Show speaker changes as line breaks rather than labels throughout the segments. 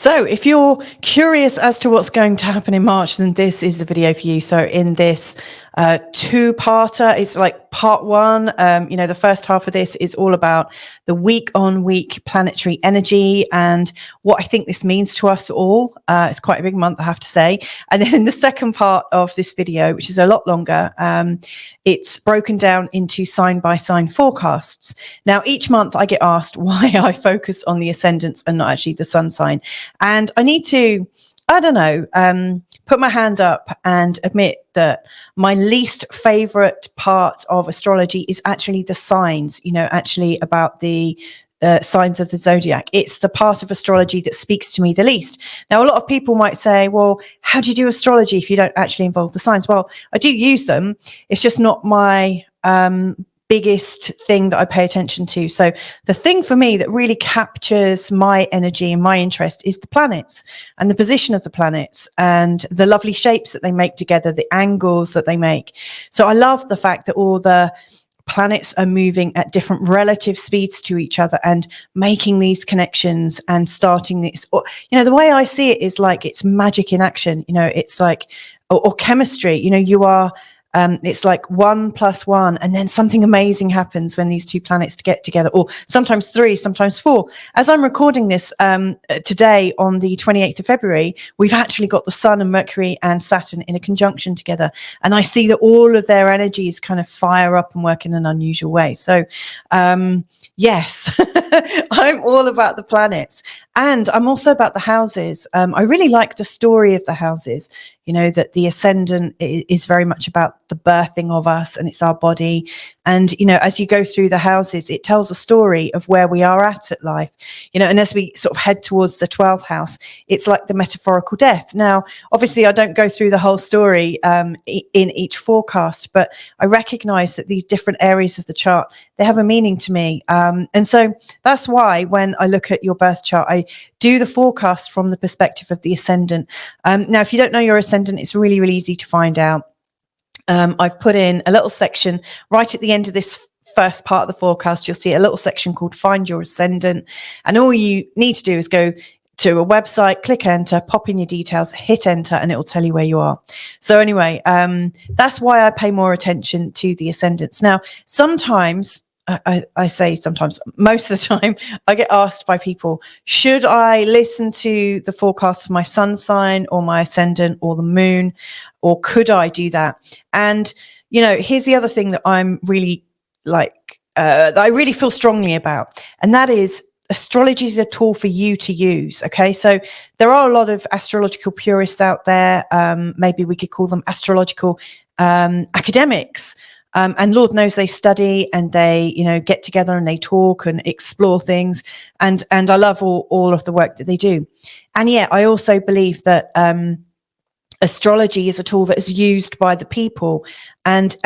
So if you're curious as to what's going to happen in March, then this is the video for you. So in this two-parter, it's like part one. The first half of this is all about the week-on-week planetary energy and what I think this means to us all. It's quite a big month, I have to say. And then in the second part of this video, which is a lot longer, it's broken down into sign-by-sign forecasts. Now, each month I get asked why I focus on the ascendants and not actually the sun sign. And I need to, put my hand up and admit that my least favorite part of astrology is actually the signs, actually about the signs of the zodiac. It's the part of astrology that speaks to me the least. Now, a lot of people might say, well, how do you do astrology if you don't actually involve the signs? Well, I do use them. It's just not my biggest thing that I pay attention to. So the thing for me that really captures my energy and my interest is the planets and the position of the planets and the lovely shapes that they make together, the angles that they make. So I love the fact that all the planets are moving at different relative speeds to each other and making these connections and starting this, the way I see it is like it's magic in action. It's like, or chemistry, you are, it's like 1 + 1, and then something amazing happens when these two planets get together, or sometimes 3, sometimes 4. As I'm recording this today on the 28th of February, we've actually got the Sun and Mercury and Saturn in a conjunction together. And I see that all of their energies kind of fire up and work in an unusual way. So, yes, I'm all about the planets. And I'm also about the houses. I really like the story of the houses, that the ascendant is very much about the birthing of us, and it's our body. And, as you go through the houses, it tells a story of where we are at life, and as we sort of head towards the 12th house, it's like the metaphorical death. Now, obviously, I don't go through the whole story in each forecast, but I recognize that these different areas of the chart, they have a meaning to me. And so that's why when I look at your birth chart, I do the forecast from the perspective of the ascendant. Now, if you don't know your ascendant, it's really, really easy to find out. I've put in a little section right at the end of this first part of the forecast. You'll see a little section called Find Your Ascendant. And all you need to do is go to a website, click enter, pop in your details, hit enter, and it will tell you where you are. So anyway, that's why I pay more attention to the ascendants. Now, sometimes, I say sometimes, most of the time, I get asked by people, should I listen to the forecast for my sun sign or my ascendant or the moon, or could I do that? And, here's the other thing that I'm really that I really feel strongly about, and that is astrology is a tool for you to use. Okay, so there are a lot of astrological purists out there. Maybe we could call them astrological academics. And Lord knows they study and they, get together and they talk and explore things. And I love all of the work that they do. And yet I also believe that astrology is a tool that is used by the people. And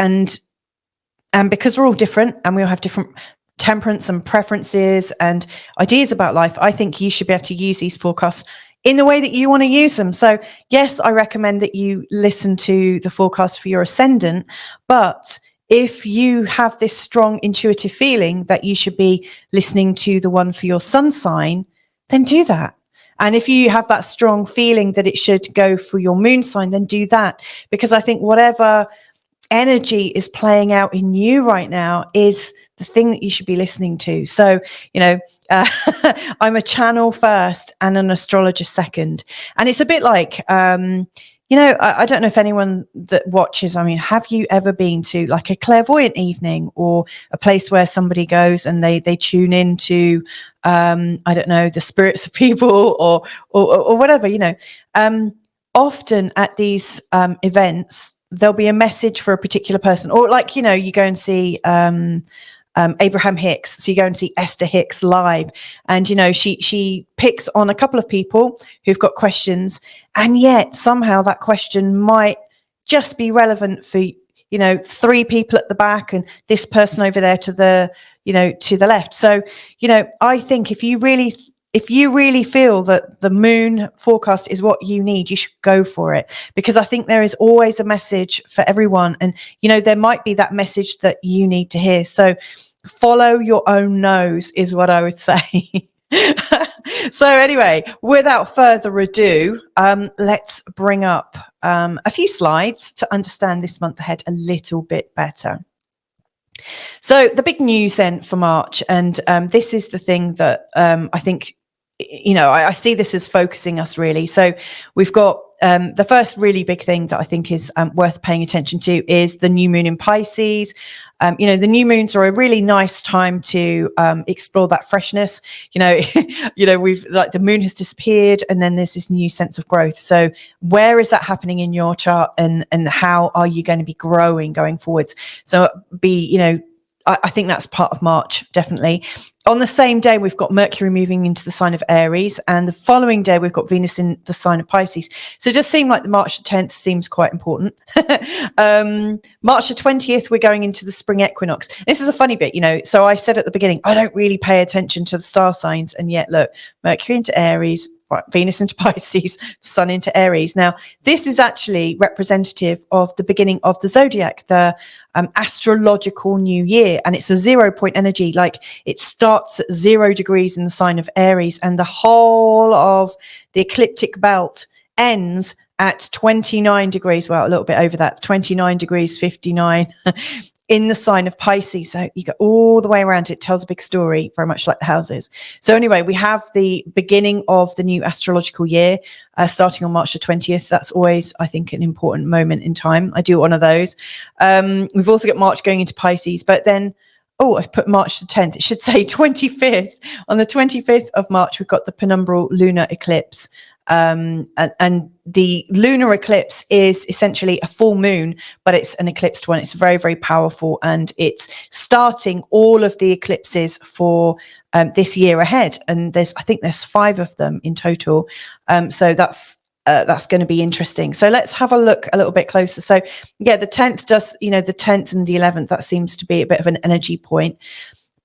because we're all different and we all have different temperaments and preferences and ideas about life, I think you should be able to use these forecasts in the way that you want to use them. So yes, I recommend that you listen to the forecast for your ascendant, but if you have this strong intuitive feeling that you should be listening to the one for your sun sign, then do that. And if you have that strong feeling that it should go for your moon sign, then do that. Because I think whatever energy is playing out in you right now is the thing that you should be listening to. So, I'm a channel first and an astrologer second. And it's a bit like, I don't know if anyone that watches, have you ever been to like a clairvoyant evening or a place where somebody goes and they tune into, the spirits of people or whatever, often at these events, there'll be a message for a particular person, or like, you go and see Abraham Hicks. So you go and see Esther Hicks live, and she picks on a couple of people who've got questions, and yet somehow that question might just be relevant for 3 people at the back and this person over there to the left. So I think if you really feel that the moon forecast is what you need, you should go for it, because I think there is always a message for everyone, and there might be that message that you need to hear. So follow your own nose is what I would say. So anyway, without further ado, let's bring up a few slides to understand this month ahead a little bit better. So the big news then for March, and this is the thing that I think, I see this as focusing us really. So we've got the first really big thing that I think is worth paying attention to is the new moon in Pisces. The new moons are a really nice time to explore that freshness. We've like the moon has disappeared, and then there's this new sense of growth. So where is that happening in your chart, and how are you going to be growing going forwards? So I think that's part of March, definitely. On the same day, we've got Mercury moving into the sign of Aries, and the following day, we've got Venus in the sign of Pisces. So it just seemed like the March the 10th seems quite important. March the 20th, we're going into the spring equinox. This is a funny bit, so I said at the beginning, I don't really pay attention to the star signs. And yet, look, Mercury into Aries, Venus into Pisces, Sun into Aries. Now, this is actually representative of the beginning of the Zodiac, the Astrological New Year. And it's a 0 point energy, like it starts at 0 degrees in the sign of Aries, and the whole of the ecliptic belt ends at 29 degrees, well, a little bit over that, 29 degrees, 59 in the sign of Pisces. So you go all the way around. It tells a big story, very much like the houses. So anyway, we have the beginning of the new astrological year, starting on March the 20th. That's always, I think, an important moment in time. I do one of those. We've also got March going into Pisces, but then, I've put March the 10th. It should say 25th. On the 25th of March, we've got the Penumbral lunar eclipse. And the lunar eclipse is essentially a full moon, but it's an eclipsed one. It's very, very powerful, and it's starting all of the eclipses for this year ahead. And I think there's 5 of them in total. So that's going to be interesting. So let's have a look a little bit closer. So yeah, the 10th does, the 10th and the 11th, that seems to be a bit of an energy point.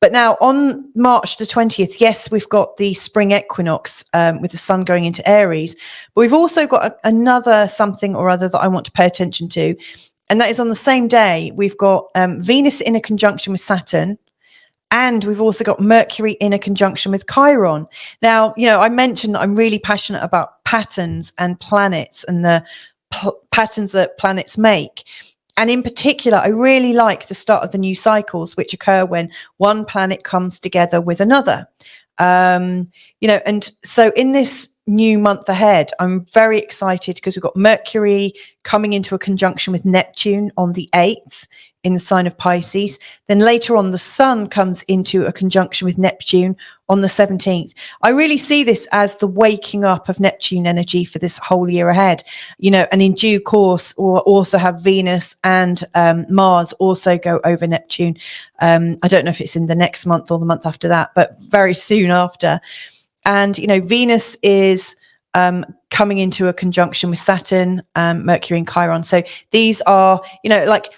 But now on March the 20th, yes, we've got the spring equinox with the sun going into Aries, but we've also got another something or other that I want to pay attention to. And that is on the same day, we've got Venus in a conjunction with Saturn, and we've also got Mercury in a conjunction with Chiron. Now, I mentioned that I'm really passionate about patterns and planets and the patterns that planets make. And in particular, I really like the start of the new cycles, which occur when one planet comes together with another. And so in this new month ahead, I'm very excited because we've got Mercury coming into a conjunction with Neptune on the 8th in the sign of Pisces. Then later on, the sun comes into a conjunction with Neptune on the 17th. I really see this as the waking up of Neptune energy for this whole year ahead, and in due course, we'll also have Venus and Mars also go over Neptune. I don't know if it's in the next month or the month after that, but very soon after. And, Venus is coming into a conjunction with Saturn, Mercury and Chiron. So these are, like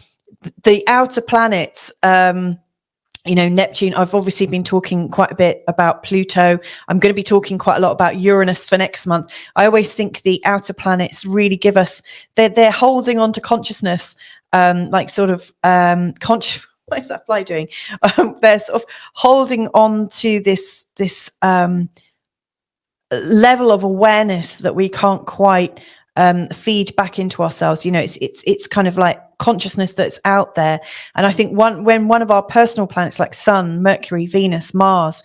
the outer planets, Neptune. I've obviously been talking quite a bit about Pluto. I'm going to be talking quite a lot about Uranus for next month. I always think the outer planets really give us, they're holding on to consciousness, what is that fly doing? They're sort of holding on to this level of awareness that we can't quite feed back into ourselves. It's kind of like consciousness that's out there. And I think when one of our personal planets like Sun, Mercury, Venus, Mars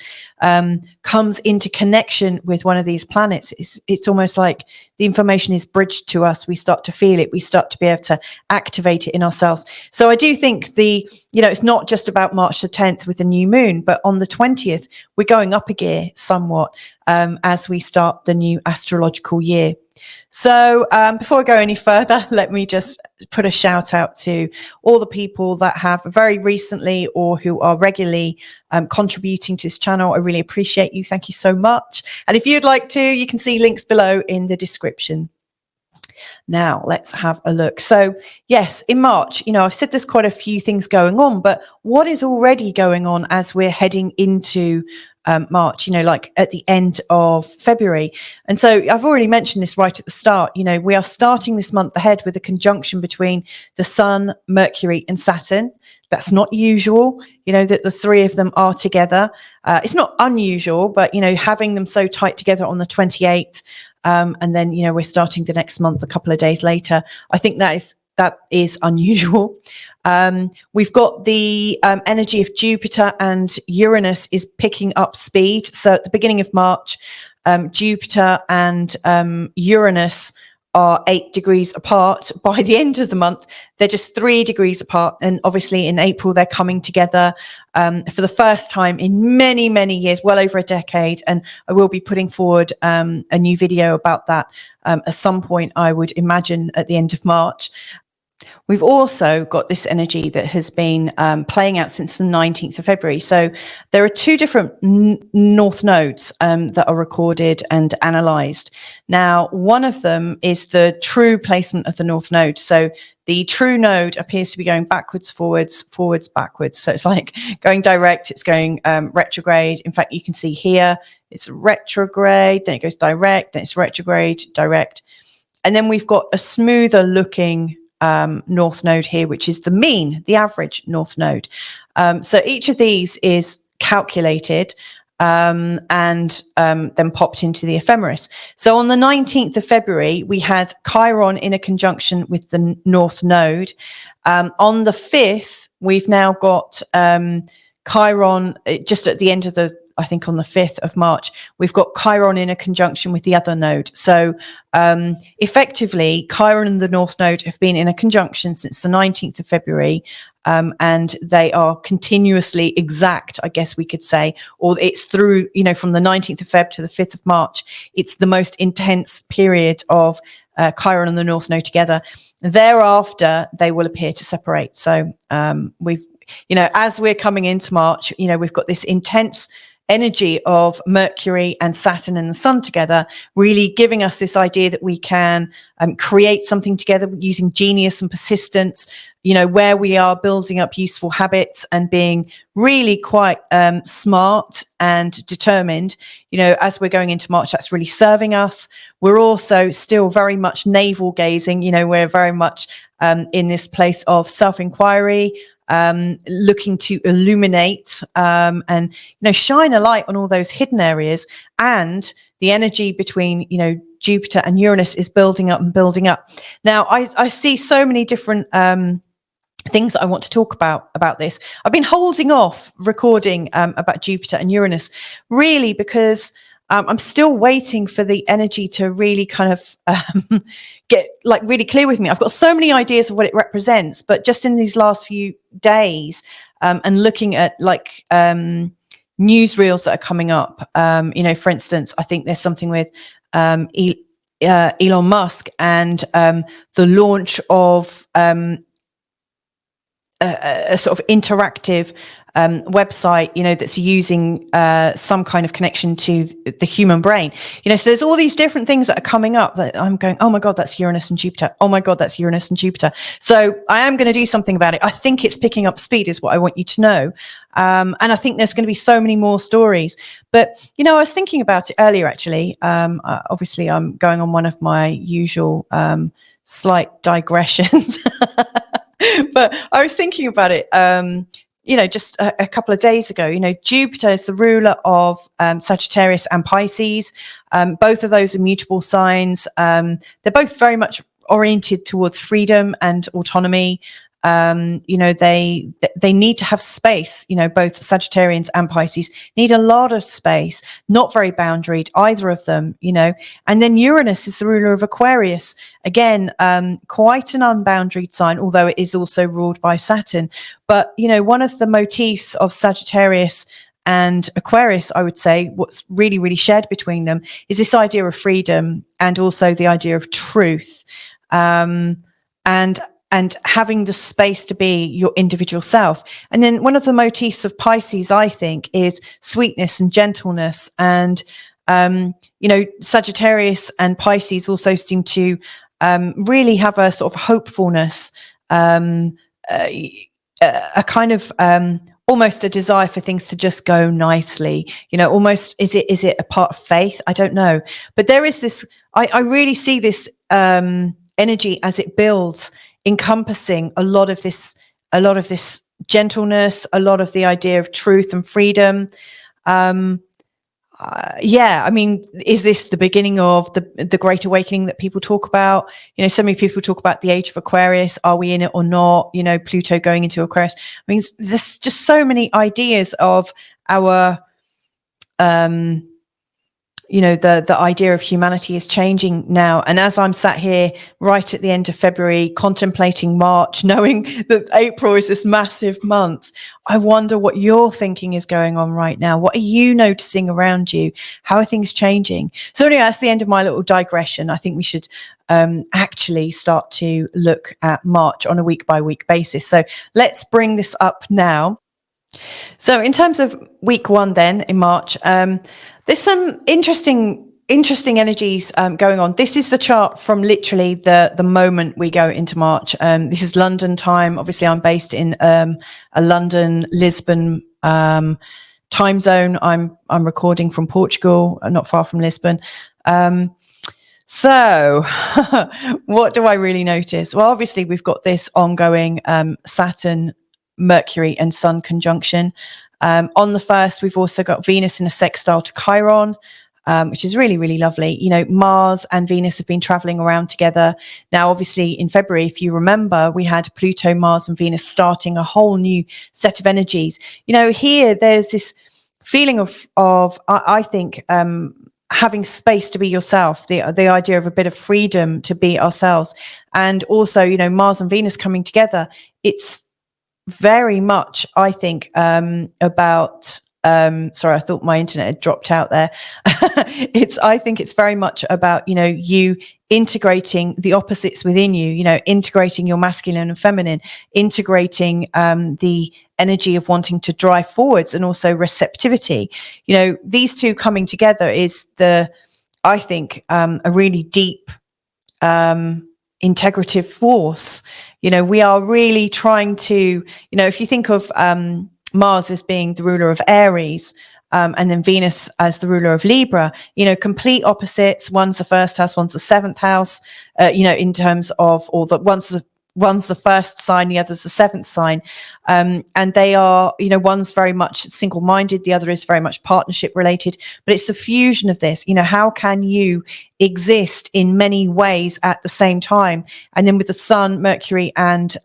comes into connection with one of these planets, it's almost like the information is bridged to us. We start to feel it. We start to be able to activate it in ourselves. So I do think it's not just about March the 10th with the new moon, but on the 20th, we're going up a gear somewhat as we start the new astrological year. So before I go any further, let me just put a shout out to all the people that have very recently or who are regularly contributing to this channel. I really appreciate you. Thank you so much. And if you'd like to, you can see links below in the description. Now let's have a look. So yes, in March, I've said there's quite a few things going on, but what is already going on as we're heading into March, like at the end of February. And so I've already mentioned this right at the start. We are starting this month ahead with a conjunction between the Sun, Mercury, and Saturn. That's not usual, that the three of them are together. It's not unusual, but, having them so tight together on the 28th, and then, we're starting the next month a couple of days later. I think that is unusual. We've got the energy of Jupiter and Uranus is picking up speed. So at the beginning of March, Jupiter and Uranus are 8 degrees apart. By the end of the month, they're just 3 degrees apart. And obviously in April, they're coming together for the first time in many, many years, well over a decade. And I will be putting forward a new video about that at some point, I would imagine at the end of March. We've also got this energy that has been playing out since the 19th of February. So there are two different north nodes that are recorded and analysed. Now, one of them is the true placement of the north node. So the true node appears to be going backwards, forwards, forwards, backwards. So it's like going direct, it's going retrograde. In fact, you can see here, it's retrograde, then it goes direct, then it's retrograde, direct. And then we've got a smoother looking north node here, which is the mean, the average north node. So each of these is calculated and then popped into the ephemeris. So on the 19th of February, we had Chiron in a conjunction with the north node. On the 5th, we've now got Chiron just at the end of I think on the 5th of March, we've got Chiron in a conjunction with the other node. So effectively, Chiron and the North Node have been in a conjunction since the 19th of February, and they are continuously exact, I guess we could say, or it's through, from the 19th of Feb to the 5th of March. It's the most intense period of Chiron and the North Node together. Thereafter, they will appear to separate. So we've, as we're coming into March, we've got this intense energy of Mercury and Saturn and the Sun together, really giving us this idea that we can create something together using genius and persistence, where we are building up useful habits and being really quite smart and determined. As we're going into March, that's really serving us. We're also still very much navel gazing, we're very much in this place of self-inquiry, looking to illuminate and shine a light on all those hidden areas. And the energy between Jupiter and Uranus is building up and building up. Now I see so many different things that I want to talk about this. I've been holding off recording about Jupiter and Uranus really because I'm still waiting for the energy to really kind of get really clear with me. I've got so many ideas of what it represents, but just in these last few days and looking at newsreels that are coming up, for instance, I think there's something with Elon Musk and the launch of a sort of interactive website, that's using some kind of connection to the human brain. So there's all these different things that are coming up that I'm going, oh my God, that's Uranus and Jupiter. Oh my God, that's Uranus and Jupiter. So I am going to do something about it. I think it's picking up speed is what I want you to know. And I think there's going to be so many more stories. But, I was thinking about it earlier, actually. Obviously, I'm going on one of my usual slight digressions. But I was thinking about it, just a couple of days ago. Jupiter is the ruler of Sagittarius and Pisces. Both of those are mutable signs. They're both very much oriented towards freedom and autonomy. They need to have space. Both Sagittarians and Pisces need a lot of space, not very boundaried, either of them, and then Uranus is the ruler of Aquarius. Again, quite an unboundaried sign, although it is also ruled by Saturn. But, one of the motifs of Sagittarius and Aquarius, I would say, what's really, really shared between them is this idea of freedom and also the idea of truth. And having the space to be your individual self. And then one of the motifs of Pisces, I think, is sweetness and gentleness. And, Sagittarius and Pisces also seem to really have a sort of hopefulness, a kind of almost a desire for things to just go nicely. Almost, is it a part of faith? I don't know. But there is this, I really see this energy as it builds, encompassing a lot of this gentleness, a lot of the idea of truth and freedom. I mean, is this the beginning of the great awakening that people talk about? So many people talk about the age of Aquarius. Are we in it or not? Pluto going into Aquarius. I mean, there's just so many ideas of our, the idea of humanity is changing now. And as I'm sat here right at the end of February, contemplating March, knowing that April is this massive month, I wonder what your thinking is going on right now. What are you noticing around you? How are things changing? So anyway, that's the end of my little digression. I think we should actually start to look at March on a week by week basis. So let's bring this up now. So in terms of week 1 then in March, there's some interesting energies going on. This is the chart from literally the moment we go into March. This is London time. Obviously, I'm based in a London, Lisbon time zone. I'm recording from Portugal, not far from Lisbon. So what do I really notice? Well, obviously, we've got this ongoing Saturn, Mercury and Sun conjunction. On the 1st, we've also got Venus in a sextile to Chiron, which is really, really lovely. Mars and Venus have been traveling around together. Now, obviously, in February, if you remember, we had Pluto, Mars and Venus starting a whole new set of energies. Here, there's this feeling of I think, having space to be yourself, the idea of a bit of freedom to be ourselves. And also, Mars and Venus coming together, it's very much, I think, about sorry, I thought my internet had dropped out there. I think it's very much about, you integrating the opposites within you, integrating your masculine and feminine, integrating the energy of wanting to drive forwards and also receptivity. These two coming together is I think, a really deep integrative force. We are really trying to, if you think of Mars as being the ruler of Aries, and then Venus as the ruler of Libra, complete opposites. One's the 1st house, one's the 7th house, in terms of, one's the 1st sign, the other's the 7th sign. And they are, one's very much single-minded, the other is very much partnership related, but it's the fusion of this. How can you exist in many ways at the same time? And then with the Sun, Mercury and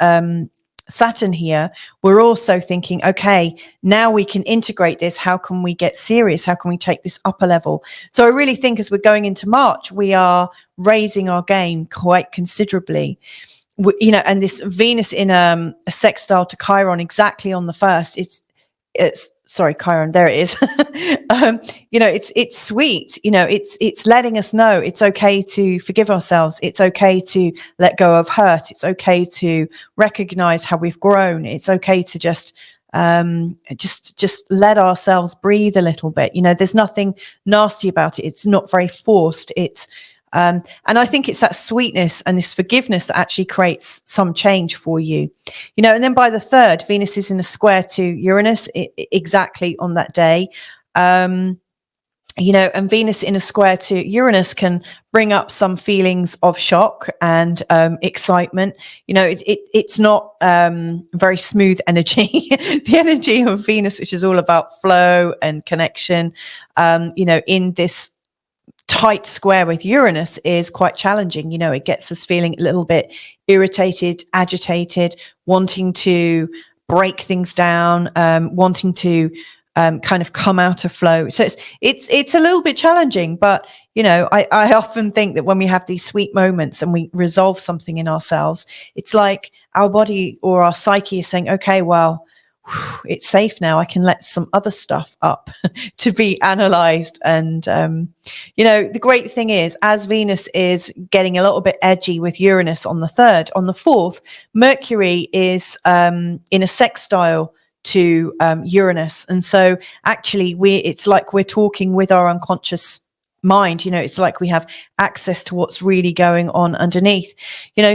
Saturn here, we're also thinking, okay, now we can integrate this. How can we get serious? How can we take this up a level? So I really think as we're going into March, we are raising our game quite considerably. And this Venus in a sextile to Chiron exactly on the 1st, it's sorry, Chiron, there it is. It's sweet. It's letting us know it's okay to forgive ourselves. It's okay to let go of hurt. It's okay to recognize how we've grown. It's okay to just let ourselves breathe a little bit. There's nothing nasty about it. It's not very forced. And I think it's that sweetness and this forgiveness that actually creates some change for you, and then by the 3rd, Venus is in a square to Uranus exactly on that day. And Venus in a square to Uranus can bring up some feelings of shock and excitement. It's not very smooth energy. The energy of Venus, which is all about flow and connection, in this tight square with Uranus is quite challenging. It gets us feeling a little bit irritated, agitated, wanting to break things down, wanting to kind of come out of flow. So it's a little bit challenging, but I often think that when we have these sweet moments and we resolve something in ourselves, it's like our body or our psyche is saying, okay, well, it's safe now. I can let some other stuff up to be analyzed. And, the great thing is, as Venus is getting a little bit edgy with Uranus on the 3rd, on the 4th, Mercury is in a sextile to Uranus. And so actually it's like we're talking with our unconscious mind. It's like we have access to what's really going on underneath,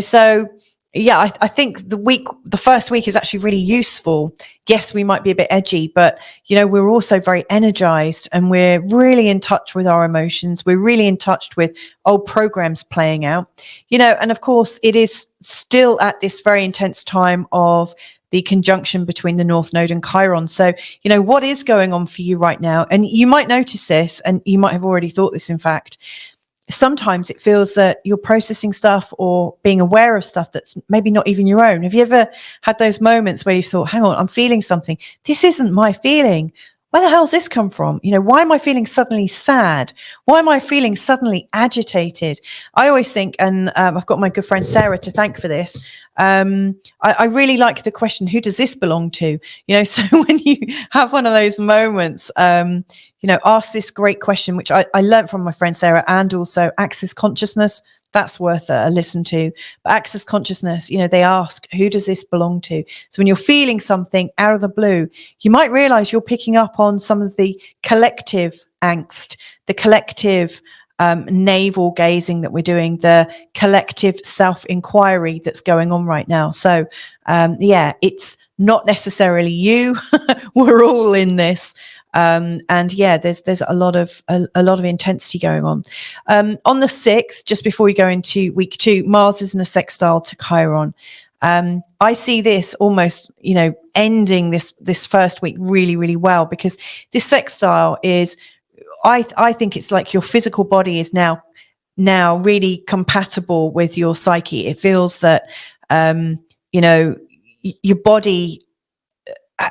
so yeah, I think the first week is actually really useful. Yes, we might be a bit edgy, but we're also very energized, and we're really in touch with our emotions. We're really in touch with old programs playing out, and of course it is still at this very intense time of the conjunction between the North Node and Chiron. So, what is going on for you right now? And you might notice this, and you might have already thought this, in fact. Sometimes it feels that you're processing stuff or being aware of stuff that's maybe not even your own. Have you ever had those moments where you thought, hang on, I'm feeling something. This isn't my feeling. Where the hell's this come from? Why am I feeling suddenly sad? Why am I feeling suddenly agitated? I always think, and I've got my good friend Sarah to thank for this. I really like the question, who does this belong to? So when you have one of those moments, ask this great question, which I learned from my friend Sarah, and also Access Consciousness. That's worth a listen to. But Access Consciousness, they ask, who does this belong to? So when you're feeling something out of the blue, you might realize you're picking up on some of the collective angst, the collective navel gazing that we're doing, the collective self-inquiry that's going on right now. So it's not necessarily you. We're all in this. And yeah, there's a lot of intensity going on. On the 6th, just before we go into week 2, Mars is in a sextile to Chiron. I see this almost, ending this first week really, really well, because this sextile is, I think it's like your physical body is now really compatible with your psyche. It feels that, your body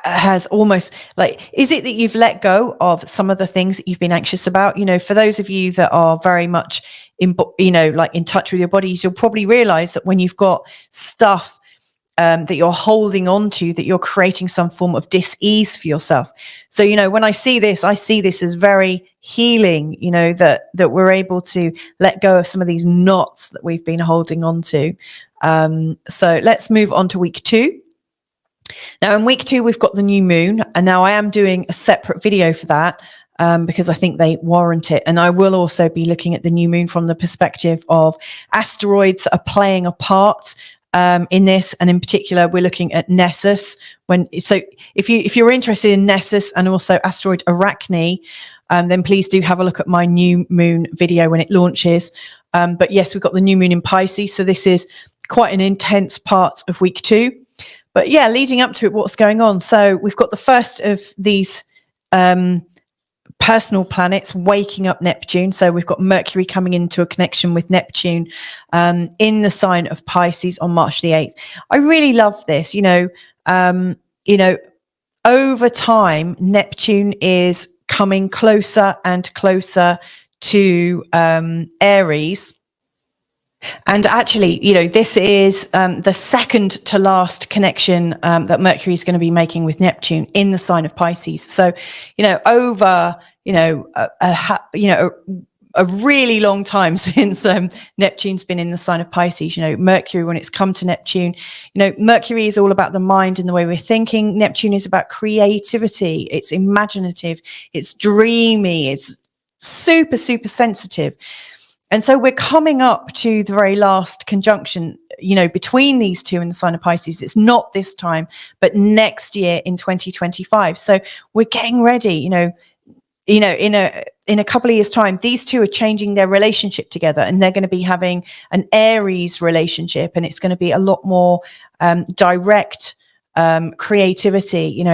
has almost like, is it that you've let go of some of the things that you've been anxious about? For those of you that are very much in touch with your bodies, you'll probably realize that when you've got stuff that you're holding on to, that you're creating some form of dis-ease for yourself. So, when I see this as very healing, that we're able to let go of some of these knots that we've been holding on to. So let's move on to week 2. Now, in week 2, we've got the new moon, and now I am doing a separate video for that because I think they warrant it. And I will also be looking at the new moon from the perspective of asteroids that are playing a part in this, and in particular, we're looking at Nessus. So, if you're interested in Nessus and also asteroid Arachne, then please do have a look at my new moon video when it launches. But yes, we've got the new moon in Pisces, so this is quite an intense part of week 2. But yeah, leading up to it, what's going on? So we've got the first of these personal planets waking up Neptune. So we've got Mercury coming into a connection with Neptune in the sign of Pisces on March the 8th. I really love this. Over time, Neptune is coming closer and closer to Aries. And actually, this is the second to last connection that Mercury is going to be making with Neptune in the sign of Pisces. So, over, a really long time since Neptune's been in the sign of Pisces. Mercury, when it's come to Neptune, Mercury is all about the mind and the way we're thinking. Neptune is about creativity. It's imaginative. It's dreamy. It's super, super sensitive. And so we're coming up to the very last conjunction, between these two in the sign of Pisces. It's not this time, but next year in 2025. So we're getting ready, in a couple of years' time, these two are changing their relationship together, and they're going to be having an Aries relationship, and it's going to be a lot more direct creativity.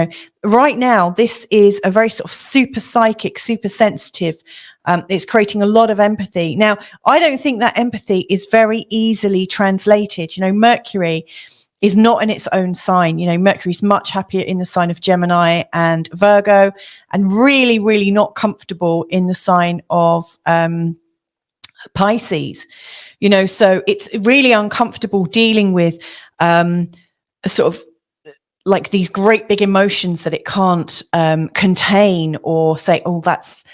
Right now, this is a very sort of super psychic, super sensitive. It's creating a lot of empathy. Now, I don't think that empathy is very easily translated. Mercury is not in its own sign. Mercury's much happier in the sign of Gemini and Virgo, and really, really not comfortable in the sign of Pisces. So it's really uncomfortable dealing with sort of like these great big emotions that it can't contain, or say, oh, that's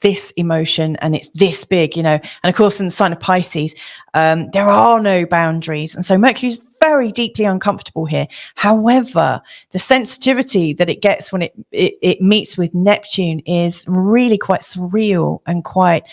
this emotion and it's this big, and of course in the sign of Pisces there are no boundaries, and so Mercury is very deeply uncomfortable here. However, the sensitivity that it gets when it meets with Neptune is really quite surreal and quite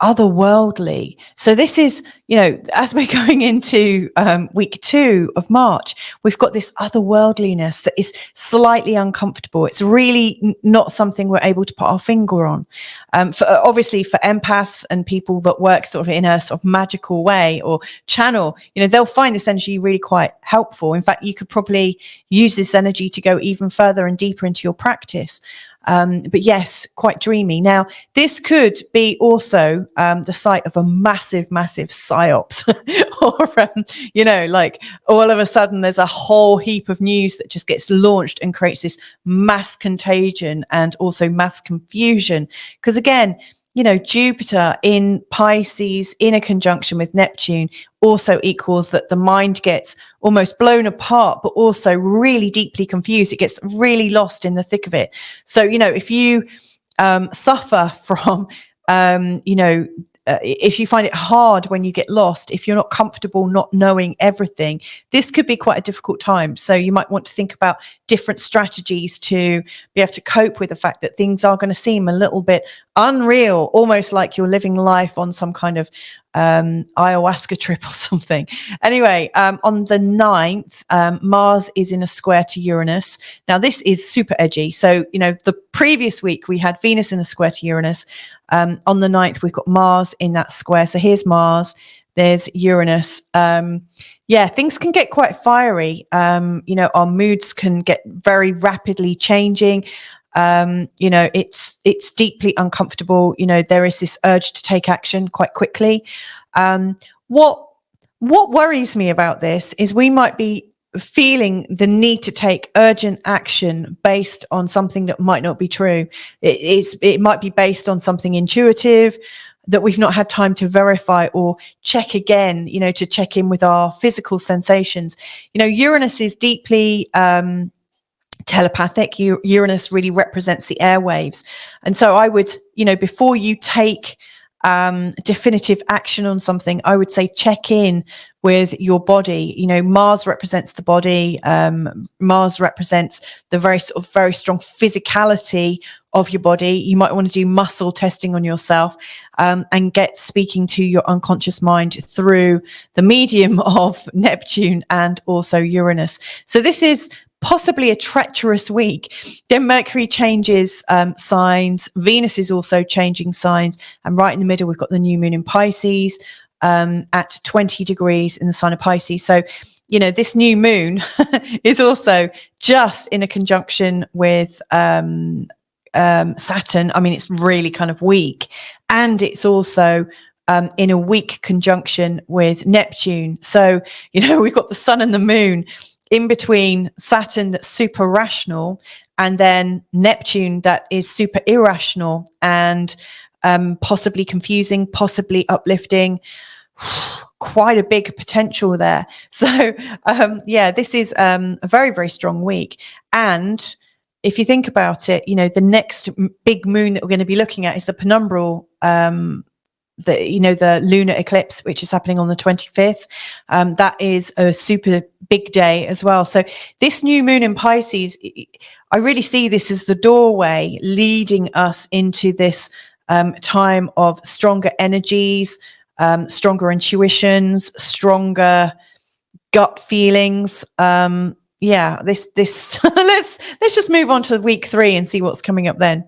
otherworldly. So this is, as we're going into week 2 of March, we've got this otherworldliness that is slightly uncomfortable. It's really not something we're able to put our finger on. Obviously for empaths and people that work sort of in a sort of magical way or channel, they'll find this energy really quite helpful. In fact, you could probably use this energy to go even further and deeper into your practice. But yes, quite dreamy. Now, this could be also the site of a massive psyops, or like all of a sudden there's a whole heap of news that just gets launched and creates this mass contagion and also mass confusion. Because again, Jupiter in Pisces in a conjunction with Neptune also equals that the mind gets almost blown apart, but also really deeply confused. It gets really lost in the thick of it. So, if you suffer from, if you find it hard when you get lost, if you're not comfortable not knowing everything, this could be quite a difficult time. So you might want to think about different strategies to be able to cope with the fact that things are going to seem a little bit unreal, almost like you're living life on some kind of ayahuasca trip or something. Anyway, on the 9th, Mars is in a square to Uranus. Now, this is super edgy. So, the previous week we had Venus in a square to Uranus. On the 9th, we've got Mars in that square. So here's Mars, there's Uranus. Things can get quite fiery. Our moods can get very rapidly changing. It's deeply uncomfortable. There is this urge to take action quite quickly. What worries me about this is we might be feeling the need to take urgent action based on something that might not be true. It might be based on something intuitive that we've not had time to verify or check again, to check in with our physical sensations. Uranus is deeply telepathic. Uranus really represents the airwaves. And so I would, before you take definitive action on something, I would say check in with your body. Mars represents the body. Mars represents the very strong physicality of your body. You might want to do muscle testing on yourself and get speaking to your unconscious mind through the medium of Neptune and also Uranus. So this is possibly a treacherous week. Then Mercury changes signs. Venus is also changing signs. And right in the middle, we've got the new moon in Pisces at 20 degrees in the sign of Pisces. So, this new moon is also just in a conjunction with Saturn. I mean, it's really kind of weak. And it's also in a weak conjunction with Neptune. So, we've got the sun and the moon in between Saturn that's super rational and then Neptune that is super irrational and possibly confusing, possibly uplifting. Quite a big potential there. So this is a very, very strong week. And if you think about it, the next big moon that we're going to be looking at is the Penumbral, the lunar eclipse, which is happening on the 25th. That is a super big day as well. So this new moon in Pisces, I really see this as the doorway leading us into this time of stronger energies, stronger intuitions, stronger gut feelings. This let's just move on to week 3 and see what's coming up then.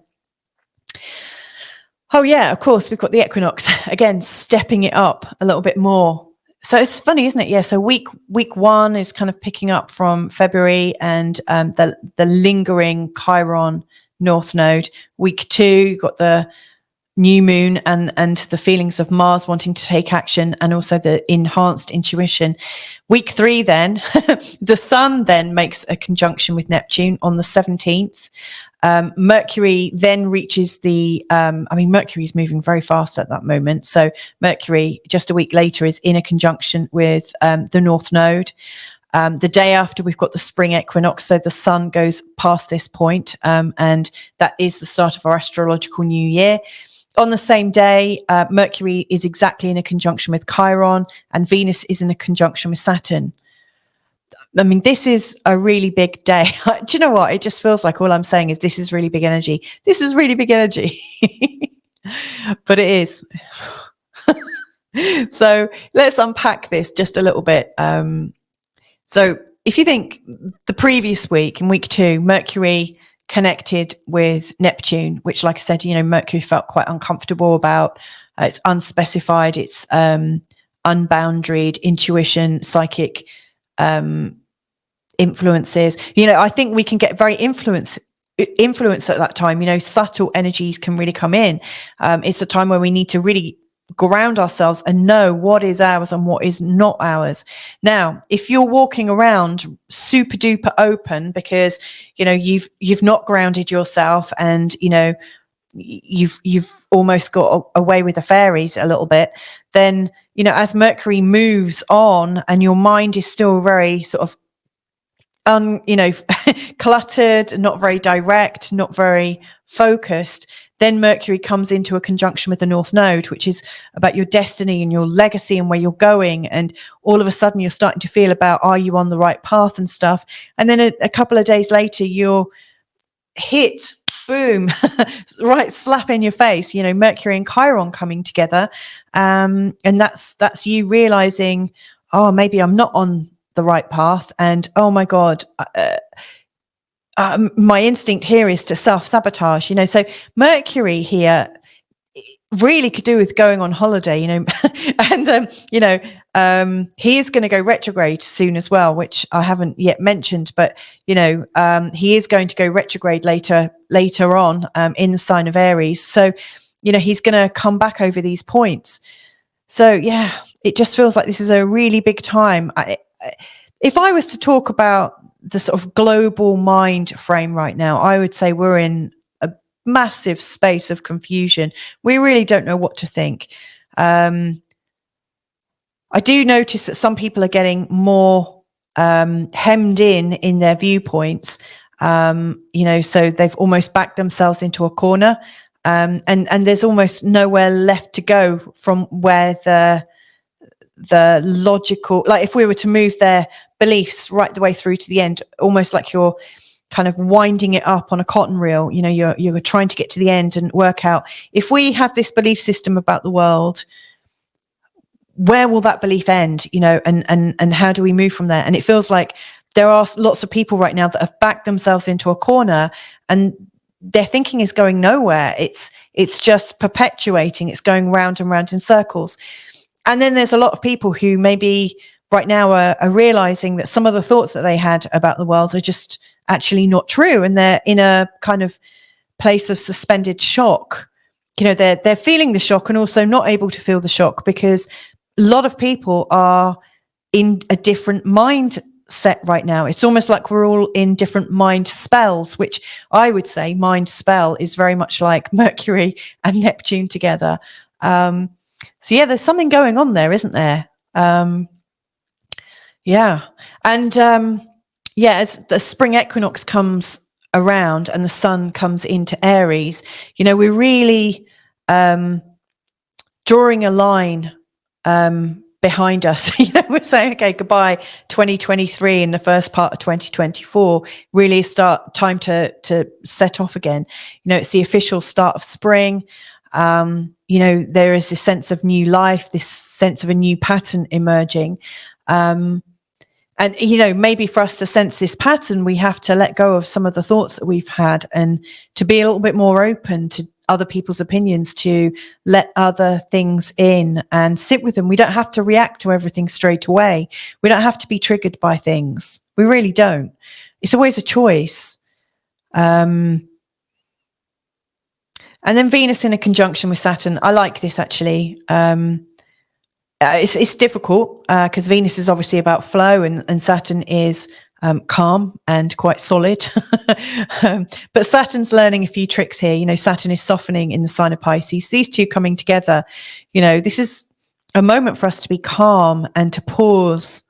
Oh yeah, of course, we've got the equinox again, stepping it up a little bit more. So it's funny, isn't it? Yeah. So week 1 is kind of picking up from February and the lingering Chiron North Node. Week 2, you've got the new moon and the feelings of Mars wanting to take action and also the enhanced intuition. Week 3 then, the sun then makes a conjunction with Neptune on the 17th. Mercury then reaches Mercury is moving very fast at that moment. So Mercury just a week later is in a conjunction with the North Node. The day after, we've got the spring equinox. So the sun goes past this point, and that is the start of our astrological new year. On the same day, Mercury is exactly in a conjunction with Chiron and Venus is in a conjunction with Saturn. I mean, this is a really big day. Do you know what? It just feels like all I'm saying is this is really big energy. This is really big energy. But it is. So let's unpack this just a little bit. So if you think the previous week, in week 2, Mercury connected with Neptune, which, like I said, Mercury felt quite uncomfortable about. It's unspecified, it's unboundaried, intuition, psychic influences. I think we can get very influenced at that time. Subtle energies can really come in. It's a time where we need to really ground ourselves and know what is ours and what is not ours. Now, if you're walking around super duper open because you've not grounded yourself, and you've almost got away with the fairies a little bit, then as Mercury moves on and your mind is still very sort of cluttered, not very direct, not very focused, then Mercury comes into a conjunction with the North Node, which is about your destiny and your legacy and where you're going. And all of a sudden you're starting to feel about, are you on the right path and stuff? And then a couple of days later, you're hit, boom, right slap in your face, Mercury and Chiron coming together. And that's you realizing, oh, maybe I'm not on the right path. And oh my God, my instinct here is to self-sabotage, so Mercury here really could do with going on holiday, and he is going to go retrograde soon as well, which I haven't yet mentioned, but he is going to go retrograde later on in the sign of Aries. So he's going to come back over these points. So yeah, it just feels like this is a really big time. If I was to talk about the sort of global mind frame right now, I would say we're in a massive space of confusion. We really don't know what to think. I do notice that some people are getting more hemmed in their viewpoints, so they've almost backed themselves into a corner, and there's almost nowhere left to go from where the logical, like if we were to move their beliefs right the way through to the end, almost like you're kind of winding it up on a cotton reel, you're trying to get to the end and work out, if we have this belief system about the world, where will that belief end, and how do we move from there? And it feels like there are lots of people right now that have backed themselves into a corner and their thinking is going nowhere. It's just perpetuating. It's going round and round in circles. And then there's a lot of people who maybe right now are realizing that some of the thoughts that they had about the world are just actually not true. And they're in a kind of place of suspended shock. They're feeling the shock and also not able to feel the shock because a lot of people are in a different mindset right now. It's almost like we're all in different mind spells, which I would say mind spell is very much like Mercury and Neptune together. So yeah, there's something going on there, isn't there? Yeah. And as the spring equinox comes around and the sun comes into Aries, we're really drawing a line behind us. We're saying, okay, goodbye 2023 and the first part of 2024, really start time to set off again. It's the official start of spring. There is this sense of new life, this sense of a new pattern emerging. And, maybe for us to sense this pattern, we have to let go of some of the thoughts that we've had and to be a little bit more open to other people's opinions, to let other things in and sit with them. We don't have to react to everything straight away. We don't have to be triggered by things. We really don't. It's always a choice. And then Venus in a conjunction with Saturn. I like this actually. It's difficult because Venus is obviously about flow and Saturn is calm and quite solid. But Saturn's learning a few tricks here. Saturn is softening in the sign of Pisces. These two coming together, this is a moment for us to be calm and to pause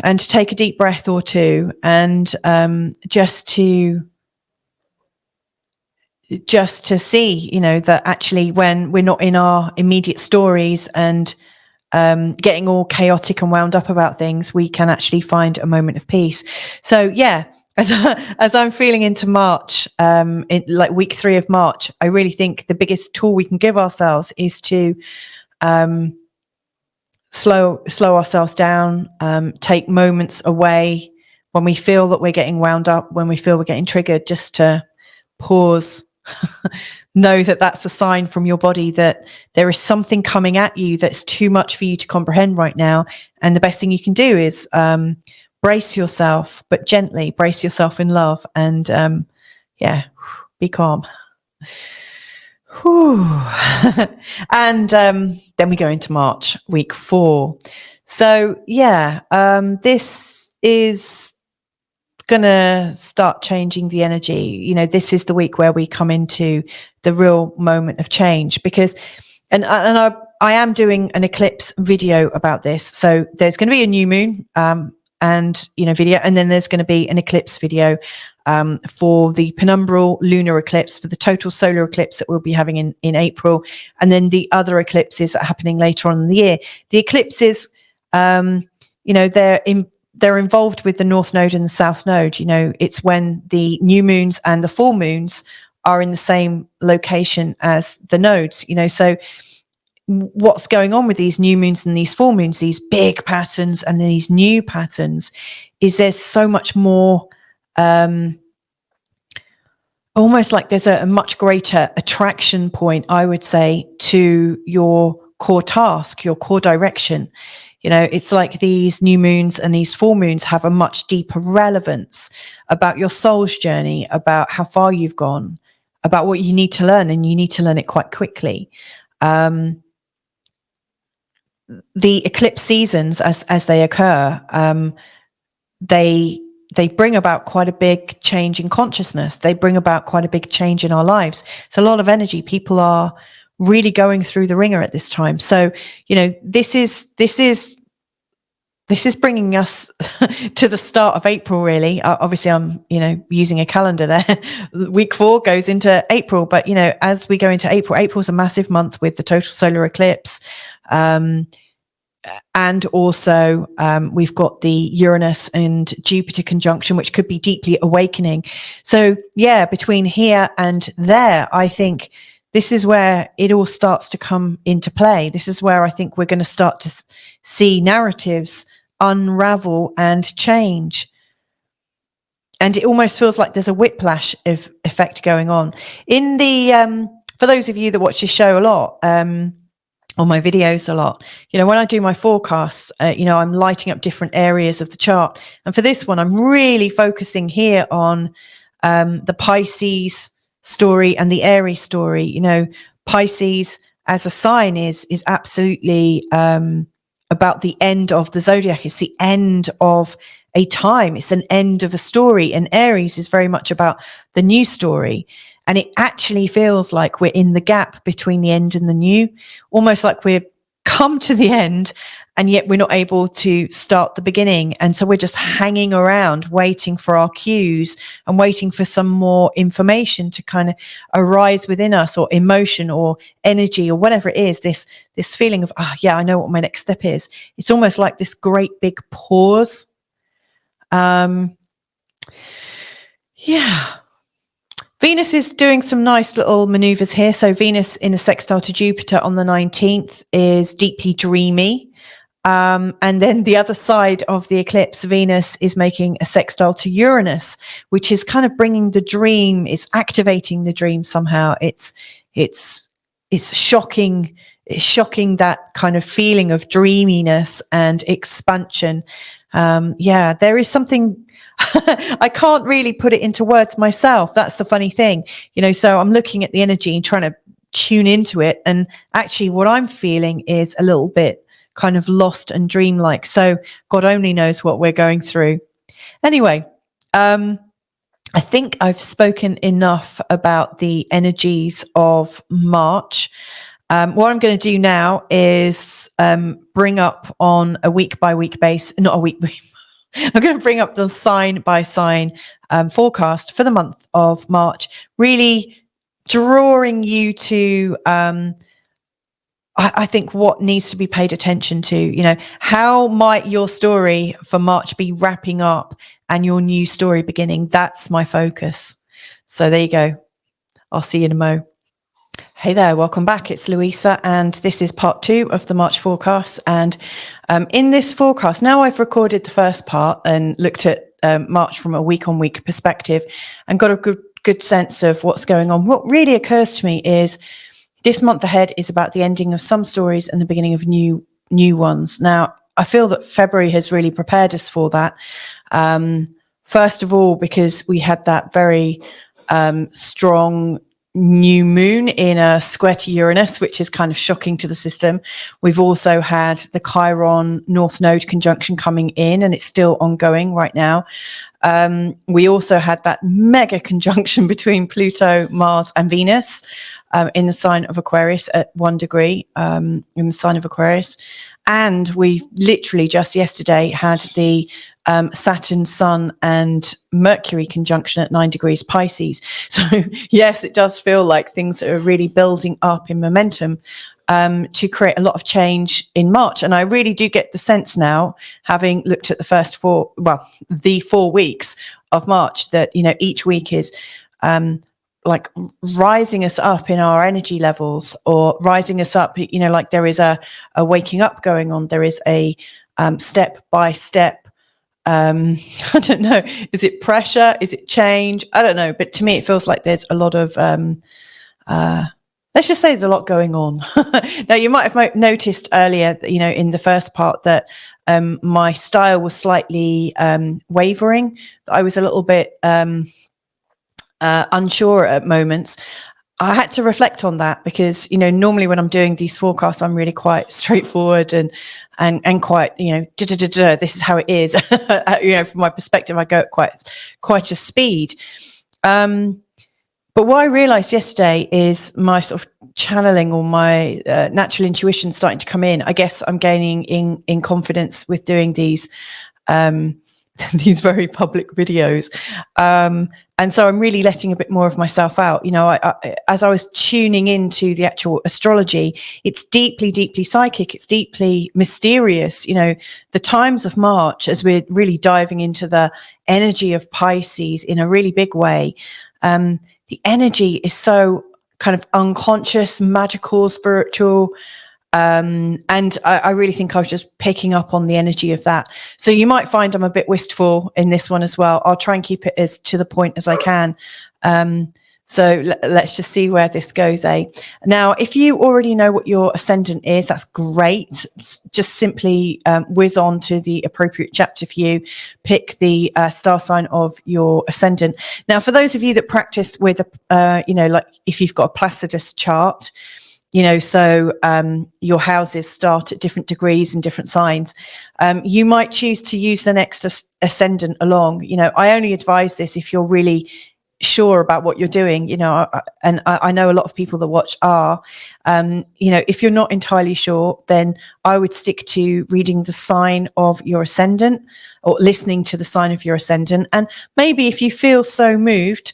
and to take a deep breath or two and just to see, that actually when we're not in our immediate stories and getting all chaotic and wound up about things, we can actually find a moment of peace. So yeah, as I'm feeling into March, in like week 3 of March, I really think the biggest tool we can give ourselves is to slow ourselves down, take moments away when we feel that we're getting wound up, when we feel we're getting triggered, just to pause. Know that that's a sign from your body that there is something coming at you that's too much for you to comprehend right now. And the best thing you can do is brace yourself, but gently brace yourself in love, and be calm. And then we go into March, week 4. So this is gonna start changing the energy. This is the week where we come into the real moment of change, because I am doing an eclipse video about this. So there's going to be a new moon video, and then there's going to be an eclipse video for the penumbral lunar eclipse, for the total solar eclipse that we'll be having in April, and then the other eclipses that are happening later on in the year. The eclipses, they're involved with the North Node and the South Node. It's when the new moons and the full moons are in the same location as the nodes. So what's going on with these new moons and these full moons, these big patterns and these new patterns, is there's so much more, almost like there's a much greater attraction point, I would say, to your core task, your core direction. It's like these new moons and these full moons have a much deeper relevance about your soul's journey, about how far you've gone, about what you need to learn, and you need to learn it quite quickly. The eclipse seasons, as they occur, they bring about quite a big change in consciousness. They bring about quite a big change in our lives. It's a lot of energy. People are really going through the ringer at this time. So, this is bringing us to the start of April, really. Obviously, I'm, using a calendar there. Week 4 goes into April, but, as we go into April, April's a massive month with the total solar eclipse. And also we've got the Uranus and Jupiter conjunction, which could be deeply awakening. So, between here and there, I think this is where it all starts to come into play. This is where I think we're going to start to see narratives unravel and change. And it almost feels like there's a whiplash effect going on. In the for those of you that watch this show a lot, or my videos a lot, when I do my forecasts, I'm lighting up different areas of the chart. And for this one, I'm really focusing here on the Pisces story and the Aries story. Pisces as a sign is absolutely about the end of the zodiac. It's the end of a time. It's an end of a story. And Aries is very much about the new story. And it actually feels like we're in the gap between the end and the new, almost like we've come to the end and yet we're not able to start the beginning. And so we're just hanging around waiting for our cues and waiting for some more information to kind of arise within us, or emotion or energy or whatever it is, this feeling of, I know what my next step is. It's almost like this great big pause. Venus is doing some nice little maneuvers here. So Venus in a sextile to Jupiter on the 19th is deeply dreamy. And then the other side of the eclipse, Venus is making a sextile to Uranus, which is kind of bringing the dream, it's activating the dream somehow. It's shocking. It's shocking, that kind of feeling of dreaminess and expansion. There is something, I can't really put it into words myself. That's the funny thing, so I'm looking at the energy and trying to tune into it. And actually what I'm feeling is a little bit kind of lost and dreamlike. So God only knows what we're going through. Anyway, I think I've spoken enough about the energies of March. What I'm going to do now is bring up on a week by week basis, not a week. I'm going to bring up the sign by sign forecast for the month of March, really drawing you to I think what needs to be paid attention to, you know, how might your story for March be wrapping up and your new story beginning? That's my focus. So there you go. I'll see you in a mo. Hey there, welcome back. It's Louisa, and this is part 2 of the March forecast. And in this forecast, now I've recorded the first part and looked at March from a week-on-week perspective and got a good sense of what's going on. What really occurs to me is this month ahead is about the ending of some stories and the beginning of new ones. Now, I feel that February has really prepared us for that. First of all, because we had that very strong new moon in a square to Uranus, which is kind of shocking to the system. We've also had the Chiron North Node conjunction coming in, and it's still ongoing right now. We also had that mega conjunction between Pluto, Mars, and Venus in the sign of Aquarius at 1 degree in the sign of Aquarius. And we literally just yesterday had the Saturn, Sun, and Mercury conjunction at 9 degrees Pisces. So yes, it does feel like things are really building up in momentum to create a lot of change in March. And I really do get the sense now, having looked at the first 4 weeks of March, that, you know, each week is like rising us up in our energy levels, or rising us up, you know, like there is a waking up going on. There is a step by step, I don't know, is it pressure? Is it change? I don't know. But to me, it feels like there's a lot of, let's just say there's a lot going on. Now, you might have noticed earlier, you know, in the first part that my style was slightly wavering. I was a little bit unsure at moments. I had to reflect on that because, you know, normally when I'm doing these forecasts, I'm really quite straightforward and quite, you know, this is how it is. You know, from my perspective, I go at quite a speed. But what I realized yesterday is my sort of channeling, or my natural intuition starting to come in. I guess I'm gaining in confidence with doing these very public videos. And so I'm really letting a bit more of myself out. You know, I, as I was tuning into the actual astrology, it's deeply, deeply psychic. It's deeply mysterious. You know, the times of March, as we're really diving into the energy of Pisces in a really big way, the energy is so kind of unconscious, magical, spiritual. And I really think I was just picking up on the energy of that. So you might find I'm a bit wistful in this one as well. I'll try and keep it as to the point as I can. So let's just see where this goes, eh? Now, if you already know what your ascendant is, that's great. Just simply whiz on to the appropriate chapter for you. Pick the star sign of your ascendant. Now, for those of you that practice with, you know, like if you've got a Placidus chart, you know, so your houses start at different degrees and different signs. You might choose to use the next ascendant along. You know, I only advise this if you're really sure about what you're doing, you know, and I know a lot of people that watch are, you know, if you're not entirely sure, then I would stick to reading the sign of your ascendant, or listening to the sign of your ascendant. And maybe if you feel so moved,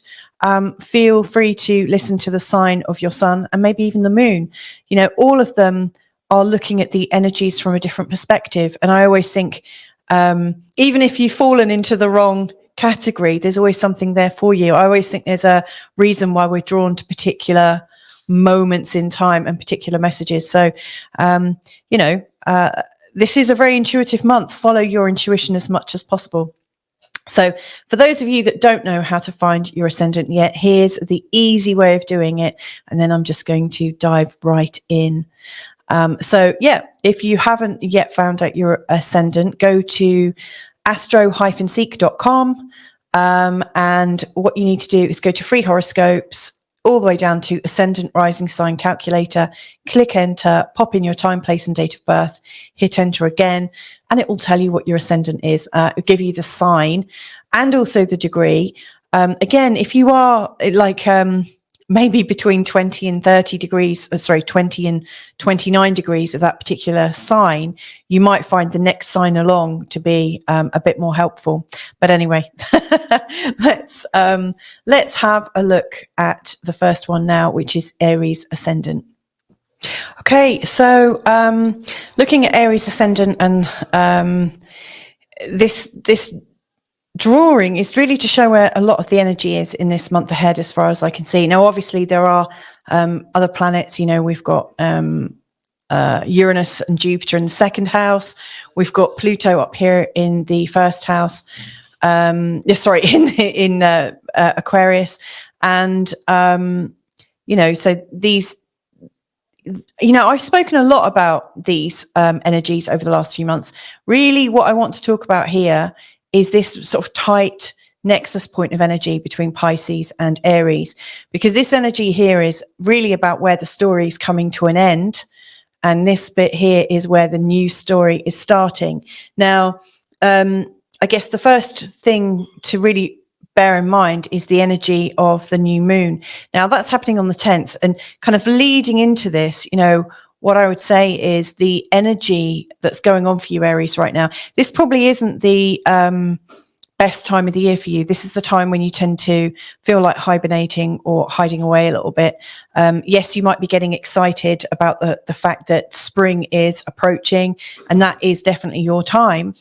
feel free to listen to the sign of your sun, and maybe even the moon. You know, all of them are looking at the energies from a different perspective. And I always think, even if you've fallen into the wrong category, there's always something there for you. I always think there's a reason why we're drawn to particular moments in time and particular messages. So, you know, this is a very intuitive month. Follow your intuition as much as possible. So for those of you that don't know how to find your ascendant yet, here's the easy way of doing it. And then I'm just going to dive right in. So yeah, if you haven't yet found out your ascendant, go to astro-seek.com. And what you need to do is go to free horoscopes, all the way down to ascendant rising sign calculator, click enter, pop in your time, place, and date of birth, hit enter again, and it will tell you what your ascendant is. It'll give you the sign and also the degree. Again, if you are like maybe between 20 and 30 degrees, 20 and 29 degrees of that particular sign, you might find the next sign along to be a bit more helpful. But anyway, let's have a look at the first one now, which is Aries ascendant. Okay, so looking at Aries ascendant, and this drawing is really to show where a lot of the energy is in this month ahead, as far as I can see. Now, obviously, there are other planets. You know, we've got Uranus and Jupiter in the second house. We've got Pluto up here in the first house. Sorry, in Aquarius, and you know, so these. You know, I've spoken a lot about these energies over the last few months. Really, what I want to talk about here is this sort of tight nexus point of energy between Pisces and Aries, because this energy here is really about where the story is coming to an end. And this bit here is where the new story is starting. Now, I guess the first thing to really bear in mind is the energy of the new moon. Now, that's happening on the 10th, and kind of leading into this, you know, what I would say is the energy that's going on for you, Aries, right now. This probably isn't the best time of the year for you. This is the time when you tend to feel like hibernating or hiding away a little bit. Yes, you might be getting excited about the fact that spring is approaching, and that is definitely your time.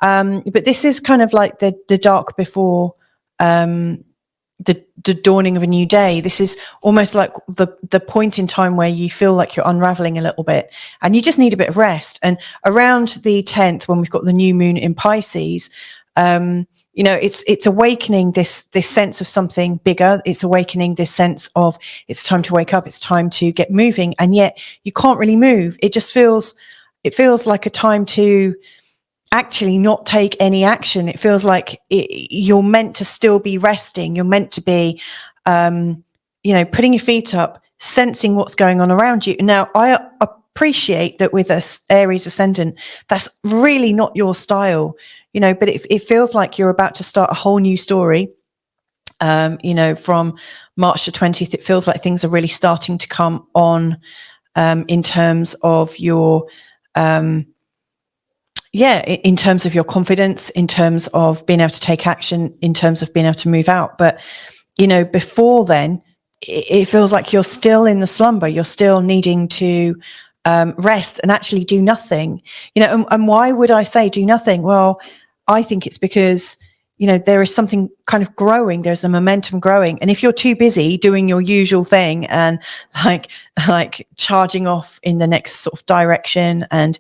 But this is kind of like the dark before the dawning of a new day. This is almost like the point in time where you feel like you're unraveling a little bit and you just need a bit of rest. And around the 10th, when we've got the new moon in Pisces, you know, it's awakening this sense of something bigger. It's awakening this sense of it's time to wake up. It's time to get moving. And yet you can't really move. It feels like a time to actually not take any action. It feels like you're meant to still be resting. You're meant to be, you know, putting your feet up, sensing what's going on around you. Now, I appreciate that with us Aries ascendant, that's really not your style, you know, but it feels like you're about to start a whole new story. You know, from March the 20th, it feels like things are really starting to come on in terms of your in terms of your confidence, in terms of being able to take action, in terms of being able to move out. But, you know, before then, it feels like you're still in the slumber. You're still needing to rest and actually do nothing. You know, and why would I say do nothing? Well, I think it's because, you know, there is something kind of growing. There's a momentum growing. And if you're too busy doing your usual thing and like charging off in the next sort of direction and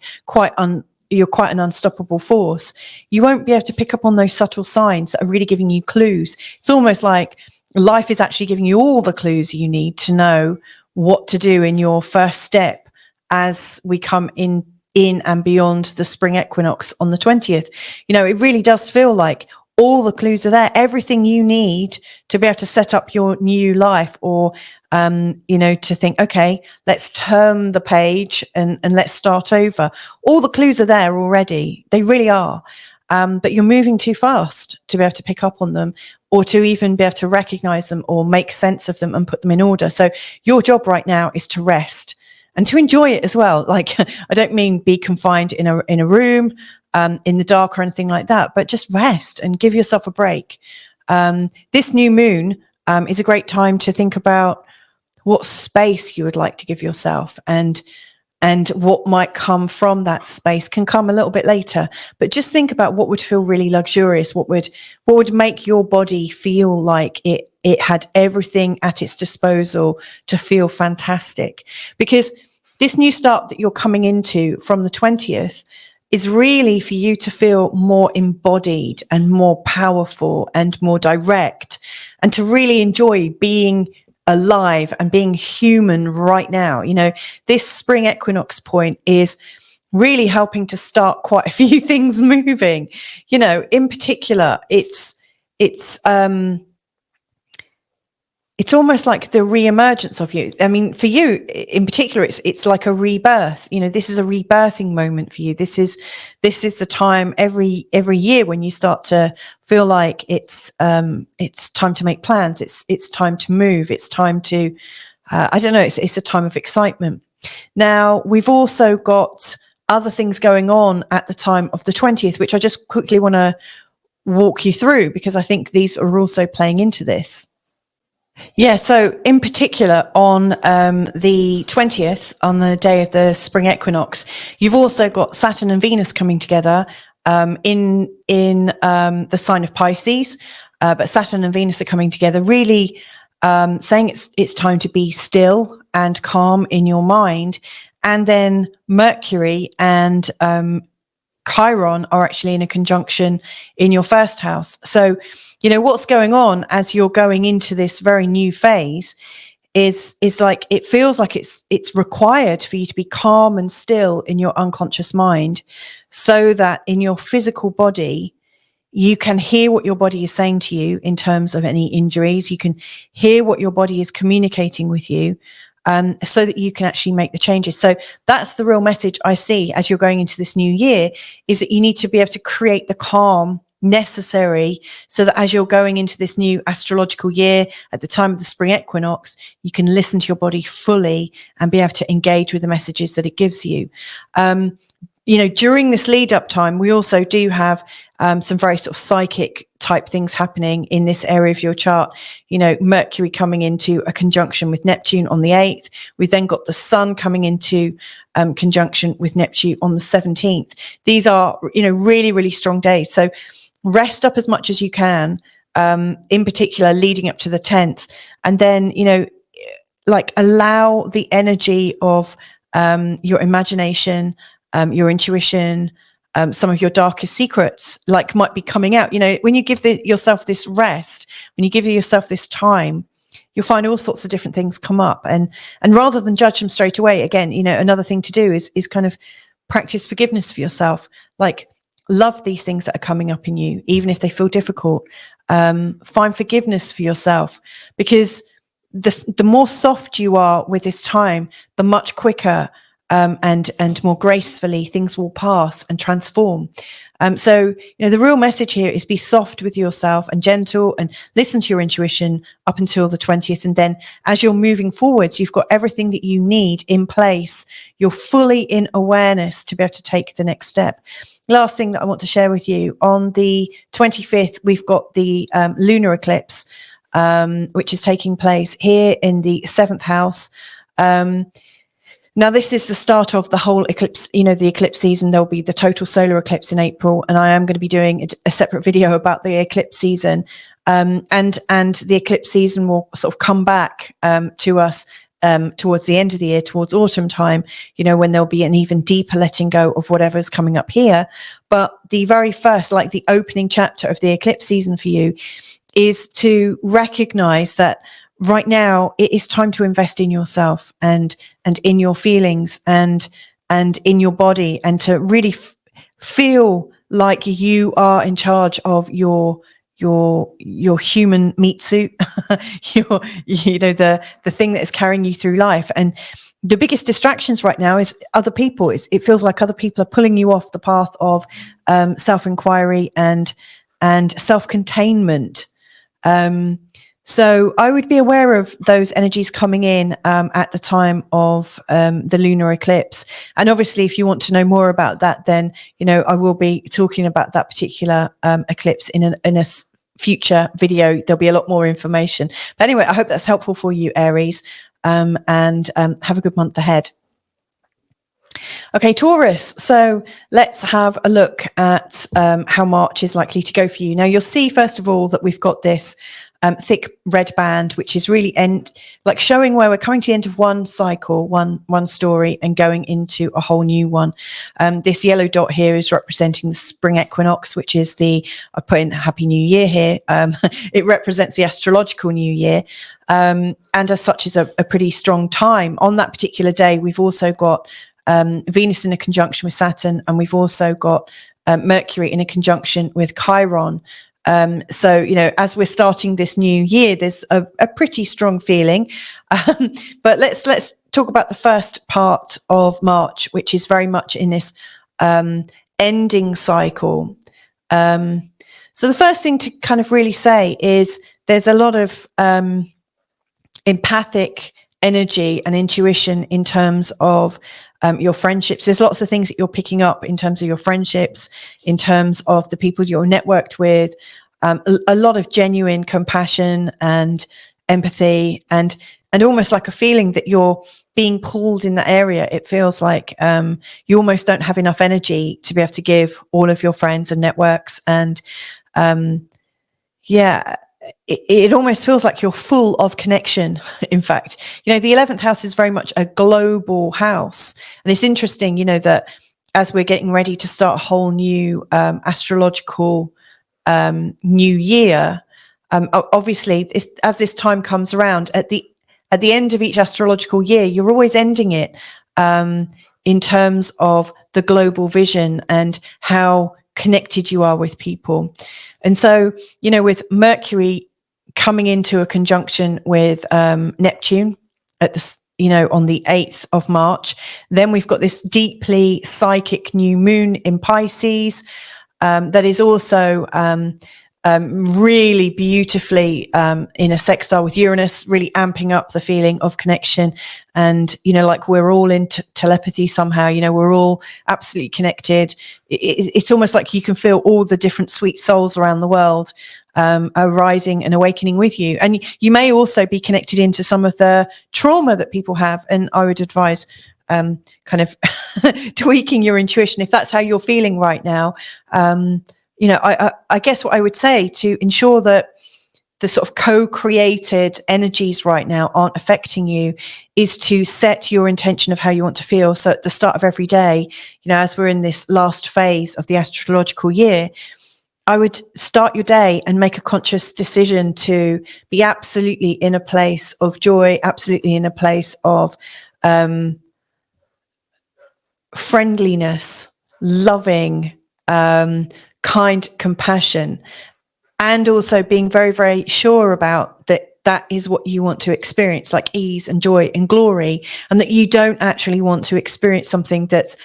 you're quite an unstoppable force, you won't be able to pick up on those subtle signs that are really giving you clues. It's almost like life is actually giving you all the clues you need to know what to do in your first step as we come in and beyond the spring equinox on the 20th. You know, it really does feel like all the clues are there, everything you need to be able to set up your new life, or you know, to think, okay, let's turn the page and let's start over. All the clues are there already. They really are. But you're moving too fast to be able to pick up on them, or to even be able to recognize them or make sense of them and put them in order. So your job right now is to rest and to enjoy it as well. Like, I don't mean be confined in a room in the dark or anything like that, but just rest and give yourself a break. This new moon is a great time to think about what space you would like to give yourself, and what might come from that space can come a little bit later. But just think about what would feel really luxurious, what would make your body feel like it had everything at its disposal to feel fantastic. Because this new start that you're coming into from the 20th is really for you to feel more embodied and more powerful and more direct, and to really enjoy being alive and being human right now. You know, this spring equinox point is really helping to start quite a few things moving. You know, in particular, it's almost like the re-emergence of you. I mean, for you in particular, it's like a rebirth. You know, this is a rebirthing moment for you. This is the time every year when you start to feel like it's time to make plans. It's time to move. It's time to, I don't know, it's a time of excitement. Now, we've also got other things going on at the time of the 20th, which I just quickly want to walk you through, because I think these are also playing into this. Yeah, so in particular on the 20th, on the day of the spring equinox, you've also got Saturn and Venus coming together in the sign of Pisces. But Saturn and Venus are coming together, really saying it's time to be still and calm in your mind. And then Mercury and Chiron are actually in a conjunction in your first house. So, you know, what's going on as you're going into this very new phase is like, it feels like it's required for you to be calm and still in your unconscious mind, so that in your physical body, you can hear what your body is saying to you in terms of any injuries. You can hear what your body is communicating with you, so that you can actually make the changes. So that's the real message I see as you're going into this new year, is that you need to be able to create the calm necessary so that as you're going into this new astrological year at the time of the spring equinox, you can listen to your body fully and be able to engage with the messages that it gives you. You know, during this lead up time, we also do have some very sort of psychic type things happening in this area of your chart. You know, Mercury coming into a conjunction with Neptune on the 8th. We've then got the Sun coming into conjunction with Neptune on the 17th. These are, you know, really, really strong days. So rest up as much as you can, in particular leading up to the 10th. And then, you know, like allow the energy of your imagination, your intuition, some of your darkest secrets, like, might be coming out. You know, when you give yourself this rest, when you give yourself this time, you'll find all sorts of different things come up. And rather than judge them straight away, again, you know, another thing to do is kind of practice forgiveness for yourself. Like, love these things that are coming up in you, even if they feel difficult. Find forgiveness for yourself, because the more soft you are with this time, the much quicker and more gracefully things will pass and transform. So, you know, the real message here is be soft with yourself and gentle, and listen to your intuition up until the 20th. And then as you're moving forwards, you've got everything that you need in place. You're fully in awareness to be able to take the next step. Last thing that I want to share with you, on the 25th, we've got the lunar eclipse, which is taking place here in the 7th house. Now, this is the start of the whole eclipse, you know, the eclipse season. There'll be the total solar eclipse in April, and I am going to be doing a separate video about the eclipse season. And the eclipse season will sort of come back to us towards the end of the year, towards autumn time, you know, when there'll be an even deeper letting go of whatever's coming up here. But the very first, like the opening chapter of the eclipse season for you, is to recognize that right now it is time to invest in yourself and in your feelings and in your body, and to really feel like you are in charge of your human meat suit, you know, the thing that is carrying you through life. And the biggest distractions right now is other people. It feels like other people are pulling you off the path of self-inquiry and self-containment. So I would be aware of those energies coming in at the time of the lunar eclipse. And obviously, if you want to know more about that, then, you know, I will be talking about that particular eclipse in a future video. There'll be a lot more information. But anyway, I hope that's helpful for you, Aries, and have a good month ahead. Okay, Taurus. So let's have a look at how March is likely to go for you. Now, you'll see, first of all, that we've got this thick red band, which is really like showing where we're coming to the end of one cycle, one story, and going into a whole new one. This yellow dot here is representing the spring equinox, which is I put in Happy New Year here. It represents the astrological new year. And as such is a pretty strong time. On that particular day, we've also got Venus in a conjunction with Saturn, and we've also got Mercury in a conjunction with Chiron. So, you know, as we're starting this new year, there's a pretty strong feeling. But let's talk about the first part of March, which is very much in this ending cycle. So the first thing to kind of really say is there's a lot of empathic energy and intuition in terms of your friendships. There's lots of things that you're picking up in terms of your friendships, in terms of the people you're networked with, a lot of genuine compassion and empathy, and almost like a feeling that you're being pulled in that area. It feels like you almost don't have enough energy to be able to give all of your friends and networks. And it almost feels like you're full of connection. In fact, the 11th house is very much a global house. And it's interesting, that as we're getting ready to start a whole new astrological new year, obviously, as this time comes around, at the end of each astrological year, you're always ending it in terms of the global vision and how connected you are with people. And so, with Mercury coming into a conjunction with Neptune at the on the 8th of March, then we've got this deeply psychic new moon in Pisces that is also really beautifully in a sextile with Uranus, really amping up the feeling of connection. And, like we're all in telepathy somehow, we're all absolutely connected. It's almost like you can feel all the different sweet souls around the world arising and awakening with you. And you may also be connected into some of the trauma that people have. And I would advise kind of tweaking your intuition if that's how you're feeling right now. I guess what I would say to ensure that the sort of co-created energies right now aren't affecting you is to set your intention of how you want to feel. So at the start of every day, as we're in this last phase of the astrological year, I would start your day and make a conscious decision to be absolutely in a place of joy, absolutely in a place of friendliness, loving, kind compassion, and also being very, very sure about that is what you want to experience, like ease and joy and glory, and that you don't actually want to experience something that's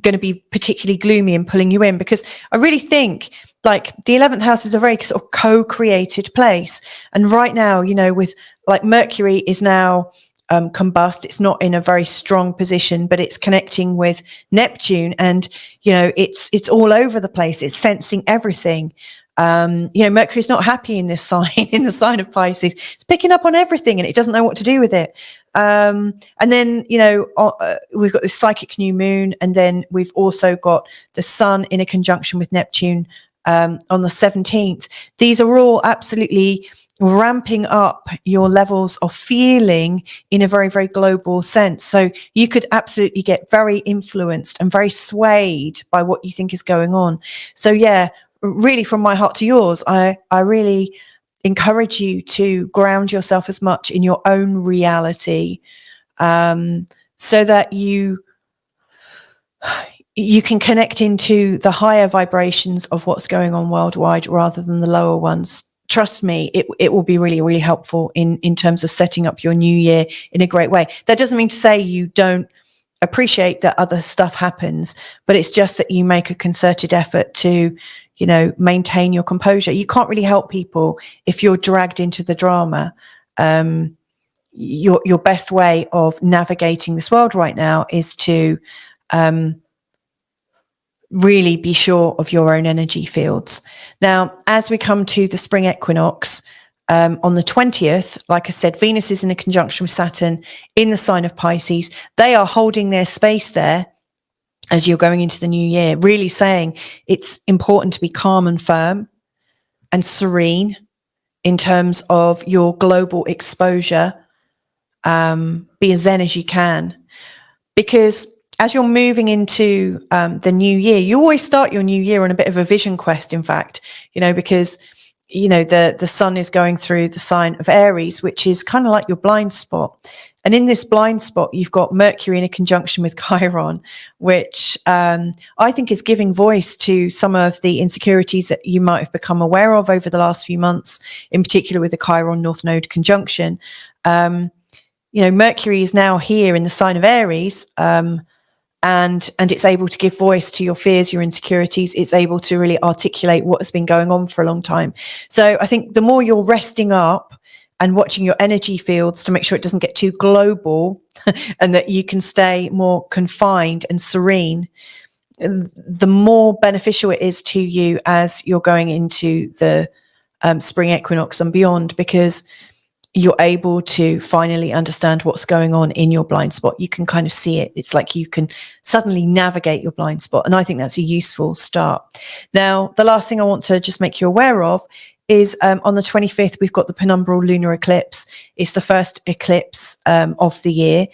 going to be particularly gloomy and pulling you in. Because I really think like the 11th house is a very sort of co-created place. And right now, with like Mercury is now combust, it's not in a very strong position, but it's connecting with Neptune, and it's all over the place. It's sensing everything. Mercury's not happy in this sign, in the sign of Pisces. It's picking up on everything and it doesn't know what to do with it. And then we've got this psychic new moon, and then we've also got the sun in a conjunction with Neptune on the 17th. These are all absolutely ramping up your levels of feeling in a very, very global sense. So you could absolutely get very influenced and very swayed by what you think is going on. So yeah, really from my heart to yours, I really encourage you to ground yourself as much in your own reality, so that you can connect into the higher vibrations of what's going on worldwide rather than the lower ones. Trust me, it will be really, really helpful in terms of setting up your new year in a great way. That doesn't mean to say you don't appreciate that other stuff happens, but it's just that you make a concerted effort to, maintain your composure. You can't really help people if you're dragged into the drama. Your best way of navigating this world right now is to really be sure of your own energy fields. Now, as we come to the spring equinox on the 20th, like I said, Venus is in a conjunction with Saturn in the sign of Pisces. They are holding their space there as you're going into the new year, really saying it's important to be calm and firm and serene in terms of your global exposure. Be as zen as you can, because as you're moving into the new year, you always start your new year on a bit of a vision quest, in fact, because, the sun is going through the sign of Aries, which is kind of like your blind spot. And in this blind spot, you've got Mercury in a conjunction with Chiron, which I think is giving voice to some of the insecurities that you might have become aware of over the last few months, in particular with the Chiron North Node conjunction. Mercury is now here in the sign of Aries, and it's able to give voice to your fears, your insecurities. It's able to really articulate what has been going on for a long time. So I think the more you're resting up and watching your energy fields to make sure it doesn't get too global and that you can stay more confined and serene, the more beneficial it is to you as you're going into the spring equinox and beyond. Because you're able to finally understand what's going on in your blind spot. You can kind of see it. It's like you can suddenly navigate your blind spot. And I think that's a useful start. Now, the last thing I want to just make you aware of is on the 25th, we've got the Penumbral Lunar Eclipse. It's the first eclipse of the year.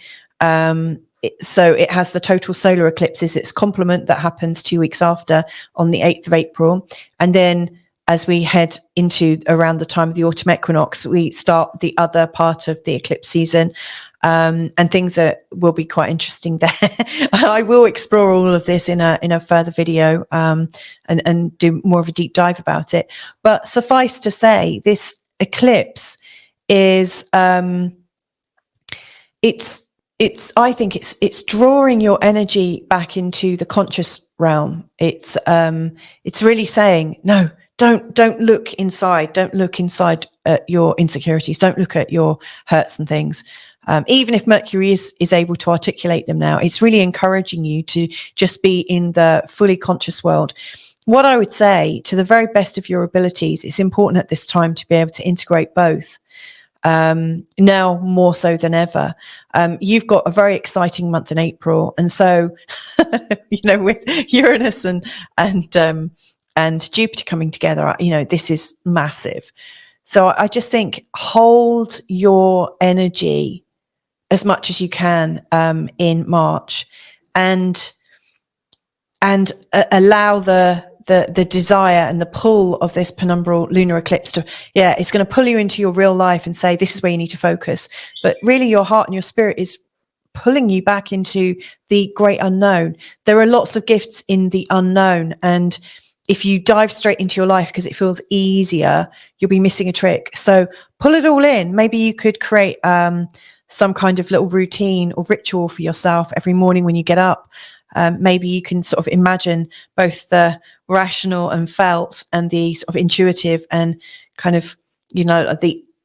So it has the total solar eclipses. Its complement that happens 2 weeks after on the 8th of April. And then as we head into around the time of the autumn equinox, we start the other part of the eclipse season. And things will be quite interesting there. I will explore all of this in a further video and do more of a deep dive about it. But suffice to say, this eclipse is I think it's drawing your energy back into the conscious realm. It's really saying, no, don't look inside. Don't look inside at your insecurities. Don't look at your hurts and things. Even if Mercury is able to articulate them now, it's really encouraging you to just be in the fully conscious world. What I would say, to the very best of your abilities, it's important at this time to be able to integrate both. Now more so than ever. You've got a very exciting month in April, and so with Uranus and Jupiter coming together, this is massive. So I just think hold your energy as much as you can in March, and allow the desire and the pull of this penumbral lunar eclipse to, it's going to pull you into your real life and say, this is where you need to focus. But really your heart and your spirit is pulling you back into the great unknown. There are lots of gifts in the unknown. And if you dive straight into your life because it feels easier, you'll be missing a trick. So pull it all in. Maybe you could create some kind of little routine or ritual for yourself every morning when you get up. Maybe you can sort of imagine both the rational and felt and the sort of intuitive and kind of,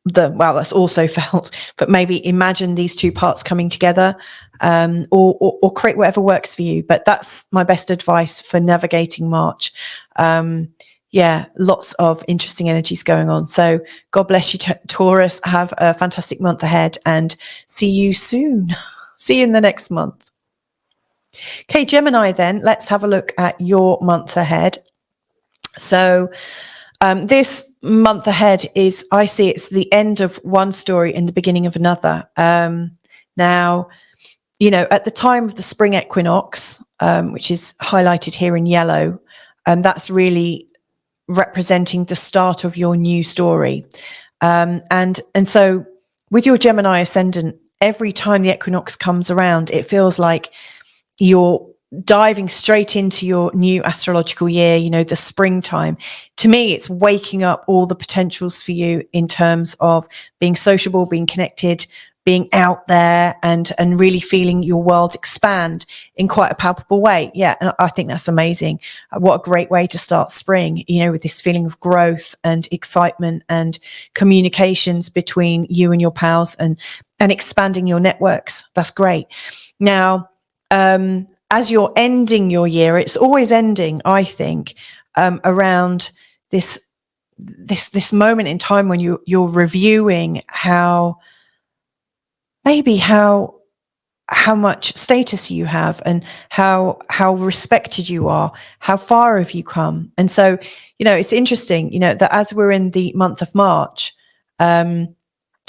that's also felt, but maybe imagine these two parts coming together, or create whatever works for you. But that's my best advice for navigating March. Lots of interesting energies going on. So God bless you, Taurus. Have a fantastic month ahead and see you soon. See you in the next month. Okay, Gemini, then let's have a look at your month ahead. So this month ahead I see it's the end of one story and the beginning of another. Now, at the time of the spring equinox, which is highlighted here in yellow, that's really representing the start of your new story. And so with your Gemini ascendant, every time the equinox comes around, it feels like you're diving straight into your new astrological year, the springtime. To me, it's waking up all the potentials for you in terms of being sociable, being connected, being out there, and really feeling your world expand in quite a palpable way. Yeah, and I think that's amazing. What a great way to start spring, with this feeling of growth and excitement and communications between you and your pals and expanding your networks. That's great. Now, as you're ending your year, it's always ending, I think, around this moment in time when you're reviewing how much status you have and how respected you are, how far have you come. And so, it's interesting, that as we're in the month of March,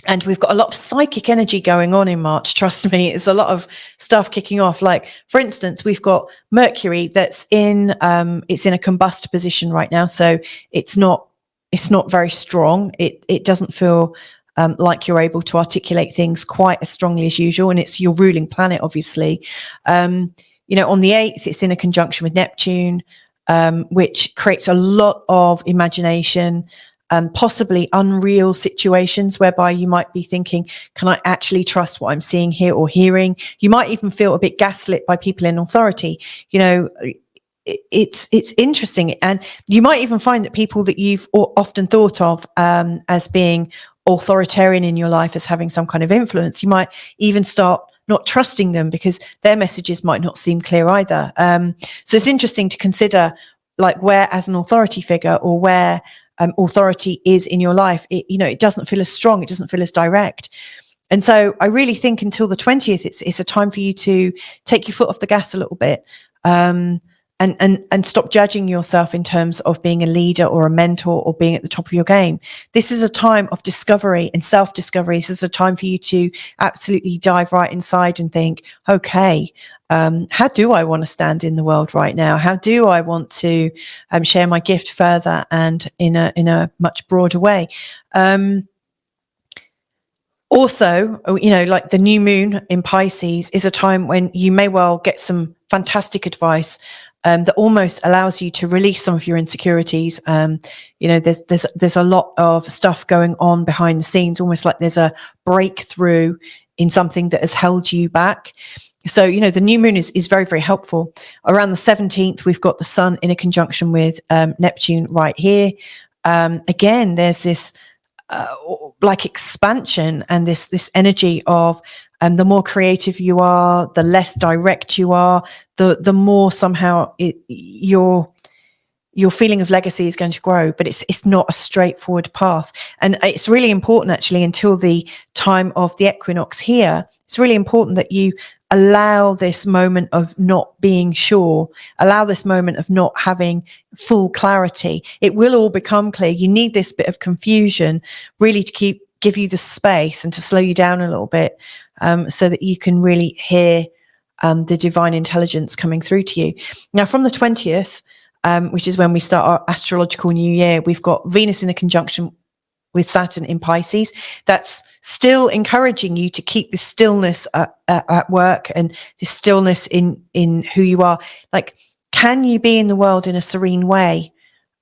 and we've got a lot of psychic energy going on in March. Trust me, it's a lot of stuff kicking off. Like, for instance, we've got Mercury that's in it's in a combust position right now, so it's not very strong. It doesn't feel like you're able to articulate things quite as strongly as usual, and it's your ruling planet, obviously. On the 8th, it's in a conjunction with Neptune, which creates a lot of imagination. Possibly unreal situations whereby you might be thinking, can I actually trust what I'm seeing here or hearing? You might even feel a bit gaslit by people in authority. It's interesting. And you might even find that people that you've often thought of as being authoritarian in your life, as having some kind of influence, you might even start not trusting them because their messages might not seem clear either. So it's interesting to consider, like, where as an authority figure or where authority is in your life, it doesn't feel as strong, it doesn't feel as direct. And so I really think until the 20th, it's a time for you to take your foot off the gas a little bit, and stop judging yourself in terms of being a leader or a mentor or being at the top of your game. This is a time of discovery and self-discovery. This is a time for you to absolutely dive right inside and think, okay, how do I want to stand in the world right now? How do I want to share my gift further and in a much broader way? Also, like the new moon in Pisces is a time when you may well get some fantastic advice that almost allows you to release some of your insecurities. There's a lot of stuff going on behind the scenes, almost like there's a breakthrough in something that has held you back. So, the new moon is very, very helpful. Around the 17th, we've got the sun in a conjunction with Neptune right here. Again, there's this like expansion and this energy of the more creative you are, the less direct you are, the more somehow your feeling of legacy is going to grow. But it's not a straightforward path, and it's really important actually until the time of the equinox here. It's really important that you allow this moment of not being sure, allow this moment of not having full clarity. It will all become clear. You need this bit of confusion really to give you the space and to slow you down a little bit, so that you can really hear the divine intelligence coming through to you. Now, from the 20th, which is when we start our astrological new year, we've got Venus in a conjunction with Saturn in Pisces. That's still encouraging you to keep the stillness at work and the stillness in who you are. Like, can you be in the world in a serene way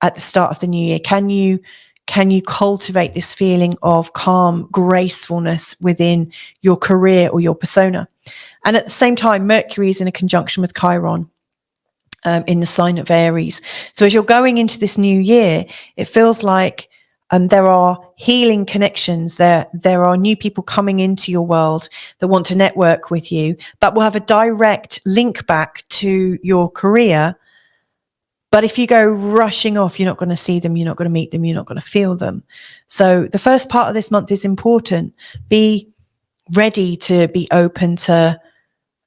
at the start of the new year? Can you cultivate this feeling of calm, gracefulness within your career or your persona? And at the same time, Mercury is in a conjunction with Chiron in the sign of Aries. So as you're going into this new year, it feels like there are healing connections. There are new people coming into your world that want to network with you, that will have a direct link back to your career. But if you go rushing off, you're not going to see them, you're not going to meet them, you're not going to feel them. So the first part of this month is important. Be ready to be open to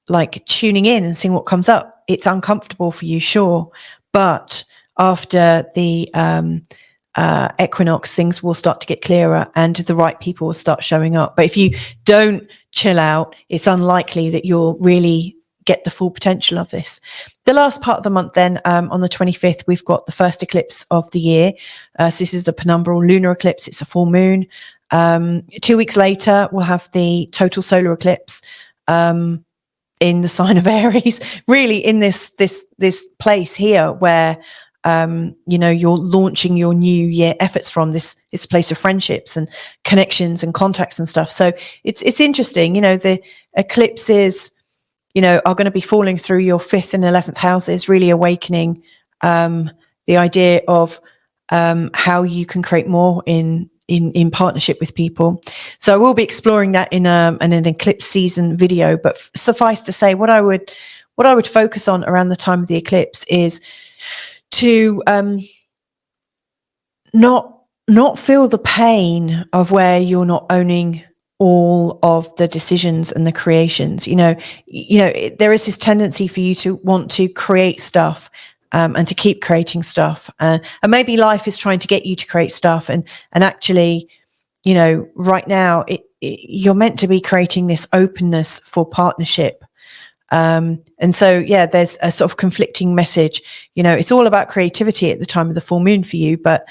like tuning in and seeing what comes up. It's uncomfortable for you, sure. But after the equinox, things will start to get clearer and the right people will start showing up. But if you don't chill out, it's unlikely that you'll really get the full potential of this. The last part of the month then, on the 25th, we've got the first eclipse of the year. So this is the Penumbral lunar eclipse. It's a full moon. 2 weeks later, we'll have the total solar eclipse in the sign of Aries, really in this place here where you're launching your new year efforts from this place of friendships and connections and contacts and stuff. So it's interesting, the eclipses are going to be falling through your 5th and 11th houses, really awakening the idea of how you can create more in partnership with people. So I will be exploring that in an eclipse season video, but suffice to say, what I would focus on around the time of the eclipse is to not feel the pain of where you're not owning all of the decisions and the creations. There is this tendency for you to want to create stuff and to keep creating stuff, and maybe life is trying to get you to create stuff, and actually, right now you're meant to be creating this openness for partnership. And so, there's a sort of conflicting message. It's all about creativity at the time of the full moon for you, but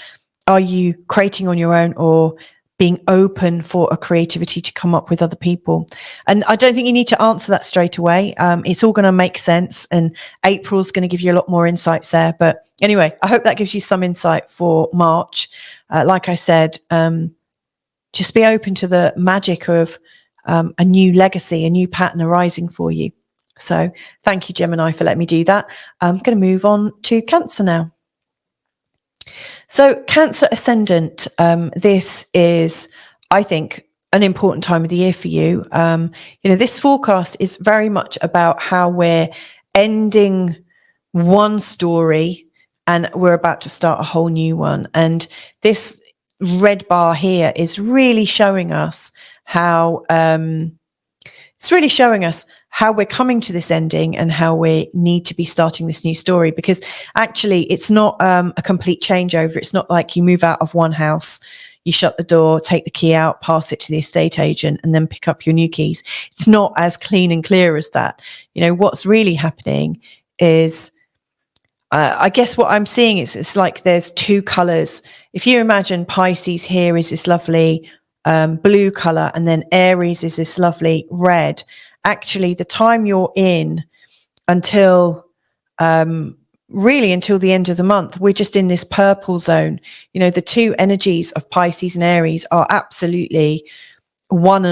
are you creating on your own or being open for a creativity to come up with other people? And I don't think you need to answer that straight away. It's all going to make sense, and April's going to give you a lot more insights there. But anyway, I hope that gives you some insight for March. Like I said, just be open to the magic of a new legacy, a new pattern arising for you. So thank you, Gemini, for letting me do that. I'm going to move on to Cancer now. So Cancer ascendant, this is, I think, an important time of the year for you. This forecast is very much about how we're ending one story and we're about to start a whole new one. And this red bar here is really showing us how we're coming to this ending and how we need to be starting this new story, because actually it's not a complete changeover. It's not like you move out of one house, you shut the door, take the key out, pass it to the estate agent, and then pick up your new keys. It's not as clean and clear as that. You know, what's really happening is, I guess what I'm seeing is it's like there's two colors. If you imagine Pisces here is this lovely blue color, and then Aries is this lovely red. Actually, the time you're in until until the end of the month, we're just in this purple zone. You know, the two energies of Pisces and Aries are absolutely one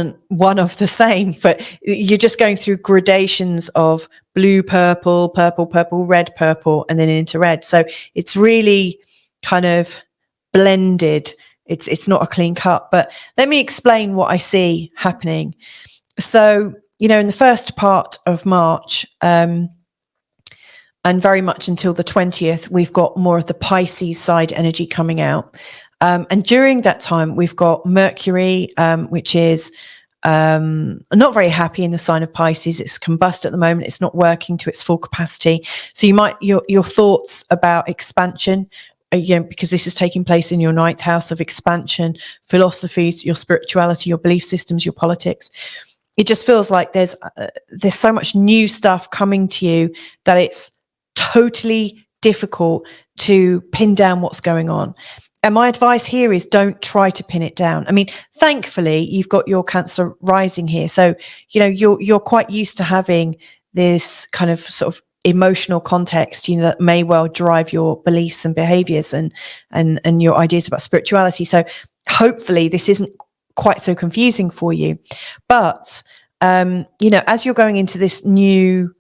of the same, but you're just going through gradations of blue, purple, purple, purple, red, purple, and then into red. So it's really kind of blended. It's not a clean cut, but let me explain what I see happening. So, you know, in the first part of March, and very much until the 20th, we've got more of the Pisces side energy coming out. And during that time, we've got Mercury, which is not very happy in the sign of Pisces. It's combust at the moment. It's not working to its full capacity. So you might, your thoughts about expansion, because this is taking place in your ninth house of expansion, philosophies, your spirituality, your belief systems, your politics. It just feels like there's so much new stuff coming to you that it's totally difficult to pin down what's going on. And my advice here is don't try to pin it down. I mean, thankfully, you've got your Cancer rising here. So, you know, you're quite used to having this kind of sort of emotional context, you know, that may well drive your beliefs and behaviors and your ideas about spirituality. So hopefully this isn't quite so confusing for you. But, you know, as you're going into this new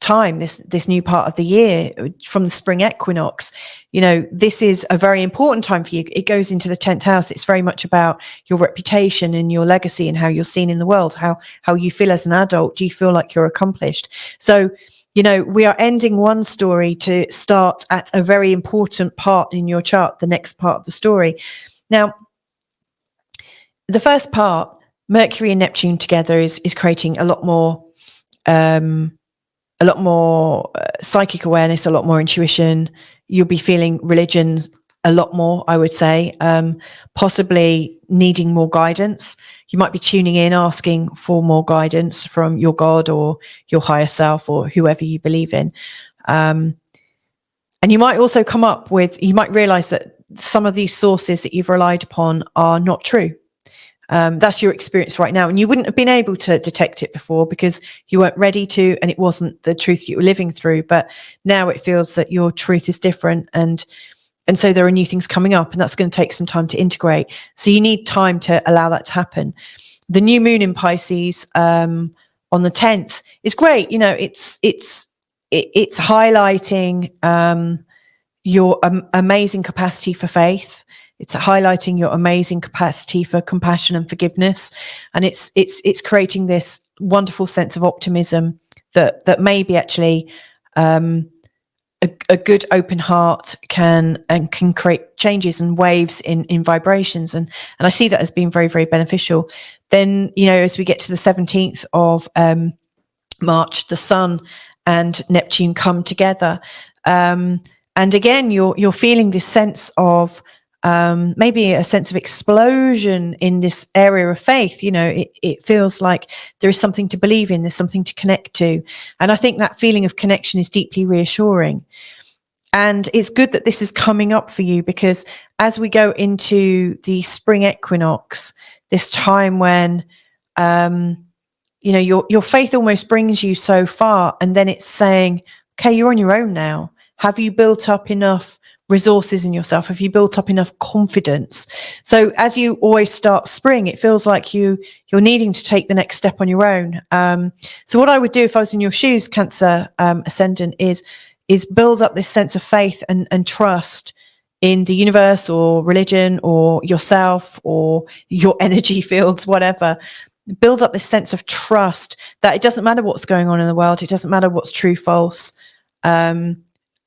time, this new part of the year from the spring equinox, you know, this is a very important time for you. It goes into the 10th house. It's very much about your reputation and your legacy and how you're seen in the world, how you feel as an adult. Do you feel like you're accomplished? So, you know, we are ending one story to start at a very important part in your chart, the next part of the story. Now, the first part, Mercury and Neptune together is creating a lot more psychic awareness, a lot more intuition. You'll be feeling religion a lot more, I would say, possibly needing more guidance. You might be tuning in, asking for more guidance from your God or your higher self or whoever you believe in. And you might also you might realize that some of these sources that you've relied upon are not true. That's your experience right now. And you wouldn't have been able to detect it before because you weren't ready to, and it wasn't the truth you were living through. But now it feels that your truth is different. And so there are new things coming up, and that's going to take some time to integrate. So you need time to allow that to happen. The new moon in Pisces on the 10th is great. You know, it's highlighting your amazing capacity for faith. It's highlighting your amazing capacity for compassion and forgiveness, and it's creating this wonderful sense of optimism that maybe actually a good open heart can create changes and waves in vibrations, and I see that as being very, very beneficial. Then, you know, as we get to the 17th of March, the Sun and Neptune come together, and again you're feeling this sense of maybe a sense of explosion in this area of faith. You know, it feels like there is something to believe in, there's something to connect to. And I think that feeling of connection is deeply reassuring. And it's good that this is coming up for you, because as we go into the spring equinox, this time when, you know, your faith almost brings you so far, and then it's saying, okay, you're on your own now. Have you built up enough resources in yourself? Have you built up enough confidence? So as you always start spring, it feels like you're needing to take the next step on your own. So what I would do if I was in your shoes, Cancer ascendant, is build up this sense of faith and trust in the universe or religion or yourself or your energy fields, whatever. Build up this sense of trust that it doesn't matter what's going on in the world. It doesn't matter what's true, false.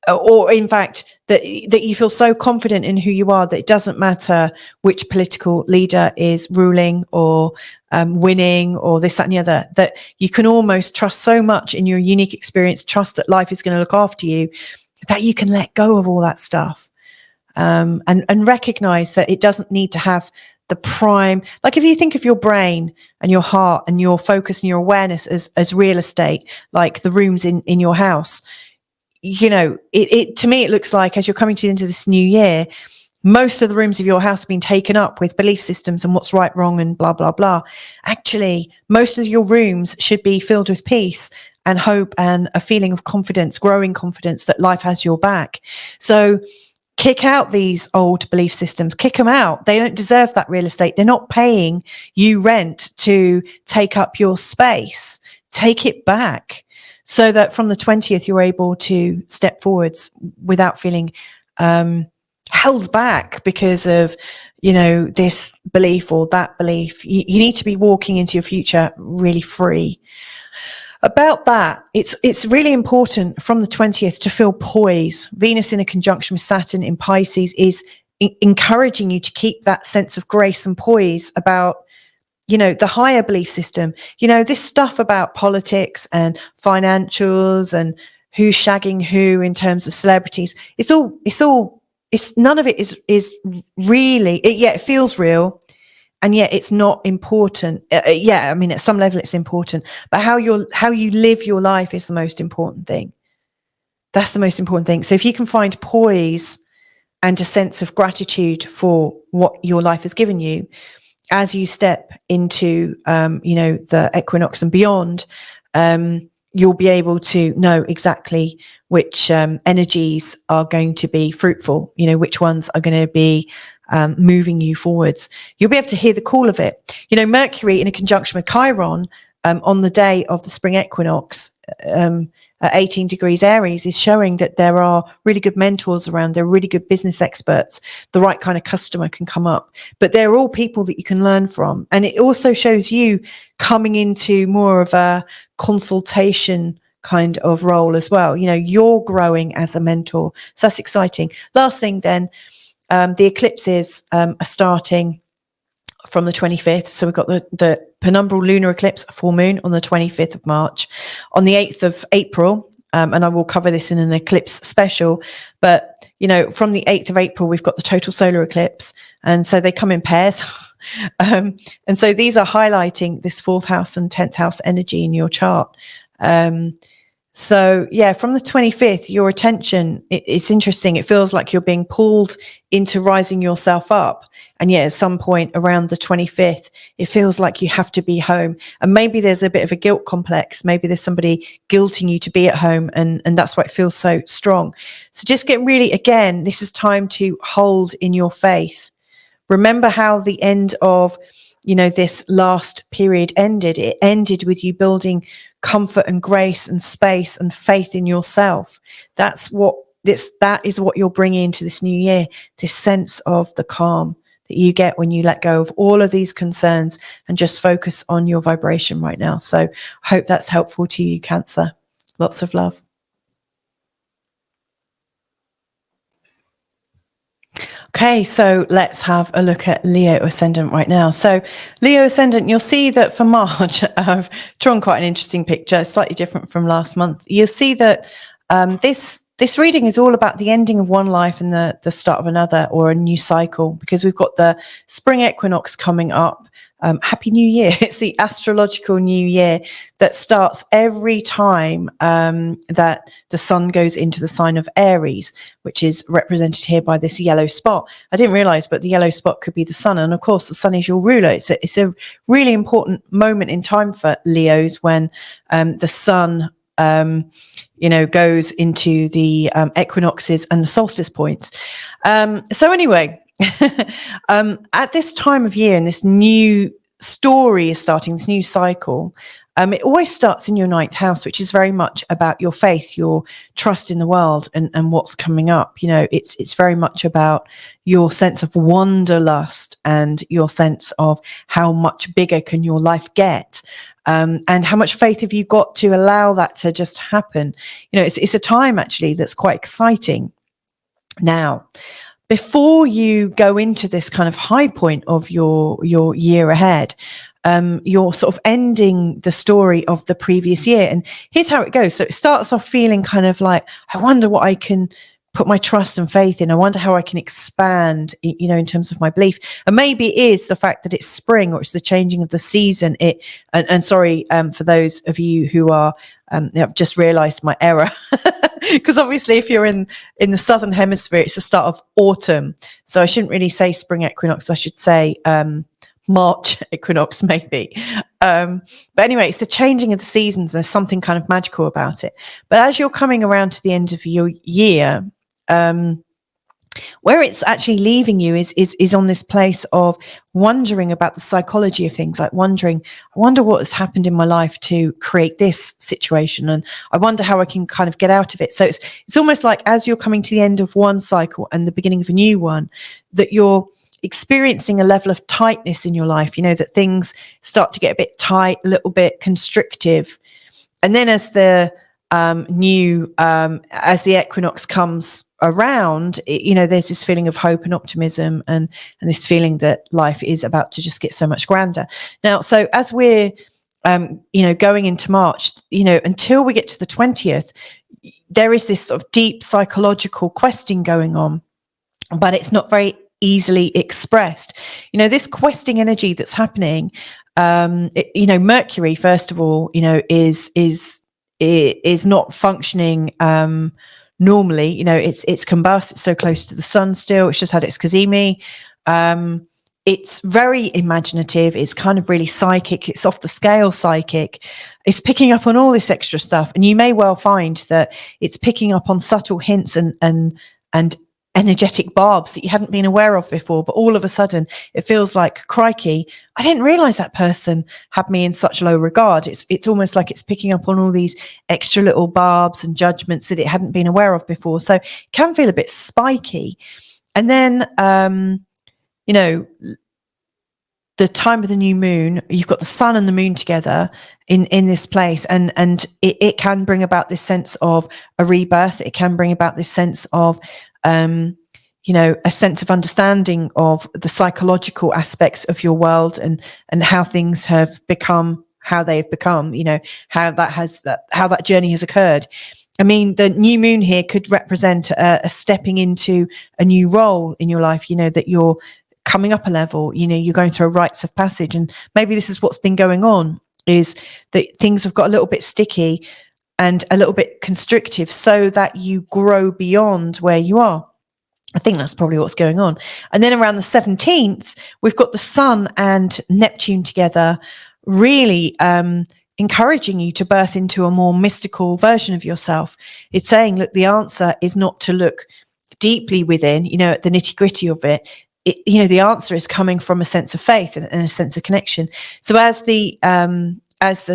or in fact, that you feel so confident in who you are that it doesn't matter which political leader is ruling or winning or this, that, and the other, that you can almost trust so much in your unique experience, trust that life is going to look after you, that you can let go of all that stuff, and recognize that it doesn't need to have the prime. Like if you think of your brain and your heart and your focus and your awareness as real estate, like the rooms in your house, you know, it to me, it looks like as you're coming to the end of this new year, most of the rooms of your house have been taken up with belief systems and what's right, wrong, and blah, blah, blah. Actually, most of your rooms should be filled with peace and hope and a feeling of confidence, growing confidence that life has your back. So kick out these old belief systems, kick them out. They don't deserve that real estate. They're not paying you rent to take up your space. Take it back, so that from the 20th, you're able to step forwards without feeling held back because of, you know, this belief or that belief. You need to be walking into your future really free. About that, it's really important from the 20th to feel poise. Venus in a conjunction with Saturn in Pisces is encouraging you to keep that sense of grace and poise about, you know, the higher belief system. You know, this stuff about politics and financials and who's shagging who in terms of celebrities, it's none of it is really, it feels real, and yet it's not important. I mean, at some level it's important, but how you live your life is the most important thing. That's the most important thing. So if you can find poise and a sense of gratitude for what your life has given you, as you step into, you know, the equinox and beyond, you'll be able to know exactly which energies are going to be fruitful, you know, which ones are going to be moving you forwards. You'll be able to hear the call of it. You know, Mercury in a conjunction with Chiron on the day of the spring equinox, at 18 degrees Aries, is showing that there are really good mentors around. There are really good business experts. The right kind of customer can come up, but they're all people that you can learn from. And it also shows you coming into more of a consultation kind of role as well. You know, you're growing as a mentor. So that's exciting. Last thing then, the eclipses are starting from the 25th. So we've got the Penumbral lunar eclipse, full moon, on the 25th of March. On the 8th of April, and I will cover this in an eclipse special, but, you know, from the 8th of April, we've got the total solar eclipse. And so they come in pairs. And so these are highlighting this 4th house and 10th house energy in your chart. So yeah, from the 25th, your attention, it's interesting. It feels like you're being pulled into rising yourself up. And yet at some point around the 25th, it feels like you have to be home. And maybe there's a bit of a guilt complex. Maybe there's somebody guilting you to be at home. And that's why it feels so strong. So just get really, again, this is time to hold in your faith. Remember how the end of, you know, this last period ended. It ended with you building comfort and grace and space and faith in yourself. That is what you're bringing into this new year, this sense of the calm that you get when you let go of all of these concerns and just focus on your vibration right now. So I hope that's helpful to you, Cancer. Lots of love. Okay, so let's have a look at Leo Ascendant right now. So Leo Ascendant, you'll see that for March, I've drawn quite an interesting picture, slightly different from last month. You'll see that this reading is all about the ending of one life and the start of another, or a new cycle, because we've got the spring equinox coming up. Happy New Year. It's the Astrological New Year that starts every time that the sun goes into the sign of Aries, which is represented here by this yellow spot. I didn't realize, but the yellow spot could be the sun. And of course, the sun is your ruler. It's a really important moment in time for Leos when the sun goes into the equinoxes and the solstice points. So anyway, at this time of year, and this new story is starting, this new cycle, It always starts in your 9th house, which is very much about your faith, your trust in the world, and what's coming up. You know, it's very much about your sense of wanderlust and your sense of how much bigger can your life get. And how much faith have you got to allow that to just happen? You know, it's a time actually that's quite exciting. Now, before you go into this kind of high point of your year ahead, you're sort of ending the story of the previous year. And here's how it goes. So it starts off feeling kind of like, I wonder what I can put my trust and faith in. I wonder how I can expand, you know, in terms of my belief. And maybe it is the fact that it's spring, or it's the changing of the season. And sorry, for those of you who are, I've just realized my error, because obviously if you're in the southern hemisphere, it's the start of autumn. So I shouldn't really say spring equinox. I should say, March equinox maybe. But anyway, it's the changing of the seasons. There's something kind of magical about it. But as you're coming around to the end of your year, where it's actually leaving you is on this place of wondering about the psychology of things, like I wonder what has happened in my life to create this situation, and I wonder how I can kind of get out of it. So it's almost like as you're coming to the end of one cycle and the beginning of a new one, that you're experiencing a level of tightness in your life, you know, that things start to get a bit tight, a little bit constrictive. And then as the as the equinox comes around, you know, there's this feeling of hope and optimism, and this feeling that life is about to just get so much grander. Now, so as we're you know, going into March, you know, until we get to the 20th, there is this sort of deep psychological questing going on, but it's not very easily expressed. You know, this questing energy that's happening, you know, Mercury, first of all, you know, is not functioning normally. You know, it's combust, it's so close to the sun still, it's just had its cazimi. It's very imaginative, it's kind of really psychic, it's off the scale psychic, it's picking up on all this extra stuff, and you may well find that it's picking up on subtle hints and energetic barbs that you hadn't been aware of before, but all of a sudden it feels like, crikey, I didn't realize that person had me in such low regard. It's almost like it's picking up on all these extra little barbs and judgments that it hadn't been aware of before. So it can feel a bit spiky. And then you know, the time of the new moon, you've got the sun and the moon together in this place, and it can bring about this sense of a rebirth. It can bring about this sense of you know, a sense of understanding of the psychological aspects of your world, and how things have become how they have become, you know, how that journey has occurred. I mean, the new moon here could represent a stepping into a new role in your life, you know, that you're coming up a level, you know, you're going through a rites of passage. And maybe this is what's been going on, is that things have got a little bit sticky and a little bit constrictive, so that you grow beyond where you are. I think that's probably what's going on. And then around the 17th, we've got the sun and Neptune together, really encouraging you to birth into a more mystical version of yourself. It's saying, look, the answer is not to look deeply within, you know, at the nitty-gritty of it. You know, the answer is coming from a sense of faith and a sense of connection. So as the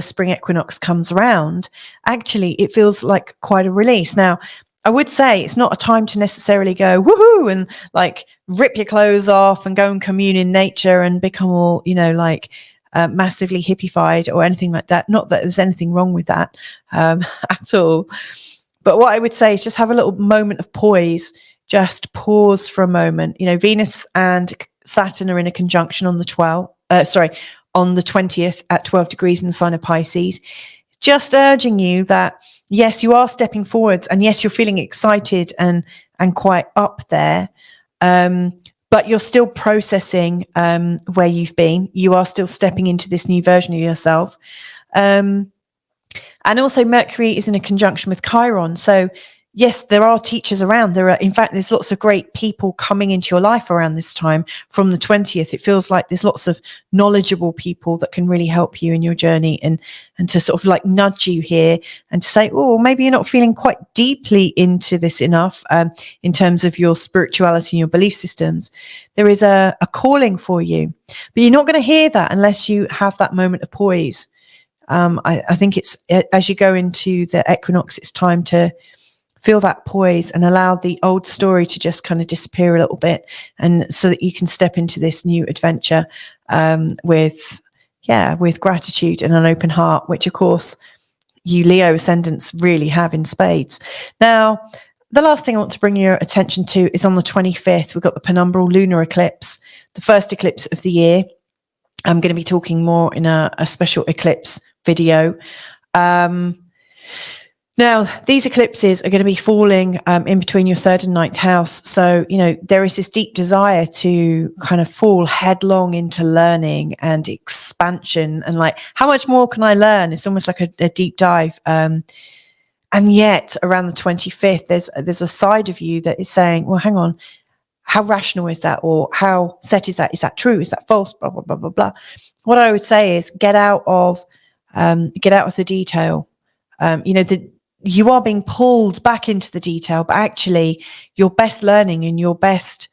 spring equinox comes around, actually it feels like quite a release. Now, I would say it's not a time to necessarily go woohoo and like rip your clothes off and go and commune in nature and become all, you know, like massively hippified or anything like that. Not that there's anything wrong with that at all. But what I would say is just have a little moment of poise. Just pause for a moment. You know, Venus and Saturn are in a conjunction on the 20th at 12 degrees in the sign of Pisces. Just urging you that, yes, you are stepping forwards, and yes, you're feeling excited and quite up there, but you're still processing where you've been. You are still stepping into this new version of yourself. And also Mercury is in a conjunction with Chiron. So yes, there are teachers around. There's lots of great people coming into your life around this time from the 20th. It feels like there's lots of knowledgeable people that can really help you in your journey and to sort of like nudge you here and to say, oh, maybe you're not feeling quite deeply into this enough in terms of your spirituality and your belief systems. There is a calling for you, but you're not going to hear that unless you have that moment of poise. I think it's, as you go into the equinox, it's time to feel that poise and allow the old story to just kind of disappear a little bit, and so that you can step into this new adventure with gratitude and an open heart, which of course you Leo ascendants really have in spades. Now, the last thing I want to bring your attention to is on the 25th, we've got the Penumbral Lunar Eclipse, the first eclipse of the year. I'm going to be talking more in a special eclipse video. Now, these eclipses are going to be falling in between your 3rd and 9th house. So, there is this deep desire to kind of fall headlong into learning and expansion, and like, how much more can I learn? It's almost like a deep dive. And yet around the 25th, there's a side of you that is saying, well, hang on, how rational is that? Or how set is that? Is that true? Is that false? Blah, blah, blah, blah, blah. What I would say is get out of the detail. You are being pulled back into the detail, but actually your best learning and your best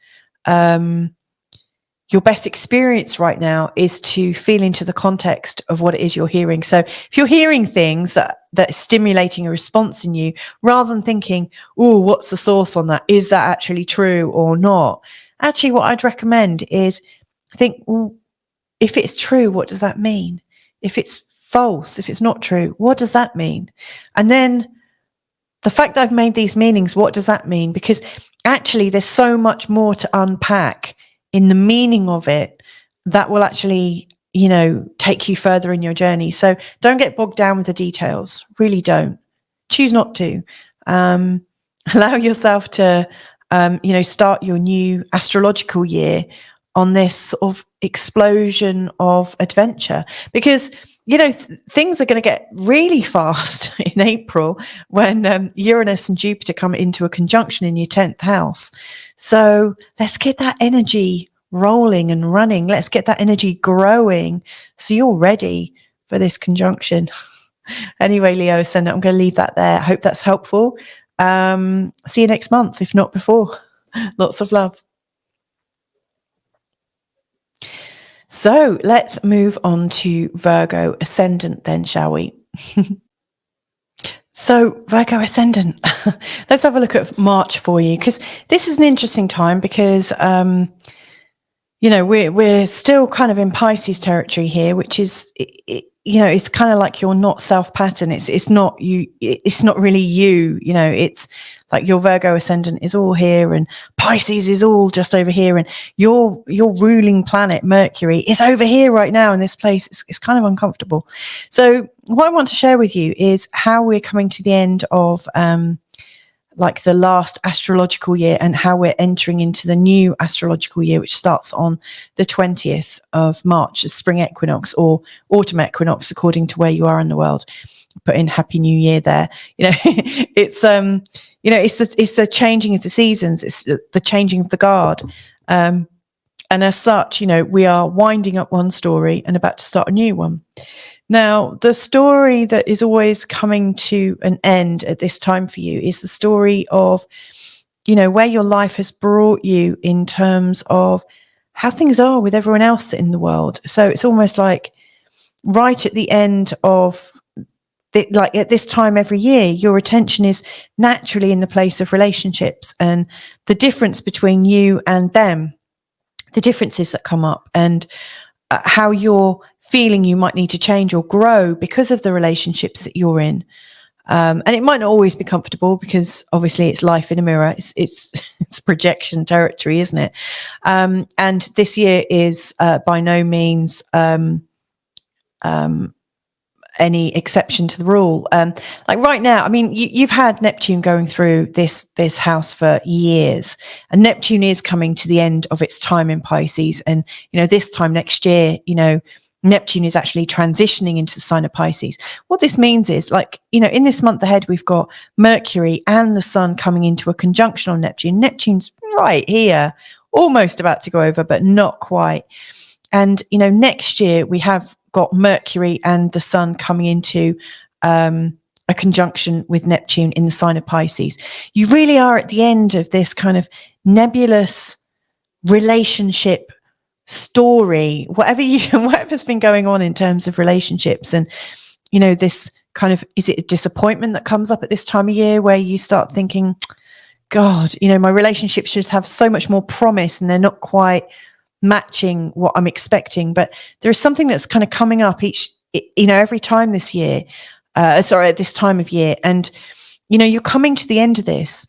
experience right now is to feel into the context of what it is you're hearing. So if you're hearing things that are stimulating a response in you, rather than thinking, oh, what's the source on that? Is that actually true or not? Actually, what I'd recommend is think, well, if it's true, what does that mean? If it's false, if it's not true, what does that mean? And then the fact that I've made these meanings, what does that mean? Because actually there's so much more to unpack in the meaning of it that will actually, take you further in your journey. So don't get bogged down with the details. Really don't. Choose not to. Allow yourself to, start your new astrological year on this sort of explosion of adventure, because things are going to get really fast in April when Uranus and Jupiter come into a conjunction in your 10th house. So let's get that energy rolling and running. Let's get that energy growing so you're ready for this conjunction. Anyway, Leo Ascendant, I'm going to leave that there. I hope that's helpful. See you next month, if not before. Lots of love. So let's move on to Virgo Ascendant then, shall we? So Virgo Ascendant, let's have a look at March for you, because this is an interesting time because, we're still kind of in Pisces territory here, which is, it's kind of like you're not self-pattern. It's not you. It's not really you. It's like your Virgo ascendant is all here and Pisces is all just over here, and your ruling planet Mercury is over here right now in this place. It's kind of uncomfortable. So what I want to share with you is how we're coming to the end of like the last astrological year, and how we're entering into the new astrological year, which starts on the 20th of March, the spring equinox or autumn equinox, according to where you are in the world. Put in Happy New Year there. It's it's the changing of the seasons. It's the changing of the guard. And as such, we are winding up one story and about to start a new one. Now, the story that is always coming to an end at this time for you is the story of, where your life has brought you in terms of how things are with everyone else in the world. So it's almost like right at the end of like at this time every year, your attention is naturally in the place of relationships and the difference between you and them, the differences that come up, and how you're feeling you might need to change or grow because of the relationships that you're in. And it might not always be comfortable, because obviously it's life in a mirror. It's projection territory, isn't it? And this year is by no means any exception to the rule. Like right now, I mean, you've had Neptune going through this house for years, and Neptune is coming to the end of its time in Pisces. And, this time next year, Neptune is actually transitioning into the sign of Pisces. What this means is, like, in this month ahead, we've got Mercury and the Sun coming into a conjunction on Neptune. Neptune's right here, almost about to go over, but not quite. And, next year we have got Mercury and the Sun coming into a conjunction with Neptune in the sign of Pisces. You really are at the end of this kind of nebulous relationship story, whatever's been going on in terms of relationships. And this kind of, is it a disappointment that comes up at this time of year where you start thinking, God, my relationships should have so much more promise and they're not quite matching what I'm expecting. But there is something that's kind of coming up every time this year, at this time of year. And, you're coming to the end of this,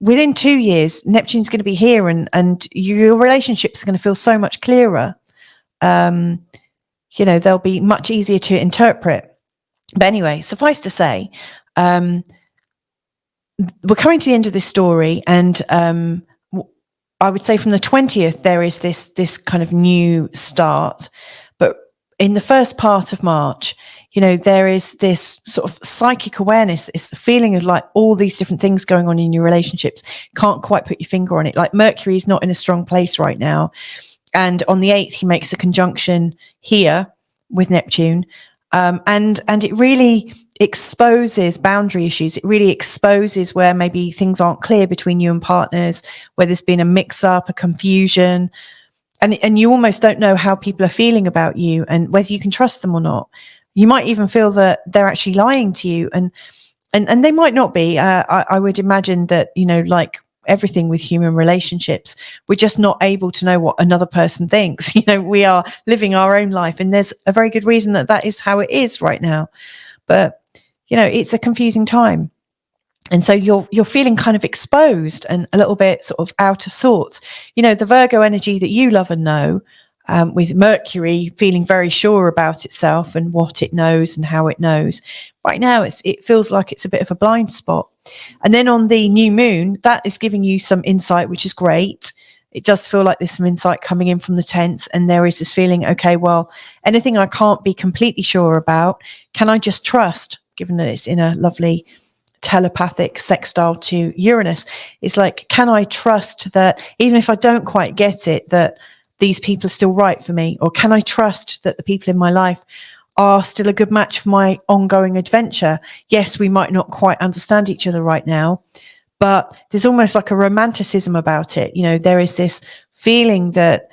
within 2 years, Neptune's going to be here and your relationships are going to feel so much clearer. They'll be much easier to interpret. But anyway, suffice to say, we're coming to the end of this story, and I would say from the 20th, there is this kind of new start. But in the first part of March, there is this sort of psychic awareness. It's a feeling of like all these different things going on in your relationships. Can't quite put your finger on it. Like Mercury is not in a strong place right now. And on the 8th, he makes a conjunction here with Neptune. And it really exposes boundary issues. It really exposes where maybe things aren't clear between you and partners, where there's been a mix-up, a confusion, and you almost don't know how people are feeling about you and whether you can trust them or not. You might even feel that they're actually lying to you, and they might not be. I would imagine that, like everything with human relationships, we're just not able to know what another person thinks. We are living our own life, and there's a very good reason that is how it is right now. But it's a confusing time, and so you're feeling kind of exposed and a little bit sort of out of sorts. The Virgo energy that you love and know, with Mercury feeling very sure about itself and what it knows and how it knows. Right now, it feels like it's a bit of a blind spot. And then on the new moon, that is giving you some insight, which is great. It does feel like there's some insight coming in from the 10th. And there is this feeling, okay, well, anything I can't be completely sure about, can I just trust, given that it's in a lovely telepathic sextile to Uranus? It's like, can I trust that even if I don't quite get it, that these people are still right for me? Or can I trust that the people in my life are still a good match for my ongoing adventure? Yes, we might not quite understand each other right now, but there's almost like a romanticism about it. There is this feeling that,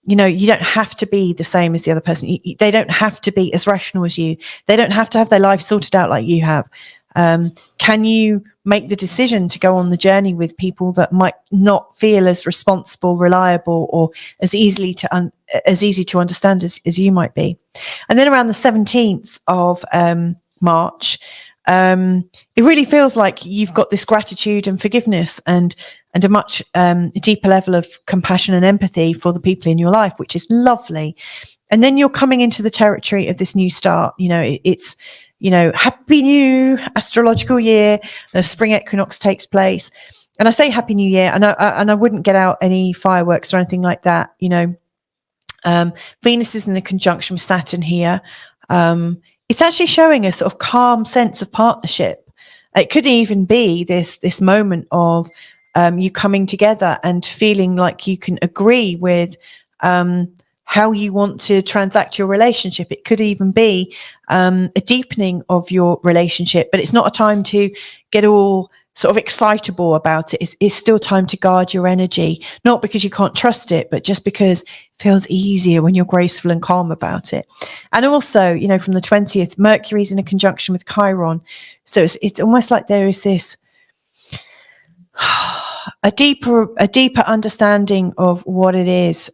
you don't have to be the same as the other person. They don't have to be as rational as you. They don't have to have their life sorted out like you have. Can you make the decision to go on the journey with people that might not feel as responsible, reliable, or as easy to understand as you might be? And then around the 17th of March, it really feels like you've got this gratitude and forgiveness and a much deeper level of compassion and empathy for the people in your life, which is lovely. And then you're coming into the territory of this new start. It's happy new astrological year. The spring equinox takes place, and I say happy new year, and I wouldn't get out any fireworks or anything like that. Venus is in a conjunction with Saturn here. It's actually showing a sort of calm sense of partnership. It could even be this moment of you coming together and feeling like you can agree with how you want to transact your relationship. It could even be a deepening of your relationship, but it's not a time to get all sort of excitable about it. It's still time to guard your energy, not because you can't trust it, but just because it feels easier when you're graceful and calm about it. And also, from the 20th, Mercury's in a conjunction with Chiron. So it's almost like there is this a deeper understanding of what it is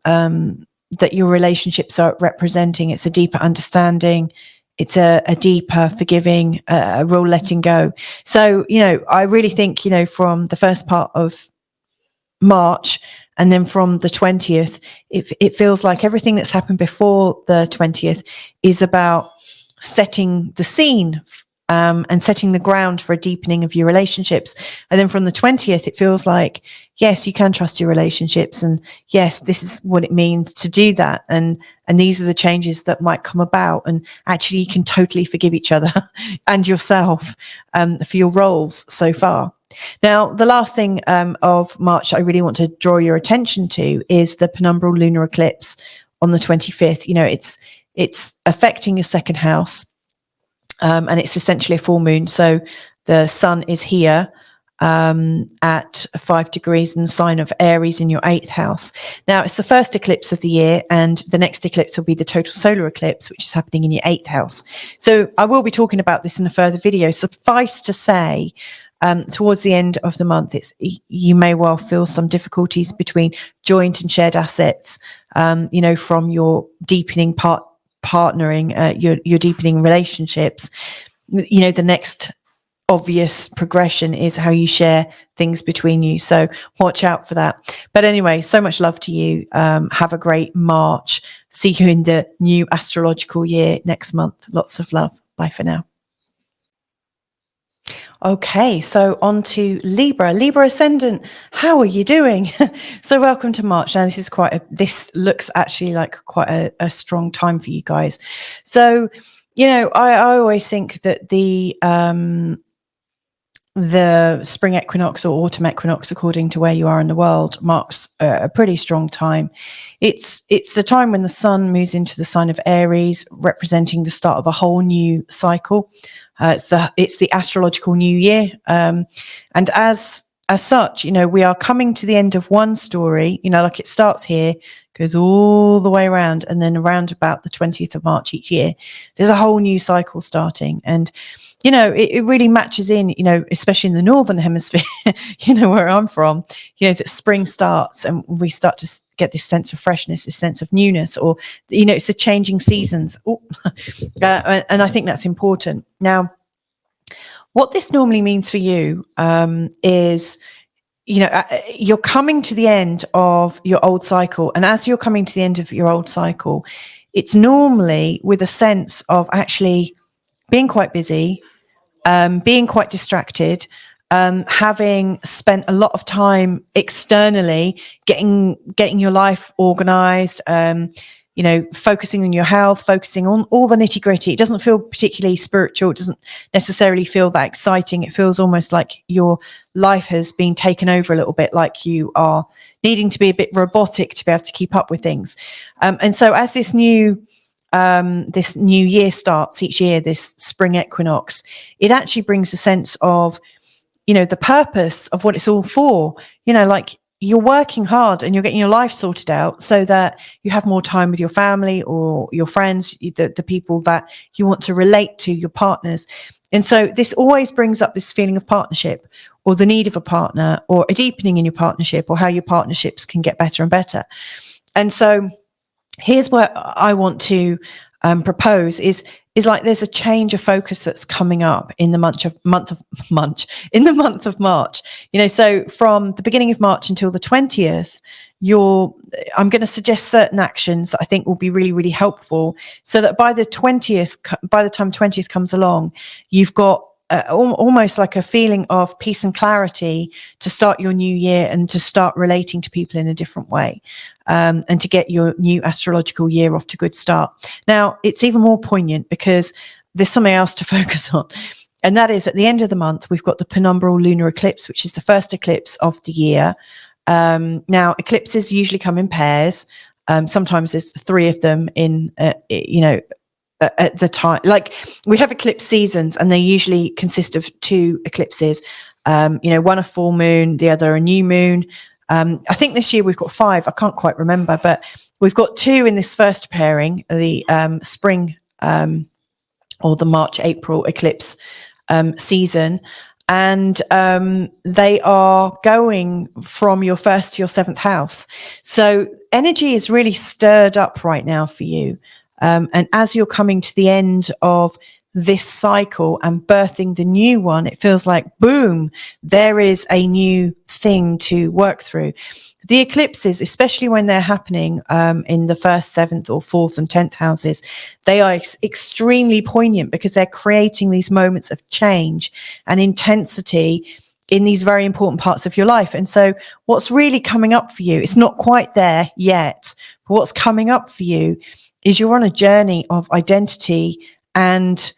that your relationships are representing. It's a deeper understanding. It's a deeper forgiving, a real letting go. So, I really think, from the first part of March and then from the 20th, it feels like everything that's happened before the 20th is about setting the scene and setting the ground for a deepening of your relationships. And then from the 20th, it feels like, yes, you can trust your relationships. And yes, this is what it means to do that. And these are the changes that might come about. And actually, you can totally forgive each other and yourself for your roles so far. Now, the last thing of March I really want to draw your attention to is the Penumbral lunar eclipse on the 25th. It's affecting your second house. And it's essentially a full moon. So the sun is here at 5 degrees in the sign of Aries in your 8th house. Now, it's the first eclipse of the year, and the next eclipse will be the total solar eclipse, which is happening in your 8th house. So I will be talking about this in a further video. Suffice to say, towards the end of the month, you may well feel some difficulties between joint and shared assets, from your deepening partnering, your deepening relationships. The next obvious progression is how you share things between you. So watch out for that. But anyway, so much love to you. Have a great March. See you in the new astrological year next month. Lots of love. Bye for now. Okay, so on to Libra. Libra ascendant, how are you doing? So welcome to March. Now this looks actually like quite a strong time for you guys. So, I always think that the spring equinox or autumn equinox, according to where you are in the world, marks a pretty strong time. It's the time when the sun moves into the sign of Aries, representing the start of a whole new cycle. It's the astrological new year, and as such, we are coming to the end of one story. Like it starts here, goes all the way around, and then around about the 20th of March each year, there's a whole new cycle starting. And it really matches in, especially in the northern hemisphere, where I'm from, that spring starts and we start to get this sense of freshness, this sense of newness, or, it's the changing seasons. And I think that's important. Now, what this normally means for you is, you're coming to the end of your old cycle. And as you're coming to the end of your old cycle, it's normally with a sense of actually being quite busy, being quite distracted, having spent a lot of time externally getting your life organized, focusing on your health, focusing on all the nitty gritty. It doesn't feel particularly spiritual. It doesn't necessarily feel that exciting. It feels almost like your life has been taken over a little bit, like you are needing to be a bit robotic to be able to keep up with things. And so as this new year starts each year, this spring equinox, it actually brings a sense of, the purpose of what it's all for. Like you're working hard and you're getting your life sorted out so that you have more time with your family or your friends, the people that you want to relate to, your partners. And so this always brings up this feeling of partnership, or the need of a partner, or a deepening in your partnership, or how your partnerships can get better and better. And so here's what I want to propose is like there's a change of focus that's coming up in the month of March. So from the beginning of March until the 20th, I'm going to suggest certain actions that I think will be really, really helpful, so that by the time 20th comes along, you've got almost like a feeling of peace and clarity to start your new year and to start relating to people in a different way, and to get your new astrological year off to a good start. Now, it's even more poignant because there's something else to focus on. And that is, at the end of the month, we've got the Penumbral lunar eclipse, which is the first eclipse of the year. Now, eclipses usually come in pairs. Sometimes there's 3 of them in, at the time. Like, we have eclipse seasons, and they usually consist of 2 eclipses. One a full moon, the other a new moon. I think this year we've got 5. I can't quite remember, but we've got 2 in this first pairing, the spring or the March-April eclipse season. And they are going from your 1st to your 7th house. So energy is really stirred up right now for you. And as you're coming to the end of this cycle and birthing the new one, it feels like, boom, there is a new thing to work through. The eclipses, especially when they're happening in the 1st, 7th or 4th and 10th houses, they are extremely poignant because they're creating these moments of change and intensity in these very important parts of your life. And so what's really coming up for you, it's not quite there yet, but what's coming up for you is you're on a journey of identity and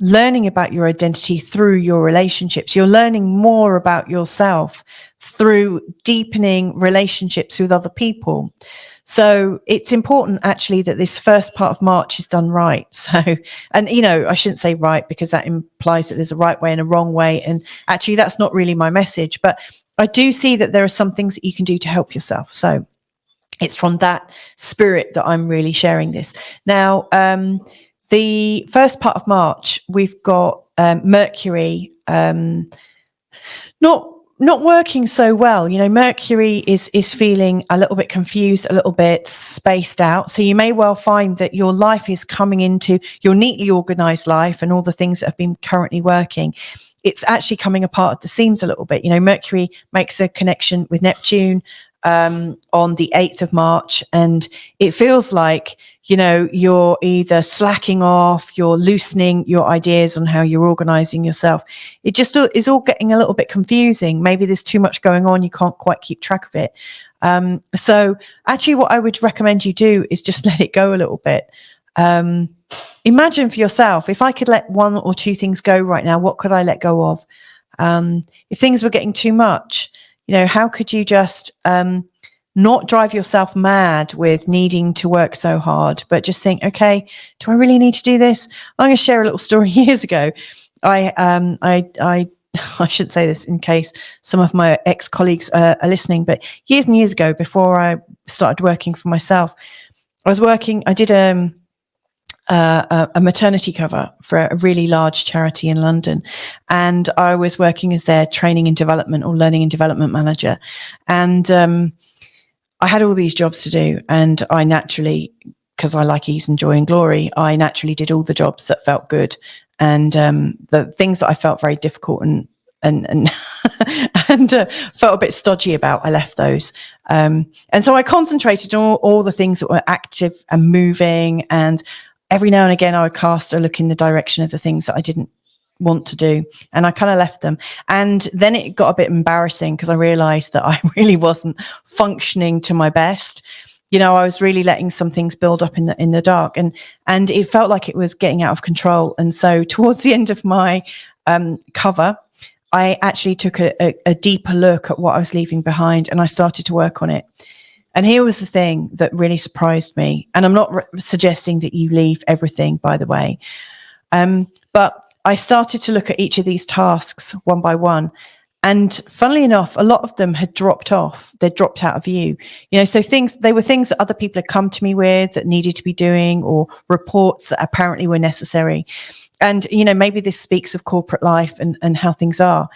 learning about your identity through your relationships. You're learning more about yourself through deepening relationships with other people. So it's important actually that this first part of March is done right. So, and I shouldn't say right, because that implies that there's a right way and a wrong way. And actually that's not really my message, but I do see that there are some things that you can do to help yourself. So it's from that spirit that I'm really sharing this. Now, the first part of March, we've got Mercury not working so well. Mercury is feeling a little bit confused, a little bit spaced out. So you may well find that your life is coming into your neatly organized life, and all the things that have been currently working, it's actually coming apart at the seams a little bit. Mercury makes a connection with Neptune on the 8th of March, and it feels like you're either slacking off, you're loosening your ideas on how you're organizing yourself. It just is all getting a little bit confusing. Maybe there's too much going on, you can't quite keep track of it. So actually what I would recommend you do is just let it go a little bit. Imagine for yourself, if I could let one or two things go right now, what could I let go of? If things were getting too much, how could you just not drive yourself mad with needing to work so hard, but just think, okay, do I really need to do this? I'm going to share a little story. Years ago, I should say this in case some of my ex-colleagues are listening, but years and years ago, before I started working for myself, I did a maternity cover for a really large charity in London, and I was working as their training and development or learning and development manager, and I had all these jobs to do, and I naturally, because I like ease and joy and glory, I naturally did all the jobs that felt good, and the things that I felt very difficult and felt a bit stodgy about, I left those. And so I concentrated on all the things that were active and moving, and every now and again I would cast a look in the direction of the things that I didn't want to do, and I kind of left them. And then it got a bit embarrassing because I realized that I really wasn't functioning to my best. I was really letting some things build up in the dark, and it felt like it was getting out of control. And so towards the end of my cover, I actually took a deeper look at what I was leaving behind, and I started to work on it. And here was the thing that really surprised me. And I'm not suggesting that you leave everything, by the way. But I started to look at each of these tasks one by one. And funnily enough, a lot of them had dropped off. They'd dropped out of view. So they were things that other people had come to me with that needed to be doing, or reports that apparently were necessary. And, maybe this speaks of corporate life and how things are.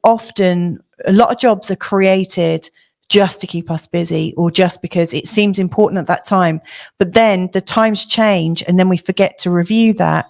Often a lot of jobs are created just to keep us busy, or just because it seems important at that time. But then the times change, and then we forget to review that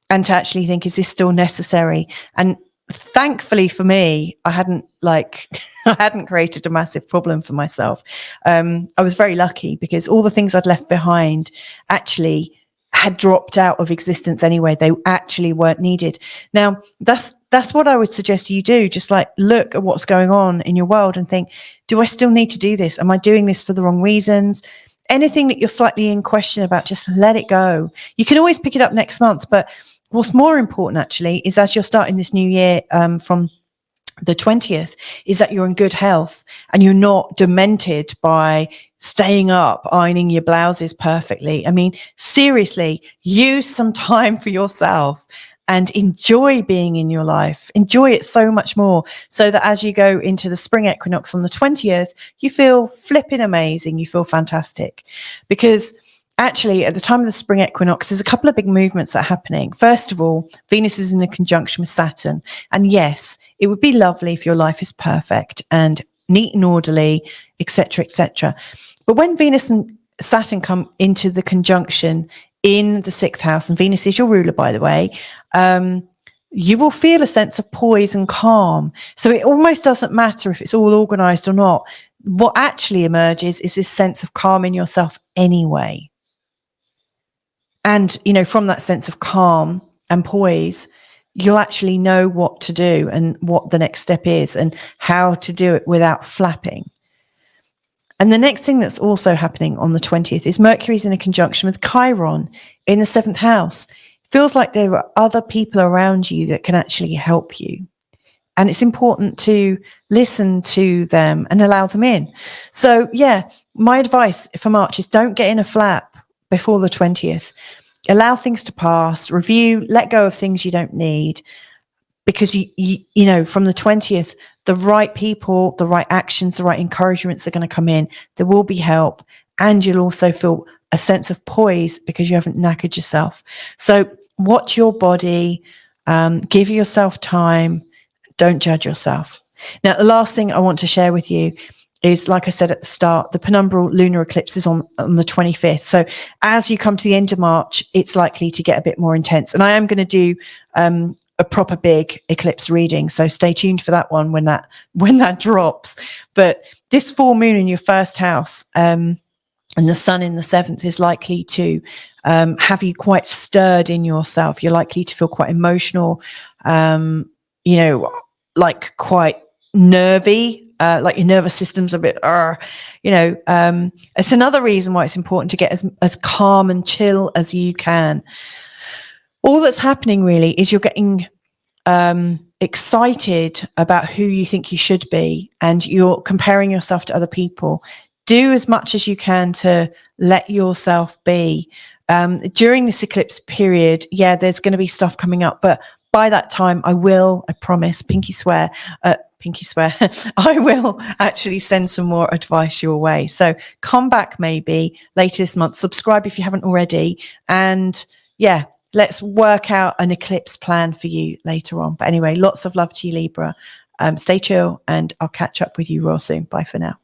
and to actually think, is this still necessary? And thankfully for me, I hadn't created a massive problem for myself. I was very lucky because all the things I'd left behind actually had dropped out of existence anyway. They actually weren't needed. Now, that's what I would suggest you do. Just look at what's going on in your world and think, do I still need to do this? Am I doing this for the wrong reasons? Anything that you're slightly in question about, just let it go. You can always pick it up next month. But what's more important actually is, as you're starting this new year from the 20th, is that you're in good health and you're not demented by staying up, ironing your blouses perfectly. I mean, seriously, use some time for yourself and enjoy being in your life. Enjoy it so much more, so that as you go into the spring equinox on the 20th, you feel flipping amazing. You feel fantastic. Because actually, at the time of the spring equinox, there's a couple of big movements that are happening. First of all, Venus is in a conjunction with Saturn. And yes, it would be lovely if your life is perfect and neat and orderly, etc., etc. But when Venus and Saturn come into the conjunction in the 6th house, and Venus is your ruler, by the way, you will feel a sense of poise and calm. So it almost doesn't matter if it's all organized or not. What actually emerges is this sense of calm in yourself anyway. And, from that sense of calm and poise, you'll actually know what to do and what the next step is and how to do it without flapping. And the next thing that's also happening on the 20th is Mercury's in a conjunction with Chiron in the 7th house. feels like there are other people around you that can actually help you. And it's important to listen to them and allow them in. So yeah, my advice for March is don't get in a flap before the 20th. Allow things to pass, review, let go of things you don't need. Because you know, from the 20th, the right people, the right actions, the right encouragements are going to come in. There will be help. And you'll also feel a sense of poise because you haven't knackered yourself. So watch your body, give yourself time. Don't judge yourself. Now, the last thing I want to share with you is, like I said at the start, the Penumbral lunar eclipse is on the 25th. So as you come to the end of March, it's likely to get a bit more intense. And I am going to do a proper big eclipse reading. So stay tuned for that one when that drops. But this full moon in your first house and the sun in the 7th is likely to have you quite stirred in yourself. You're likely to feel quite emotional, you know, like quite nervy, like your nervous system's a bit, you know, it's another reason why it's important to get as calm and chill as you can. All that's happening really is you're getting excited about who you think you should be, and you're comparing yourself to other people. Do as much as you can to let yourself be. During this eclipse period, yeah, there's going to be stuff coming up, but by that time, I promise, pinky swear, I will actually send some more advice your way. So come back maybe later this month, subscribe if you haven't already. And yeah, let's work out an eclipse plan for you later on. But anyway, lots of love to you, Libra. Stay chill, and I'll catch up with you real soon. Bye for now.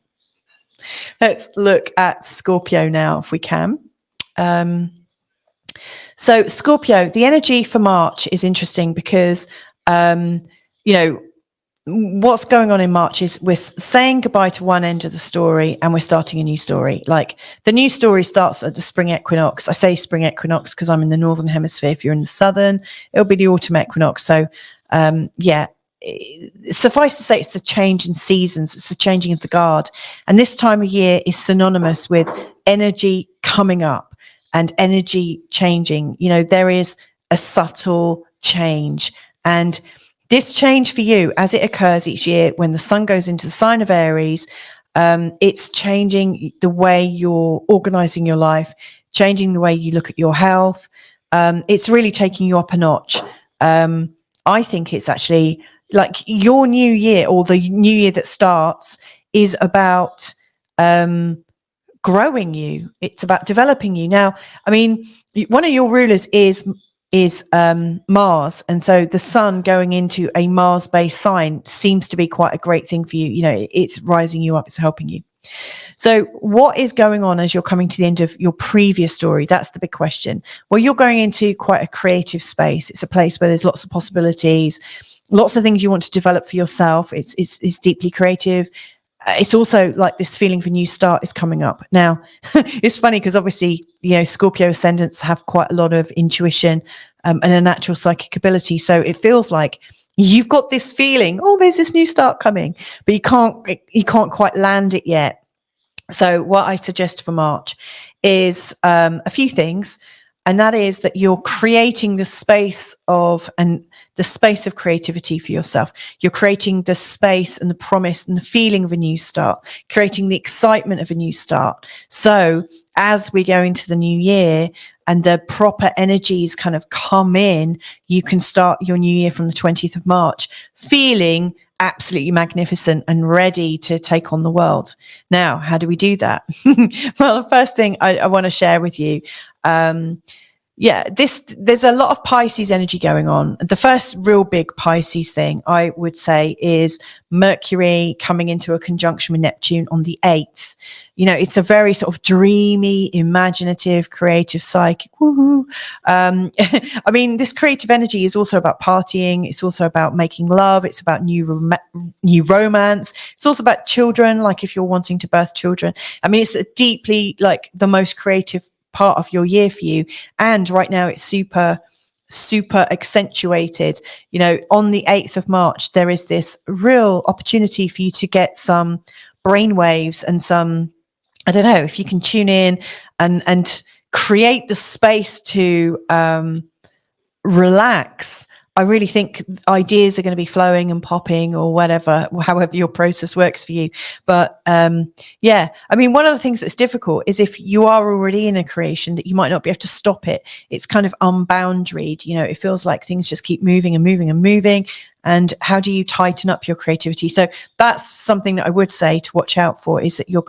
Let's look at Scorpio now, if we can. So Scorpio, the energy for March is interesting because, you know, what's going on in March is we're saying goodbye to one end of the story and we're starting a new story. Like the new story starts at the spring equinox. I say spring equinox because I'm in the northern hemisphere. If you're in the southern, it'll be the autumn equinox. So yeah, suffice to say, it's the change in seasons. It's the changing of the guard. And this time of year is synonymous with energy coming up and energy changing. You know, there is a subtle change. And this change for you, as it occurs each year when the sun goes into the sign of Aries, it's changing the way you're organizing your life, changing the way you look at your health. It's really taking you up a notch. I think it's actually like your new year, or the new year that starts, is about growing you. It's about developing you. Now, I mean, one of your rulers is Mars, and so the sun going into a Mars-based sign seems to be quite a great thing for you. You know, it's rising you up, it's helping you. So what is going on as you're coming to the end of your previous story? That's the big question. Well, you're going into quite a creative space. It's a place where there's lots of possibilities, lots of things you want to develop for yourself. It's deeply creative. It's also like this feeling of a new start is coming up. Now, it's funny because obviously, you know, Scorpio ascendants have quite a lot of intuition and a natural psychic ability. So it feels like you've got this feeling, oh, there's this new start coming, but you can't quite land it yet. So what I suggest for March is a few things. And that is that you're creating the space of creativity for yourself. You're creating the space and the promise and the feeling of a new start, creating the excitement of a new start. So as we go into the new year and the proper energies kind of come in, you can start your new year from the 20th of March feeling absolutely magnificent and ready to take on the world. Now, how do we do that? Well, the first thing I want to share with you, there's a lot of Pisces energy going on. The first real big Pisces thing I would say is Mercury coming into a conjunction with Neptune on the 8th. You know, it's a very sort of dreamy, imaginative, creative, psychic. Woohoo. I mean, this creative energy is also about partying. It's also about making love. It's about new romance. It's also about children, like if you're wanting to birth children. I mean, it's deeply like the most creative part of your year for you. And right now it's super accentuated. You know, on the 8th of March, there is this real opportunity for you to get some brainwaves and some, I don't know, if you can tune in and create the space to relax, I really think ideas are going to be flowing and popping, or whatever, however your process works for you. But yeah, I mean, one of the things that's difficult is if you are already in a creation, that you might not be able to stop it. It's kind of unboundaried. You know, it feels like things just keep moving and moving and moving. And how do you tighten up your creativity? So that's something that I would say to watch out for, is that your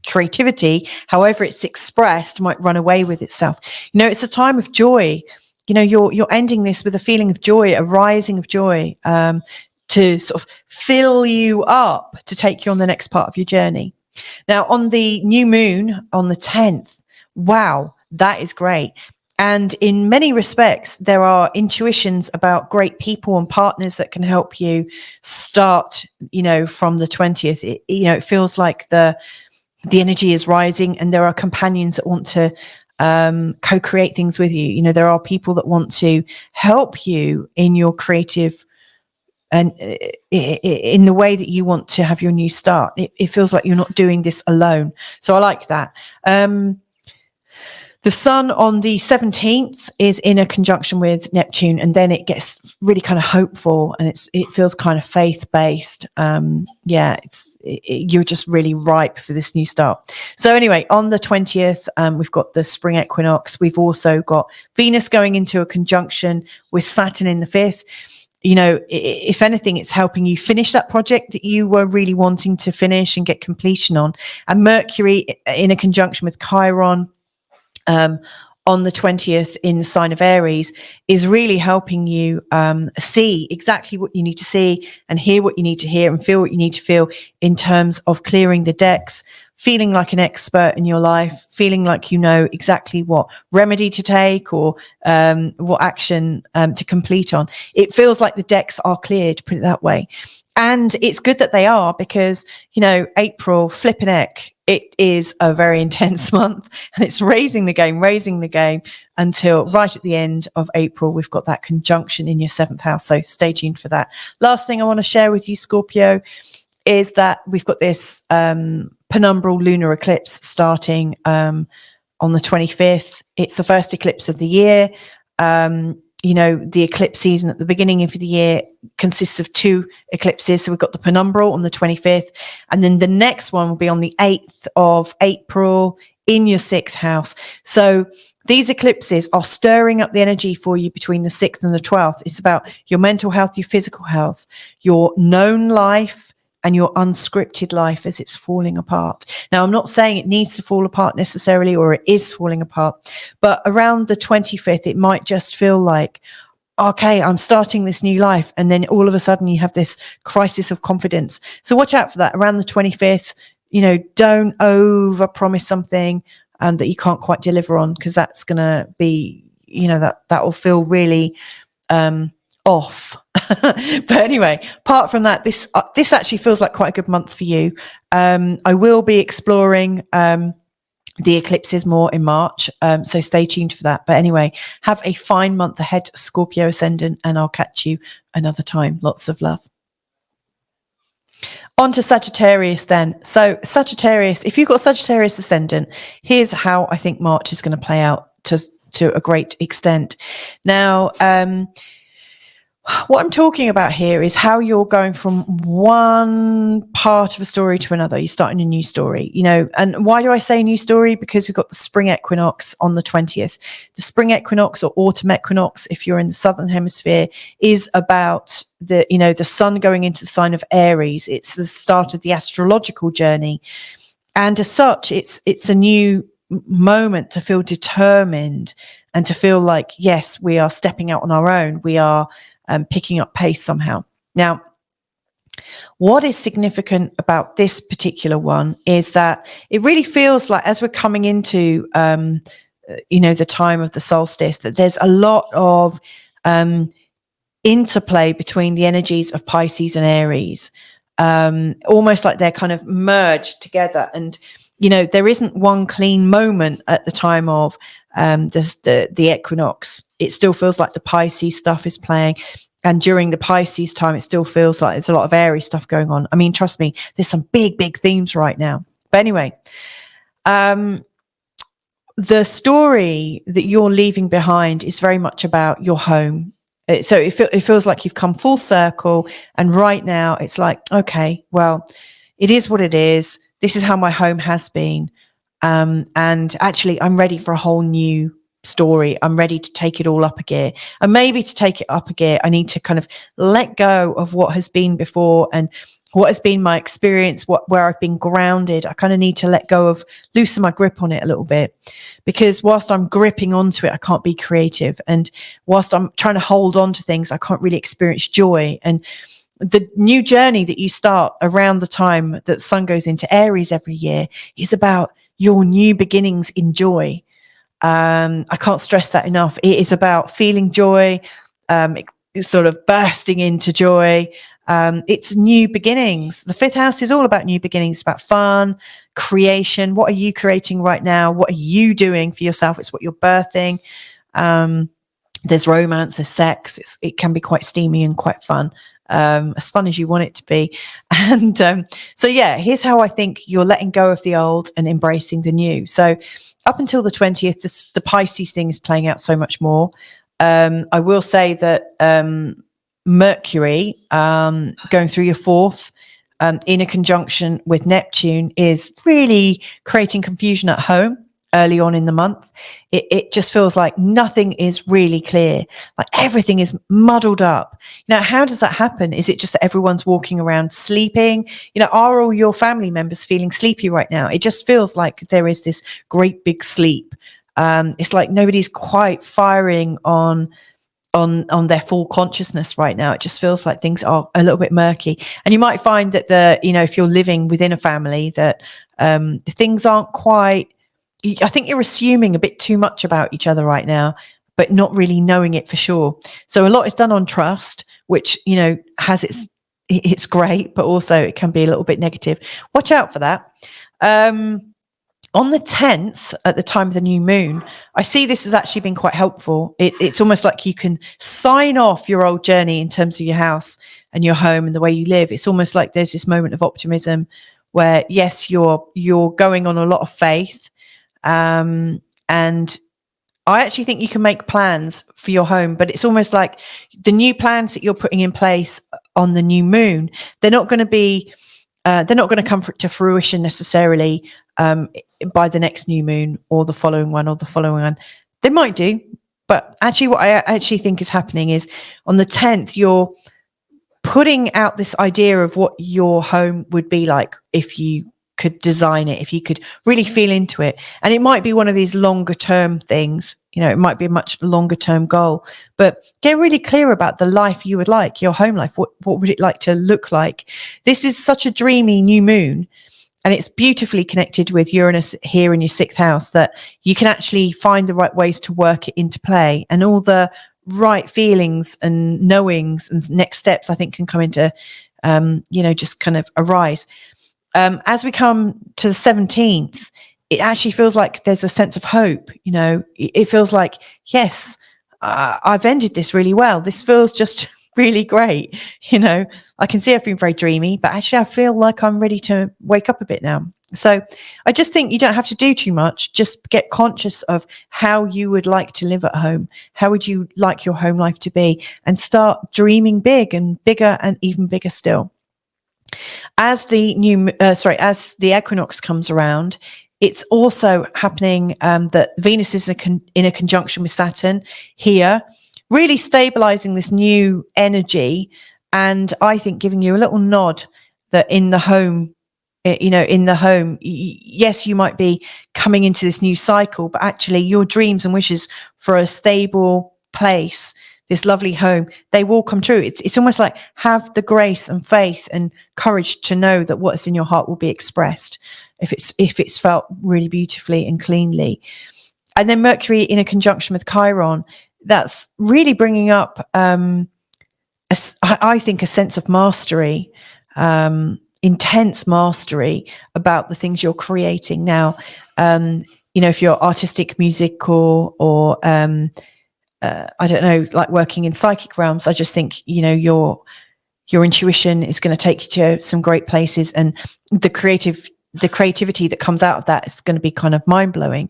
creativity, however it's expressed, might run away with itself. You know, it's a time of joy. You know, you're ending this with a feeling of joy, a rising of joy, to sort of fill you up to take you on the next part of your journey. Now, on the new moon on the 10th, wow, that is great. And in many respects, there are intuitions about great people and partners that can help you start, you know, from the 20th. It feels like the energy is rising, and there are companions that want to co-create things with you. You know, there are people that want to help you in your creative and in the way that you want to have your new start. It feels like you're not doing this alone. So I like that. The sun on the 17th is in a conjunction with Neptune, and then it gets really kind of hopeful, and it feels kind of faith-based. You're just really ripe for this new start. So anyway, on the 20th, we've got the spring equinox. We've also got Venus going into a conjunction with Saturn in the 5th. You know, if anything, it's helping you finish that project that you were really wanting to finish and get completion on. And Mercury in a conjunction with Chiron on the 20th in the sign of Aries is really helping you see exactly what you need to see, and hear what you need to hear, and feel what you need to feel, in terms of clearing the decks, feeling like an expert in your life, feeling like you know exactly what remedy to take, or what action to complete on. It feels like the decks are cleared, put it that way. And it's good that they are, because, you know, April, flipping heck, it is a very intense month, and it's raising the game until right at the end of April. We've got that conjunction in your 7th house. So stay tuned for that. Last thing I want to share with you, Scorpio, is that we've got this penumbral lunar eclipse starting on the 25th. It's the first eclipse of the year. You know, the eclipse season at the beginning of the year consists of 2 eclipses. So we've got the penumbral on the 25th, and then the next one will be on the 8th of April in your 6th house. So these eclipses are stirring up the energy for you between the 6th and the 12th. It's about your mental health, your physical health, your known life, and your unscripted life as it's falling apart. Now, I'm not saying it needs to fall apart necessarily, or it is falling apart, but around the 25th, it might just feel like, okay, I'm starting this new life. And then all of a sudden you have this crisis of confidence. So watch out for that around the 25th. You know, don't over promise something that you can't quite deliver on, because that's going to be, you know, that will feel really off. But anyway, apart from that, this actually feels like quite a good month for you. I will be exploring the eclipses more in March, so stay tuned for that. But anyway, have a fine month ahead, Scorpio ascendant, and I'll catch you another time. Lots of love. On to Sagittarius then. So Sagittarius, if you've got Sagittarius ascendant, here's how I think March is going to play out to a great extent. Now, what I'm talking about here is how you're going from one part of a story to another. You're starting a new story, you know. And why do I say new story? Because we've got the spring equinox on the 20th. The spring equinox, or autumn equinox, if you're in the southern hemisphere, is about the sun going into the sign of Aries. It's the start of the astrological journey. And as such, it's a new moment to feel determined and to feel like, yes, we are stepping out on our own. We are picking up pace somehow. Now, what is significant about this particular one is that it really feels like, as we're coming into, the time of the solstice, that there's a lot of interplay between the energies of Pisces and Aries, almost like they're kind of merged together. And, you know, there isn't one clean moment at the time of the equinox. It still feels like the Pisces stuff is playing, and during the Pisces time it still feels like there's a lot of Aries stuff going on. I mean, trust me, there's some big themes right now. But anyway, the story that you're leaving behind is very much about your home. So it feels like you've come full circle. And right now it's like, okay, well, it is what it is. This is how my home has been. And actually, I'm ready for a whole new story. I'm ready to take it all up a gear. And maybe to take it up a gear, I need to kind of let go of what has been before and what has been my experience, where I've been grounded. I kind of need to let go of, loosen my grip on it a little bit, because whilst I'm gripping onto it, I can't be creative. And whilst I'm trying to hold on to things, I can't really experience joy. And the new journey that you start around the time that sun goes into Aries every year is about your new beginnings in joy. I can't stress that enough. It is about feeling joy, it's sort of bursting into joy. It's new beginnings. The fifth house is all about new beginnings. It's about fun, creation. What are you creating right now? What are you doing for yourself? It's what you're birthing. There's romance, there's sex. It can be quite steamy and quite fun. As fun as you want it to be. And so yeah, here's how I think you're letting go of the old and embracing the new. So up until the 20th, the Pisces thing is playing out so much more. I will say that Mercury going through your fourth in a conjunction with Neptune is really creating confusion at home early on in the month. It just feels like nothing is really clear, like everything is muddled up. Now, how does that happen? Is it just that everyone's walking around sleeping? Are all your family members feeling sleepy right now? It just feels like there is this great big sleep. It's like nobody's quite firing on their full consciousness right now. It just feels like things are a little bit murky. And you might find that if you're living within a family, that things aren't quite, I think you're assuming a bit too much about each other right now, but not really knowing it for sure. So a lot is done on trust, which, has it's great, but also it can be a little bit negative. Watch out for that. On the 10th, at the time of the new moon, I see this has actually been quite helpful. It's almost like you can sign off your old journey in terms of your house and your home and the way you live. It's almost like there's this moment of optimism where, yes, you're going on a lot of faith. And I actually think you can make plans for your home, but it's almost like the new plans that you're putting in place on the new moon, they're not going to come to fruition necessarily by the next new moon or the following one. They might do, but actually what I actually think is happening is on the 10th, you're putting out this idea of what your home would be like if you could design it, if you could really feel into it. And it might be one of these longer term things, it might be a much longer term goal, but get really clear about the life you would like, your home life. What would it like to look like? This is such a dreamy new moon, and it's beautifully connected with Uranus here in your sixth house, that you can actually find the right ways to work it into play, and all the right feelings and knowings and next steps, I think, can come into, just kind of arise. As we come to the 17th, it actually feels like there's a sense of hope. It feels like, yes, I've ended this really well. This feels just really great. I can see I've been very dreamy, but actually I feel like I'm ready to wake up a bit now. So I just think you don't have to do too much. Just get conscious of how you would like to live at home. How would you like your home life to be? And start dreaming big and bigger and even bigger still. As the equinox comes around, it's also happening that Venus is in a conjunction with Saturn here, really stabilizing this new energy, and I think giving you a little nod that in the home, yes, you might be coming into this new cycle, but actually your dreams and wishes for a stable place, this lovely home, they will come true. It's almost like have the grace and faith and courage to know that what is in your heart will be expressed if it's felt really beautifully and cleanly. And then Mercury in a conjunction with Chiron, that's really bringing up, I think, a sense of mastery, intense mastery about the things you're creating now. If you're artistic, musical, or I don't know, like working in psychic realms, I just think, your intuition is going to take you to some great places, and the creativity that comes out of that is going to be kind of mind blowing.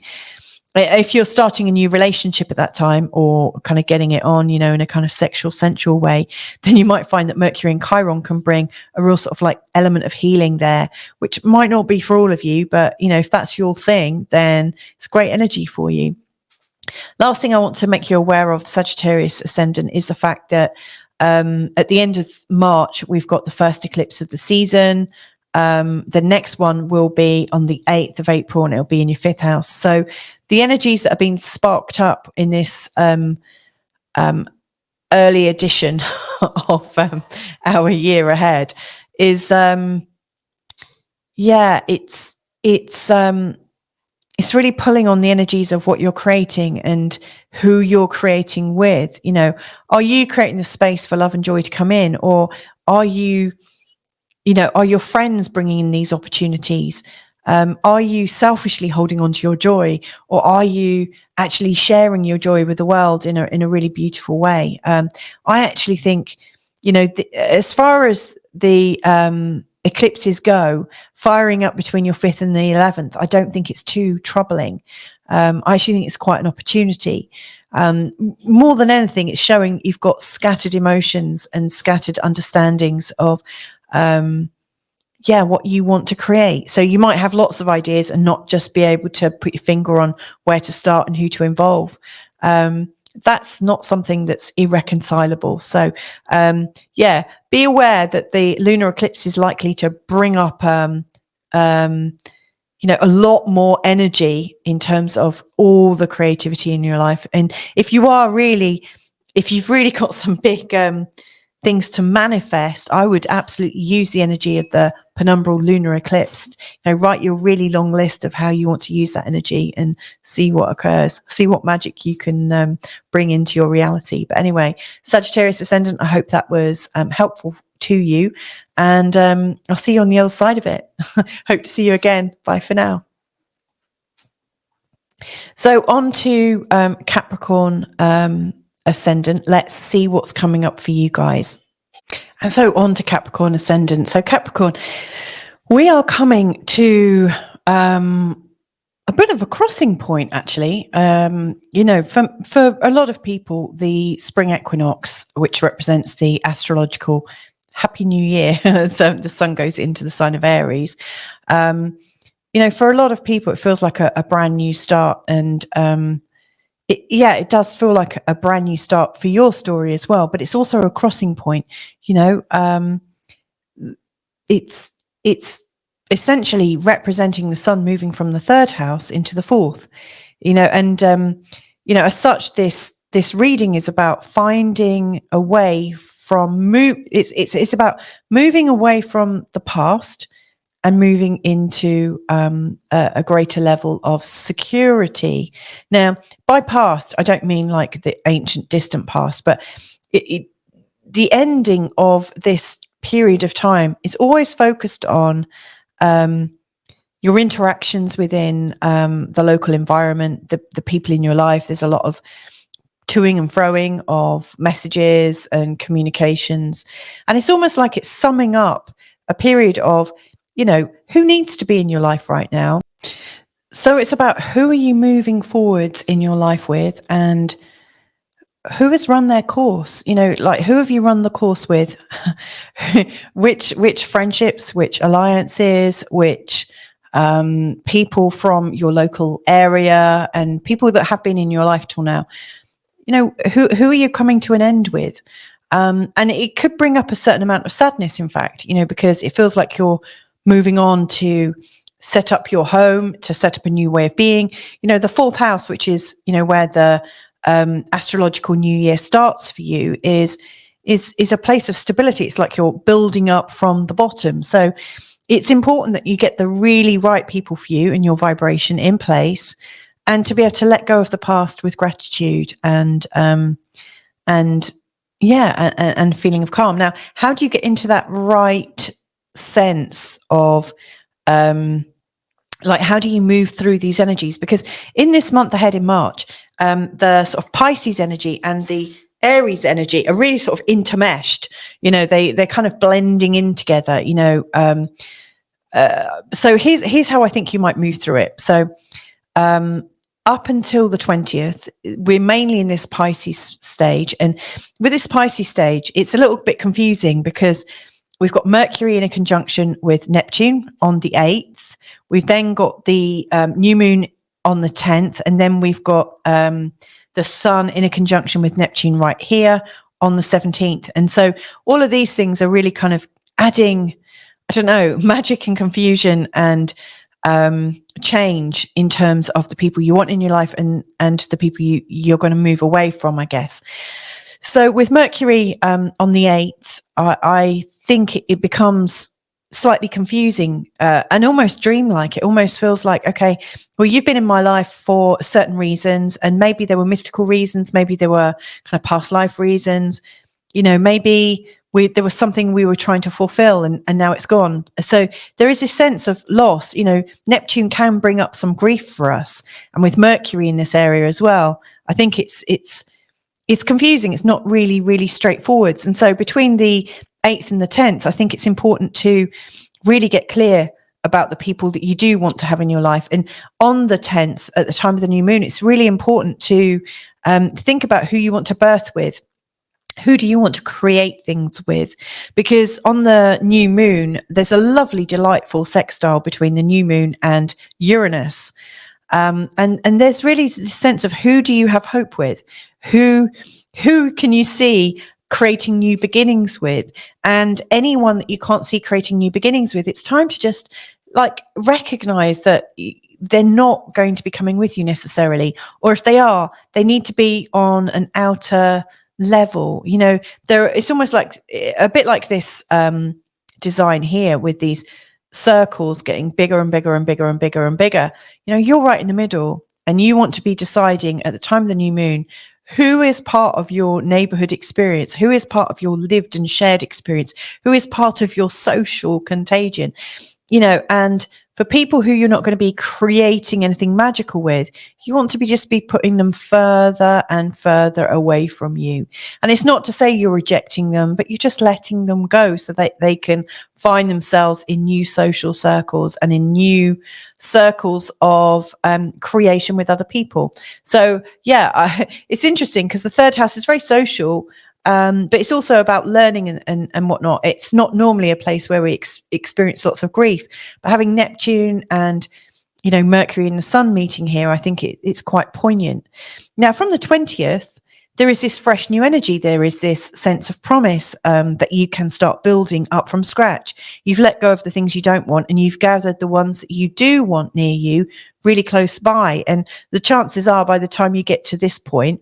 if you're starting a new relationship at that time, or kind of getting it on, you know, in a kind of sexual, sensual way, then you might find that Mercury and Chiron can bring a real sort of like element of healing there, which might not be for all of you, but, you know, if that's your thing, then it's great energy for you. Last thing I want to make you aware of, Sagittarius ascendant, is the fact that at the end of March, we've got the first eclipse of the season. The next one will be on the 8th of April, and it'll be in your 5th house. So the energies that have been sparked up in this early edition of our year ahead is, it's really pulling on the energies of what you're creating and who you're creating with. You know, are you creating the space for love and joy to come in, or are you, you know, are your friends bringing in these opportunities? Are you selfishly holding on to your joy, or are you actually sharing your joy with the world in a really beautiful way? I actually think, you know, as far as the eclipses go, firing up between your 5th and the 11th, I don't think it's too troubling. I actually think it's quite an opportunity. More than anything, it's showing you've got scattered emotions and scattered understandings of what you want to create. So you might have lots of ideas and not just be able to put your finger on where to start and who to involve. That's not something that's irreconcilable. So be aware that the lunar eclipse is likely to bring up you know, a lot more energy in terms of all the creativity in your life. And if you've really got some big things to manifest, I would absolutely use the energy of the penumbral lunar eclipse. You know, write your really long list of how you want to use that energy and see what occurs, see what magic you can bring into your reality. But anyway, Sagittarius ascendant, I hope that was helpful to you, and I'll see you on the other side of it. Hope to see you again. Bye for now. So on to Capricorn ascendant. Let's see what's coming up for you guys. And so on to Capricorn ascendant. So Capricorn, we are coming to a bit of a crossing point, actually. You know, for a lot of people, the spring equinox, which represents the astrological Happy New Year, so the sun goes into the sign of Aries. You know, for a lot of people, it feels like a brand new start, and it does feel like a brand new start for your story as well. But it's also a crossing point. You know, it's essentially representing the sun moving from the 3rd house into the 4th. You know, and you know, as such, this reading is about finding a way from it's about moving away from the past and moving into a greater level of security. Now, by past, I don't mean like the ancient, distant past, but the ending of this period of time is always focused on your interactions within the local environment, the people in your life. There's a lot of toing and froing of messages and communications. And it's almost like it's summing up a period of, you know, who needs to be in your life right now. So it's about who are you moving forwards in your life with, and who has run their course. You know, like, who have you run the course with? which friendships, which alliances, which people from your local area, and people that have been in your life till now. You know, who are you coming to an end with? And it could bring up a certain amount of sadness, in fact, you know, because it feels like you're moving on to set up your home, to set up a new way of being. You know, the 4th house, which is, you know, where the astrological new year starts for you, is a place of stability. It's like you're building up from the bottom. So it's important that you get the really right people for you and your vibration in place, and to be able to let go of the past with gratitude and feeling of calm. Now, how do you get into that right sense of like, how do you move through these energies? Because in this month ahead in March, the sort of Pisces energy and the Aries energy are really sort of intermeshed. You know, they're kind of blending in together, you know. So here's how I think you might move through it. So up until the 20th, we're mainly in this Pisces stage. And with this Pisces stage, it's a little bit confusing because we've got Mercury in a conjunction with Neptune on the 8th. We've then got the new moon on the 10th. And then we've got the sun in a conjunction with Neptune right here on the 17th. And so all of these things are really kind of adding, I don't know, magic and confusion and change in terms of the people you want in your life and the people you're going to move away from, I guess. So with Mercury on the 8th, I think it becomes slightly confusing and almost dreamlike. It almost feels like, okay, well, you've been in my life for certain reasons, and maybe there were mystical reasons, maybe there were kind of past life reasons, you know, maybe there was something we were trying to fulfill and now it's gone. So there is this sense of loss. You know, Neptune can bring up some grief for us. And with Mercury in this area as well, I think it's confusing. It's not really straightforward. And so between the 8th and the 10th, I think it's important to really get clear about the people that you do want to have in your life. And on the 10th, at the time of the new moon, it's really important to think about who you want to birth with. Who do you want to create things with? Because on the new moon, there's a lovely, delightful sextile between the new moon and Uranus. And there's really this sense of who do you have hope with? Who can you see creating new beginnings with? And anyone that you can't see creating new beginnings with, it's time to just like recognize that they're not going to be coming with you necessarily. Or if they are, they need to be on an outer level. You know, it's almost like a bit like this design here with these circles getting bigger and bigger and bigger and bigger and bigger. You know, you're right in the middle, and you want to be deciding at the time of the new moon who is part of your neighborhood experience, who is part of your lived and shared experience, who is part of your social contagion, you know. And for people who you're not going to be creating anything magical with, you want to just be putting them further and further away from you. And it's not to say you're rejecting them, but you're just letting them go so that they can find themselves in new social circles and in new circles of creation with other people. So yeah, it's interesting because the third house is very social. But it's also about learning and whatnot. It's not normally a place where we experience lots of grief. But having Neptune and, you know, Mercury and the Sun meeting here, I think it's quite poignant. Now, from the 20th, there is this fresh new energy. There is this sense of promise that you can start building up from scratch. You've let go of the things you don't want, and you've gathered the ones that you do want near you, really close by. And the chances are, by the time you get to this point,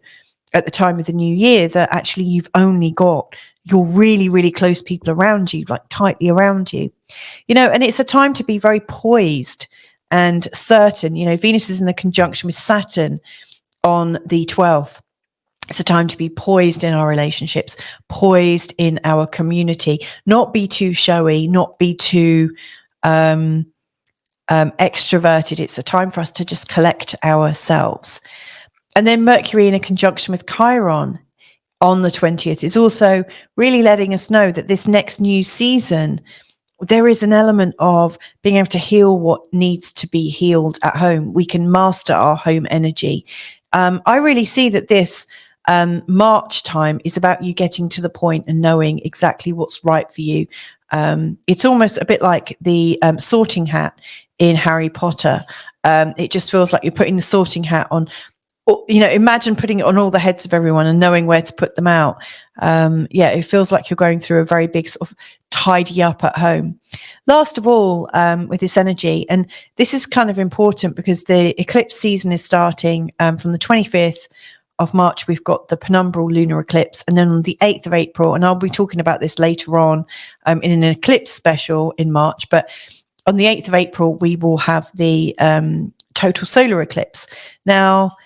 at the time of the new year, that actually you've only got your really close people around you, like tightly around you, you know. And it's a time to be very poised and certain. You know, Venus is in the conjunction with Saturn on the 12th. It's a time to be poised in our relationships, poised in our community, not be too showy, not be too extroverted. It's a time for us to just collect ourselves. And then Mercury in a conjunction with Chiron on the 20th is also really letting us know that this next new season, there is an element of being able to heal what needs to be healed at home. We can master our home energy. I really see that this March time is about you getting to the point and knowing exactly what's right for you. It's almost a bit like the sorting hat in Harry Potter. It just feels like you're putting the sorting hat on. You know, imagine putting it on all the heads of everyone and knowing where to put them out. Yeah, it feels like you're going through a very big sort of tidy up at home. Last of all, with this energy, and this is kind of important because the eclipse season is starting from the 25th of March. We've got the Penumbral lunar eclipse, and then on the 8th of April, and I'll be talking about this later on in an eclipse special in March, but on the 8th of April, we will have the total solar eclipse. Now,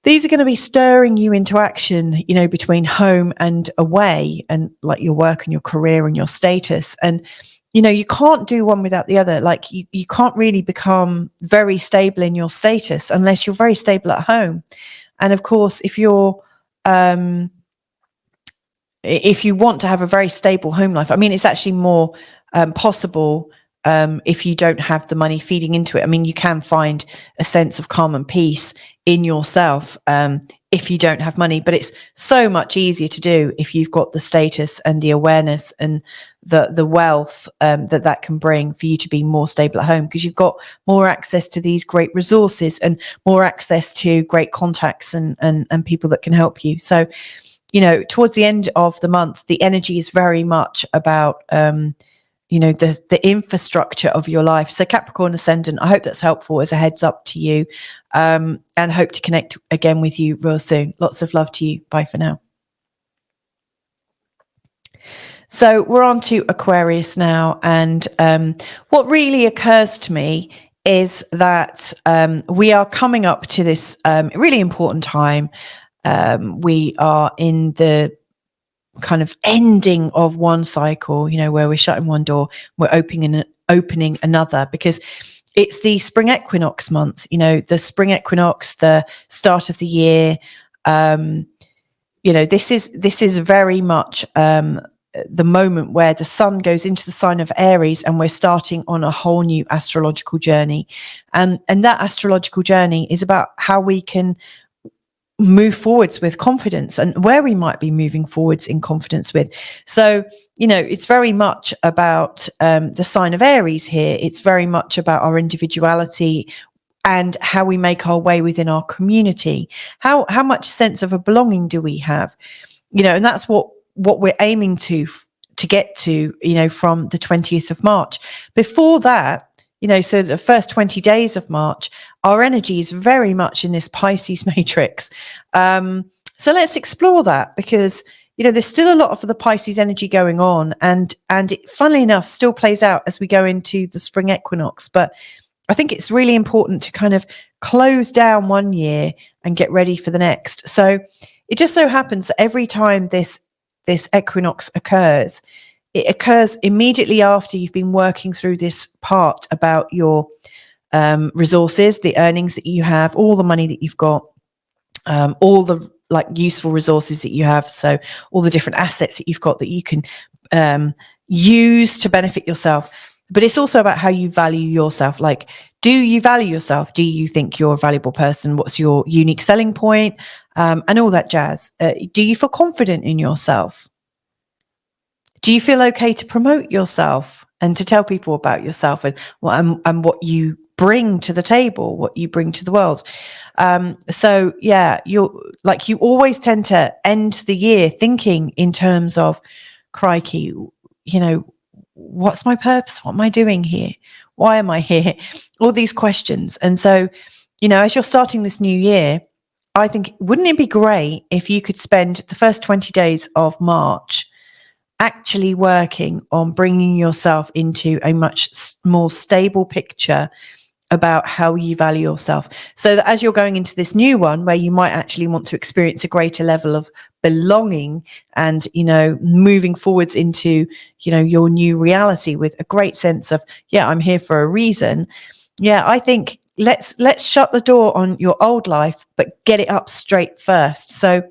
these are going to be stirring you into action, you know, between home and away, and like your work and your career and your status. And, you know, you can't do one without the other. Like you can't really become very stable in your status unless you're very stable at home. And of course, if you want to have a very stable home life, I mean, it's actually more possible if you don't have the money feeding into it. I mean, you can find a sense of calm and peace in yourself if you don't have money, but it's so much easier to do if you've got the status and the awareness and the wealth that can bring for you to be more stable at home, because you've got more access to these great resources and more access to great contacts and people that can help you. So, you know, towards the end of the month, the energy is very much about you know, the infrastructure of your life. So Capricorn ascendant, I hope that's helpful as a heads up to you, and hope to connect again with you real soon. Lots of love to you. Bye for now. So we're on to Aquarius now. And what really occurs to me is that we are coming up to this really important time. We are in the kind of ending of one cycle, you know, where we're shutting one door, we're opening another, because it's the spring equinox month, you know, the spring equinox, the start of the year. You know, this is very much the moment where the sun goes into the sign of Aries, and we're starting on a whole new astrological journey. And that astrological journey is about how we can move forwards with confidence and where we might be moving forwards in confidence with. So, you know, it's very much about the sign of Aries here. It's very much about our individuality and how we make our way within our community. How much sense of a belonging do we have? You know, and that's what we're aiming to get to, you know, from the 20th of March. Before that, you know, so the first 20 days of March, our energy is very much in this Pisces matrix. So let's explore that, because, you know, there's still a lot of the Pisces energy going on, and it, funnily enough, still plays out as we go into the spring equinox. But I think it's really important to kind of close down one year and get ready for the next. So it just so happens that every time this equinox occurs, it occurs immediately after you've been working through this part about your resources, the earnings that you have, all the money that you've got, all the like useful resources that you have. So all the different assets that you've got that you can use to benefit yourself. But it's also about how you value yourself. Like, do you value yourself? Do you think you're a valuable person? What's your unique selling point? And all that jazz. Do you feel confident in yourself? Do you feel okay to promote yourself and to tell people about yourself and what you bring to the table, what you bring to the world? So yeah, you always tend to end the year thinking in terms of, crikey, you know, what's my purpose? What am I doing here? Why am I here? All these questions. And so, you know, as you're starting this new year, I think, wouldn't it be great if you could spend the first 20 days of March actually working on bringing yourself into a much more stable picture about how you value yourself, so that as you're going into this new one, where you might actually want to experience a greater level of belonging and, you know, moving forwards into, you know, your new reality with a great sense of, yeah, I'm here for a reason. Yeah, I think let's shut the door on your old life, but get it up straight first. So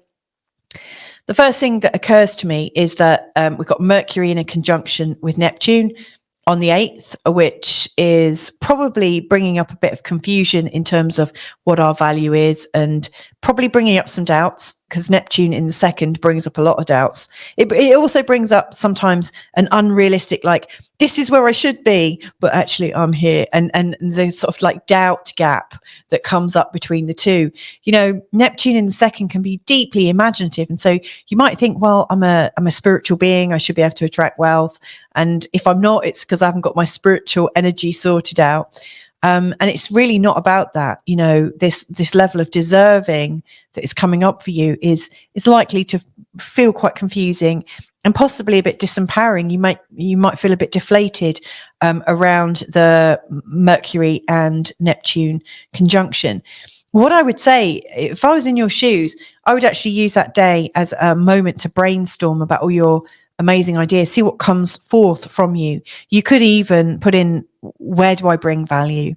the first thing that occurs to me is that we've got Mercury in a conjunction with Neptune on the 8th, which is probably bringing up a bit of confusion in terms of what our value is, and probably bringing up some doubts, because Neptune in the 2nd brings up a lot of doubts. It also brings up sometimes an unrealistic, like, this is where I should be, but actually I'm here. And the sort of like doubt gap that comes up between the two. You know, Neptune in the 2nd can be deeply imaginative. And so you might think, well, I'm a spiritual being. I should be able to attract wealth. And if I'm not, it's because I haven't got my spiritual energy sorted out. And it's really not about that. You know, this level of deserving that is coming up for you is likely to feel quite confusing and possibly a bit disempowering. You might feel a bit deflated around the Mercury and Neptune conjunction. What I would say, if I was in your shoes, I would actually use that day as a moment to brainstorm about all your amazing ideas, see what comes forth from you. You could even put in, where do I bring value?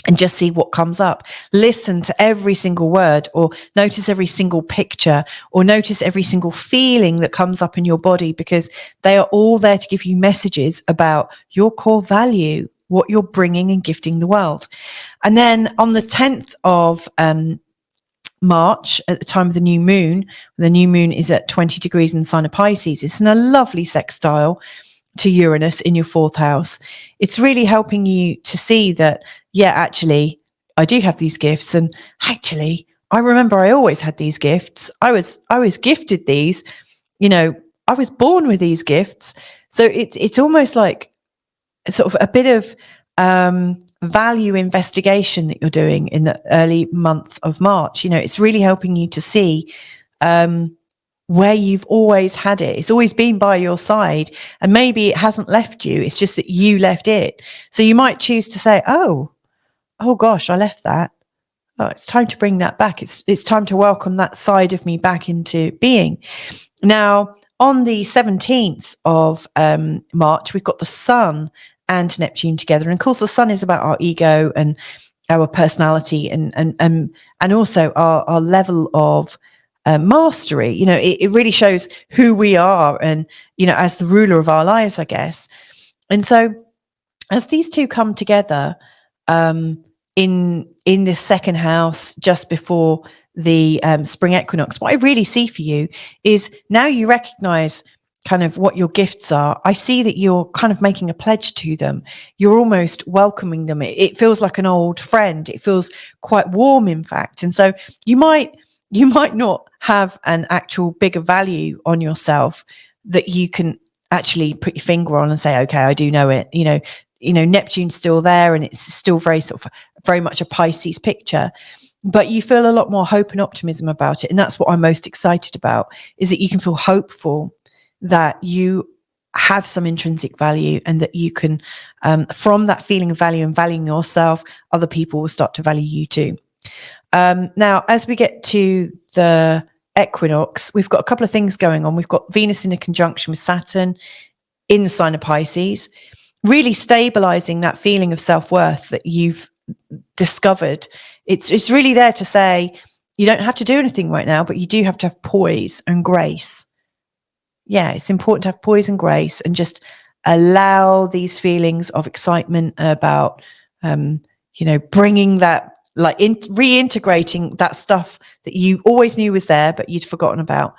and just see what comes up. Listen to every single word, or notice every single picture, or notice every single feeling that comes up in your body, because they are all there to give you messages about your core value, what you're bringing and gifting the world. And then on the 10th of March, at the time of the new moon is at 20 degrees in the sign of Pisces. It's in a lovely sextile to Uranus in your 4th house. It's really helping you to see that, yeah, actually, I do have these gifts. And actually, I remember I always had these gifts. I was gifted these, I was born with these gifts. So it's almost like sort of a bit of value investigation that you're doing in the early month of March. It's really helping you to see where you've always had it. It's always been by your side, and maybe it hasn't left you. It's just that you left it. So you might choose to say, oh gosh, I left that. Oh, it's time to bring that back. It's time to welcome that side of me back into being. Now, on the 17th of March, we've got the Sun and Neptune together. And of course, the Sun is about our ego and our personality and also our level of mastery. It really shows who we are and, as the ruler of our lives, I guess. And so as these two come together in this second house just before the spring equinox, what I really see for you is now you recognize kind of what your gifts are. I see that you're kind of making a pledge to them. You're almost welcoming them. It feels like an old friend. It feels quite warm, in fact. And so you might not have an actual bigger value on yourself that you can actually put your finger on and say, okay, I do know it. Neptune's still there, and it's still very much a Pisces picture, but you feel a lot more hope and optimism about it. And that's what I'm most excited about, is that you can feel hopeful that you have some intrinsic value, and that you can, from that feeling of value and valuing yourself, other people will start to value you too. Now, as we get to the equinox, we've got a couple of things going on. We've got Venus in a conjunction with Saturn in the sign of Pisces, really stabilizing that feeling of self-worth that you've discovered. It's really there to say, you don't have to do anything right now, but you do have to have poise and grace. Yeah, it's important to have poise and grace, and just allow these feelings of excitement about, bringing that, like reintegrating that stuff that you always knew was there, but you'd forgotten about.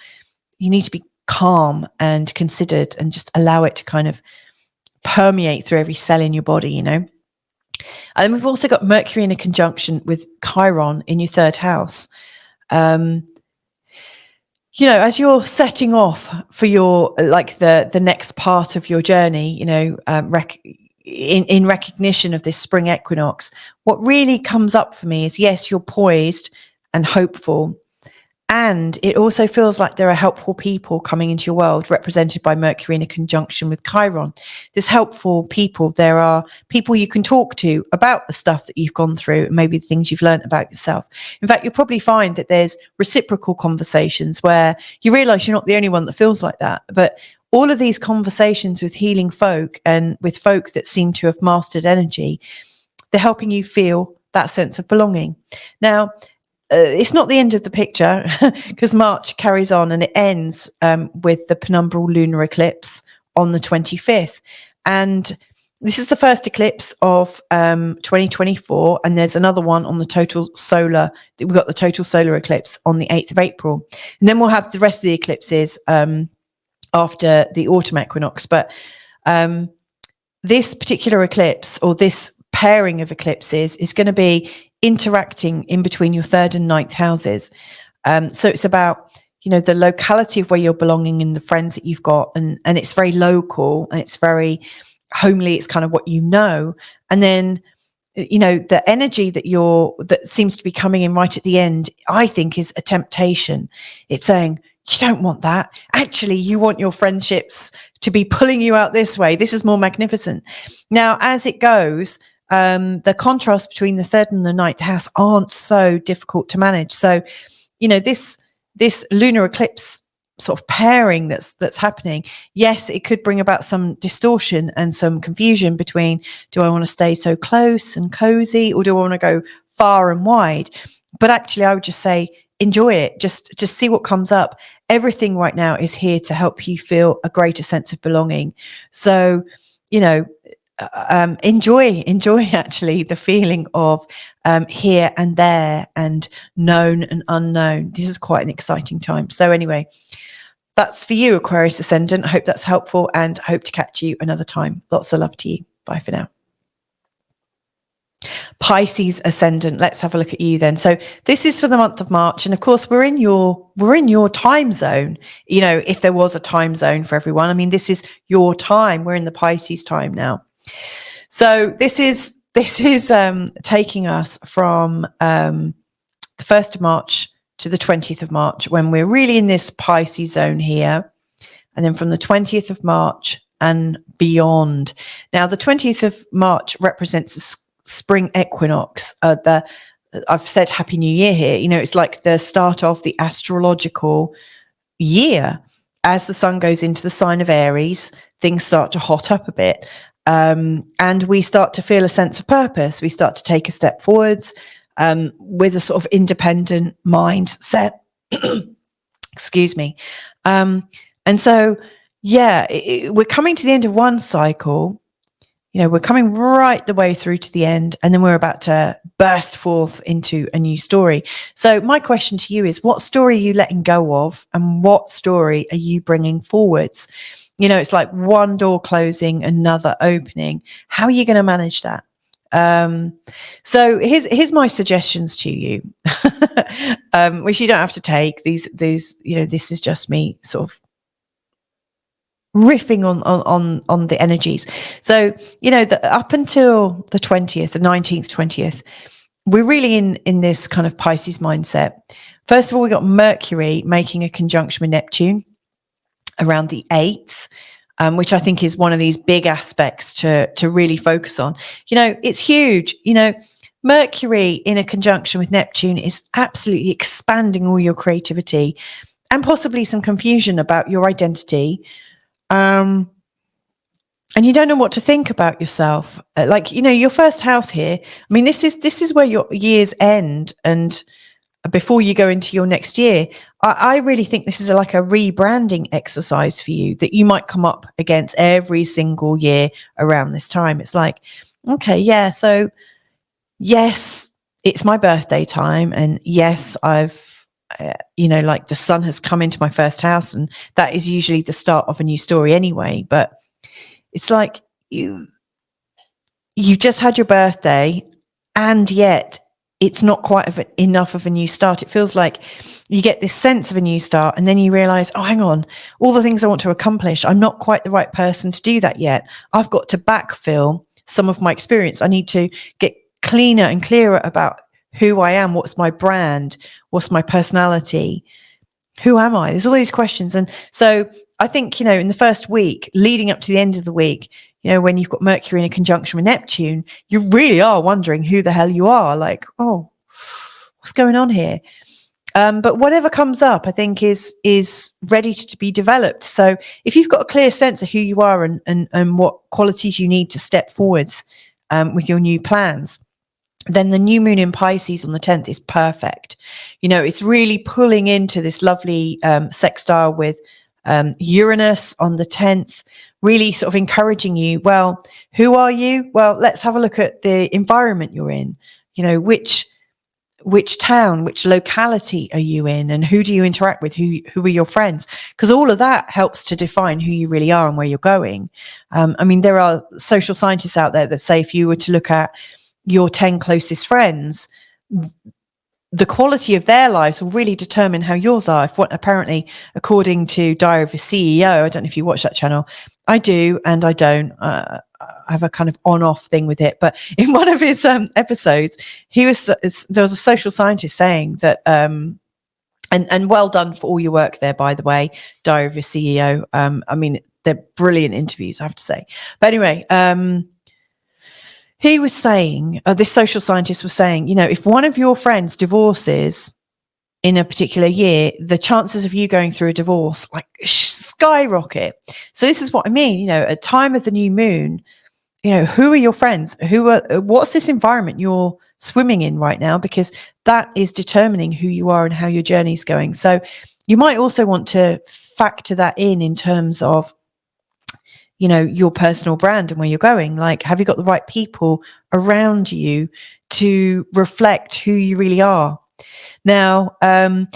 You need to be calm and considered, and just allow it to kind of permeate through every cell in your body, And then we've also got Mercury in a conjunction with Chiron in your 3rd house. As you're setting off for your, the next part of your journey, in recognition of this spring equinox, what really comes up for me is, yes, you're poised and hopeful. And it also feels like there are helpful people coming into your world, represented by Mercury in a conjunction with Chiron. There's helpful people. There are people you can talk to about the stuff that you've gone through, and maybe the things you've learned about yourself. In fact, you'll probably find that there's reciprocal conversations where you realize you're not the only one that feels like that. But all of these conversations with healing folk and with folk that seem to have mastered energy, they're helping you feel that sense of belonging. Now, it's not the end of the picture, because March carries on, and it ends with the Penumbral lunar eclipse on the 25th. And this is the first eclipse of 2024. And there's another one on the total solar. We've got the total solar eclipse on the 8th of April. And then we'll have the rest of the eclipses after the autumn equinox. But this particular eclipse, or this pairing of eclipses, is going to be interacting in between your 3rd and 9th houses. So it's about, the locality of where you're belonging and the friends that you've got. And it's very local, and it's very homely. It's kind of what you know. And then, the energy that seems to be coming in right at the end, I think, is a temptation. It's saying, you don't want that. Actually, you want your friendships to be pulling you out this way. This is more magnificent. Now, as it goes, the contrast between the 3rd and the 9th house aren't so difficult to manage. So, this lunar eclipse sort of pairing that's happening, yes, it could bring about some distortion and some confusion between, do I want to stay so close and cozy, or do I want to go far and wide? But actually, I would just say, enjoy it. Just see what comes up. Everything right now is here to help you feel a greater sense of belonging. So, enjoy actually the feeling of here and there and known and unknown. This is quite an exciting time. So anyway, that's for you, Aquarius Ascendant. I hope that's helpful, and hope to catch you another time. Lots of love to you. Bye for now. Pisces Ascendant, let's have a look at you then. So this is for the month of March, and of course we're in your time zone. If there was a time zone for everyone, I mean, this is your time. We're in the Pisces time now. So this is taking us from the 1st of March to the 20th of March, when we're really in this Pisces zone here, and then from the 20th of March and beyond. Now, the 20th of March represents a spring equinox. I've said Happy New Year here. It's like the start of the astrological year. As the sun goes into the sign of Aries, things start to hot up a bit, and we start to feel a sense of purpose. We start to take a step forwards with a sort of independent mindset. Excuse me. And so, we're coming to the end of one cycle. We're coming right the way through to the end, and then we're about to burst forth into a new story. So my question to you is, what story are you letting go of, and what story are you bringing forwards? It's like one door closing, another opening. How are you going to manage that? So here's my suggestions to you, which you don't have to take. These this is just me sort of riffing on the energies. So up until the 20th, the 19th, 20th, we're really in this kind of Pisces mindset. First of all, we got Mercury making a conjunction with Neptune around the 8th, which I think is one of these big aspects to really focus on. It's huge. Mercury in a conjunction with Neptune is absolutely expanding all your creativity and possibly some confusion about your identity. And you don't know what to think about yourself. Your first house here, I mean, this is where your years end, and before you go into your next year, I really think this is like a rebranding exercise for you that you might come up against every single year around this time. It's like, okay, yeah, so yes, it's my birthday time, and yes, I've the sun has come into my first house, and that is usually the start of a new story anyway. But it's like you've just had your birthday, and yet it's not quite enough of a new start. It feels like you get this sense of a new start, and then you realize, oh, hang on, all the things I want to accomplish, I'm not quite the right person to do that yet. I've got to backfill some of my experience. I need to get cleaner and clearer about who I am, what's my brand, what's my personality, who am I? There's all these questions. And so I think, in the first week leading up to the end of the week, when you've got Mercury in a conjunction with Neptune, you really are wondering who the hell you are. Like, oh, what's going on here? But whatever comes up, I think is ready to be developed. So if you've got a clear sense of who you are and what qualities you need to step forwards with your new plans, then the new moon in Pisces on the 10th is perfect. It's really pulling into this lovely sextile with Uranus on the 10th, really sort of encouraging you. Well, who are you? Well, let's have a look at the environment you're in. Which town, which locality are you in, and who do you interact with? Who are your friends? Because all of that helps to define who you really are and where you're going. I mean, there are social scientists out there that say if you were to look at your 10 closest friends, the quality of their lives will really determine how yours are. Apparently, according to Diary of a CEO, I don't know if you watch that channel. I do, and I don't. I have a kind of on-off thing with it. But in one of his episodes, there was a social scientist saying that, and well done for all your work there, by the way, Diary of a CEO. I mean, they're brilliant interviews, I have to say. But anyway, he was saying, this social scientist was saying, if one of your friends divorces in a particular year, the chances of you going through a divorce like skyrocket. So this is what I mean, you know, at time of the new moon, you know, who are your friends? What's this environment you're swimming in right now? Because that is determining who you are and how your journey's going. So you might also want to factor that in terms of, you know, your personal brand and where you're going. Like, have you got the right people around you to reflect who you really are? Now,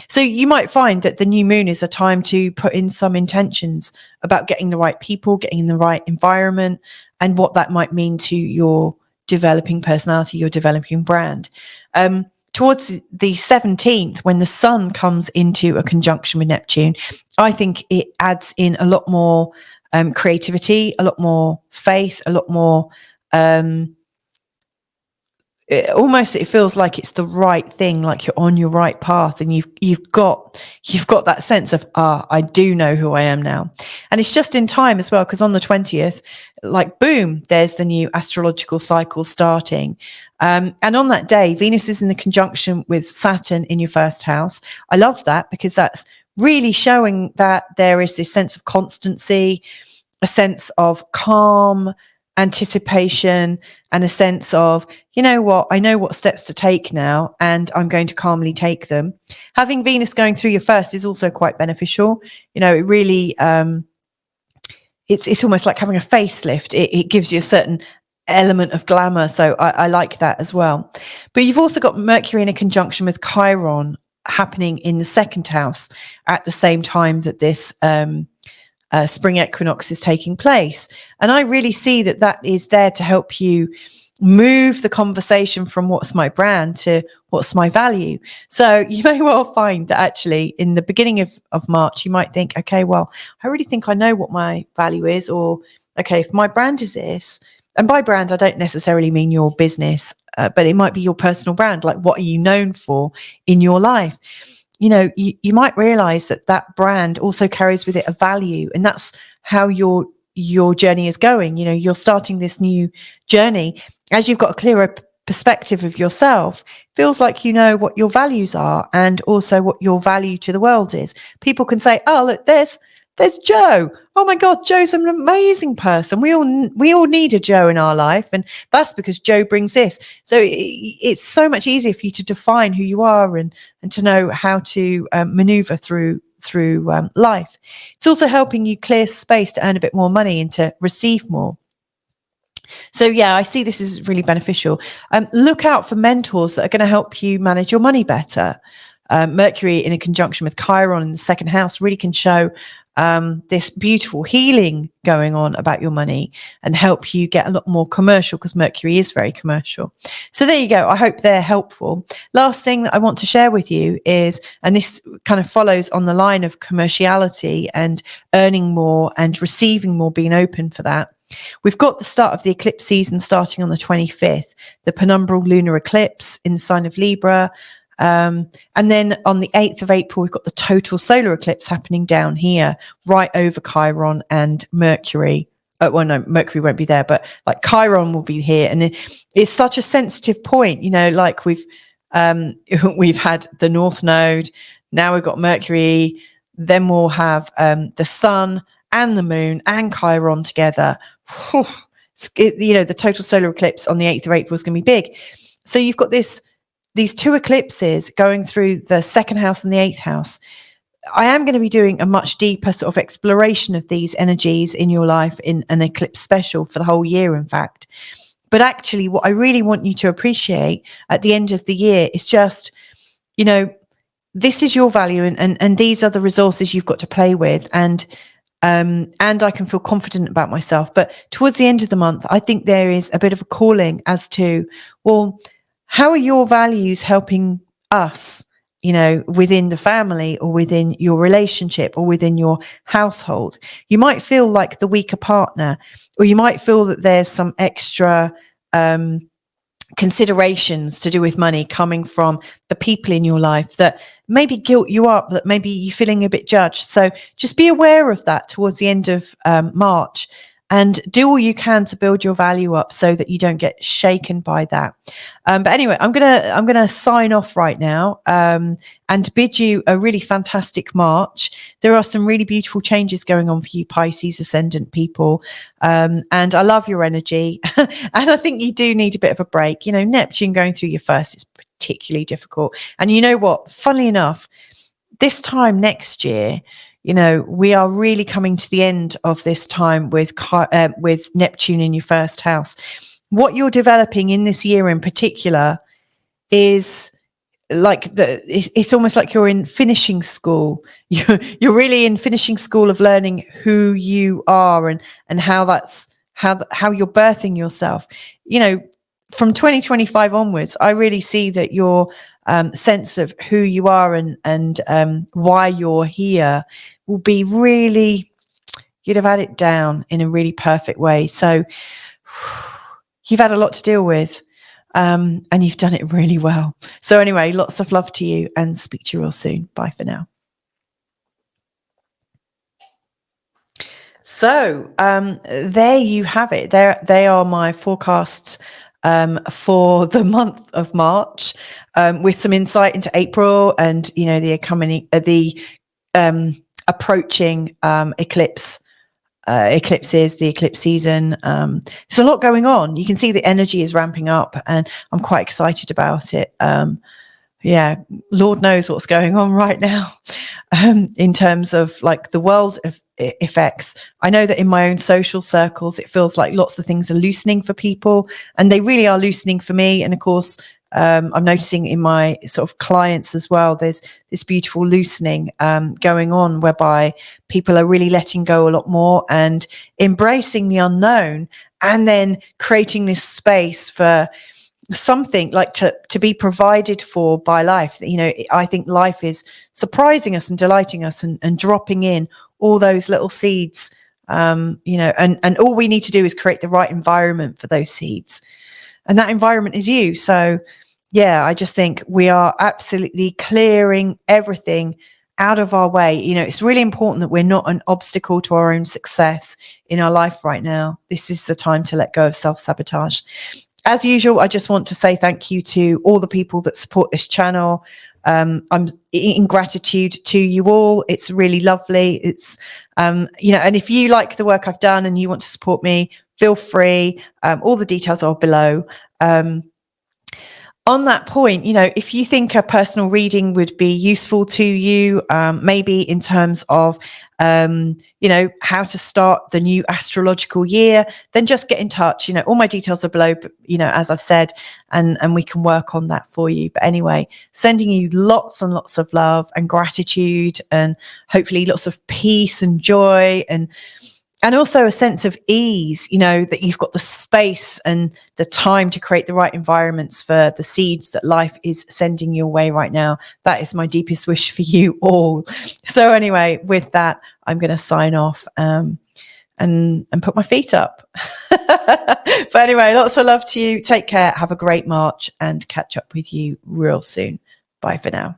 so you might find that the new moon is a time to put in some intentions about getting the right people, getting in the right environment, and what that might mean to your developing personality, your developing brand. Towards the 17th, when the sun comes into a conjunction with Neptune, I think it adds in a lot more creativity, a lot more faith, a lot more it feels like it's the right thing, like you're on your right path, and you've got that sense of, I do know who I am now. And it's just in time as well, because on the 20th, like boom, there's the new astrological cycle starting. And on that day, Venus is in the conjunction with Saturn in your first house. I love that, because that's really showing that there is this sense of constancy, a sense of calm, anticipation, and a sense of, you know what, I know what steps to take now, and I'm going to calmly take them. Having Venus going through your first is also quite beneficial. You know, it really, it's almost like having a facelift. It gives you a certain element of glamour. So I like that as well. But you've also got Mercury in a conjunction with Chiron happening in the second house at the same time that this spring equinox is taking place. And I really see that is there to help you move the conversation from what's my brand to what's my value. So you may well find that actually in the beginning of March, you might think, okay, well, I really think I know what my value is, or okay, if my brand is this, and by brand, I don't necessarily mean your business, but it might be your personal brand. Like, what are you known for in your life? You know, you might realize that brand also carries with it a value, and that's how your journey is going. You know, you're starting this new journey as you've got a clearer perspective of yourself. Feels like you know what your values are, and also what your value to the world is. People can say, oh, look, there's Joe. Oh my God, Joe's an amazing person. We all need a Joe in our life, and that's because Joe brings this. So it's so much easier for you to define who you are and to know how to maneuver through life. It's also helping you clear space to earn a bit more money and to receive more. So yeah, I see this is really beneficial. Look out for mentors that are going to help you manage your money better. Mercury in a conjunction with Chiron in the second house really can show this beautiful healing going on about your money and help you get a lot more commercial, because Mercury is very commercial. So there you go. I hope they're helpful. Last thing that I want to share with you is, and this kind of follows on the line of commerciality and earning more and receiving more, being open for that. We've got the start of the eclipse season starting on the 25th, the Penumbral Lunar eclipse in the sign of Libra. And then on the 8th of April, we've got the total solar eclipse happening down here, right over Chiron and Mercury. Well, no, Mercury won't be there, but like Chiron will be here. And it's such a sensitive point, you know, like we've had the North Node, now we've got Mercury, then we'll have the Sun and the Moon and Chiron together. You know, the total solar eclipse on the 8th of April is going to be big. So you've got these two eclipses going through the second house and the 8th house. I am going to be doing a much deeper sort of exploration of these energies in your life in an eclipse special for the whole year, in fact. But actually, what I really want you to appreciate at the end of the year is just, you know, this is your value, and these are the resources you've got to play with. And I can feel confident about myself. But towards the end of the month, I think there is a bit of a calling as to, well, how are your values helping us, you know, within the family or within your relationship or within your household? You might feel like the weaker partner, or you might feel that there's some extra considerations to do with money coming from the people in your life that maybe guilt you up, that maybe you're feeling a bit judged. So just be aware of that towards the end of March, and do all you can to build your value up so that you don't get shaken by that. But anyway, I'm gonna sign off right now, and bid you a really fantastic March. There are some really beautiful changes going on for you Pisces ascendant people, and I love your energy. And I think you do need a bit of a break. You know, Neptune going through your first is particularly difficult. And you know what? Funnily enough, this time next year, you know, we are really coming to the end of this time with Neptune in your first house. What you're developing in this year in particular is like it's almost like you're in finishing school. You're really in finishing school of learning who you are and how that's how you're birthing yourself. You know, from 2025 onwards, I really see that your sense of who you are and why you're here will be really, you'd have had it down in a really perfect way. So you've had a lot to deal with, and you've done it really well. So anyway, lots of love to you, and speak to you real soon. Bye for now. So there you have it. They are my forecasts for the month of March, with some insight into April and, you know, the approaching eclipses, the eclipse season. There's a lot going on. You can see the energy is ramping up, and I'm quite excited about it. Yeah, Lord knows what's going on right now in terms of like the world of effects. I know that in my own social circles, it feels like lots of things are loosening for people, and they really are loosening for me. And of course, I'm noticing in my sort of clients as well, there's this beautiful loosening going on, whereby people are really letting go a lot more and embracing the unknown, and then creating this space for something like to be provided for by life. You know, I think life is surprising us and delighting us and dropping in all those little seeds, you know, and all we need to do is create the right environment for those seeds, and that environment is you. So yeah, I just think we are absolutely clearing everything out of our way. You know, it's really important that we're not an obstacle to our own success in our life right now. This is the time to let go of self-sabotage. As usual, I just want to say thank you to all the people that support this channel. I'm in gratitude to you all. It's really lovely. It's, you know, and if you like the work I've done and you want to support me, feel free. All the details are below. On that point, you know, if you think a personal reading would be useful to you, maybe in terms of, you know, how to start the new astrological year, then just get in touch. You know, all my details are below, but, you know, as I've said, and we can work on that for you. But anyway, sending you lots and lots of love and gratitude, and hopefully lots of peace and joy, and also a sense of ease, you know, that you've got the space and the time to create the right environments for the seeds that life is sending your way right now. That is my deepest wish for you all. So anyway, with that, I'm going to sign off and put my feet up. But anyway, lots of love to you. Take care. Have a great March, and catch up with you real soon. Bye for now.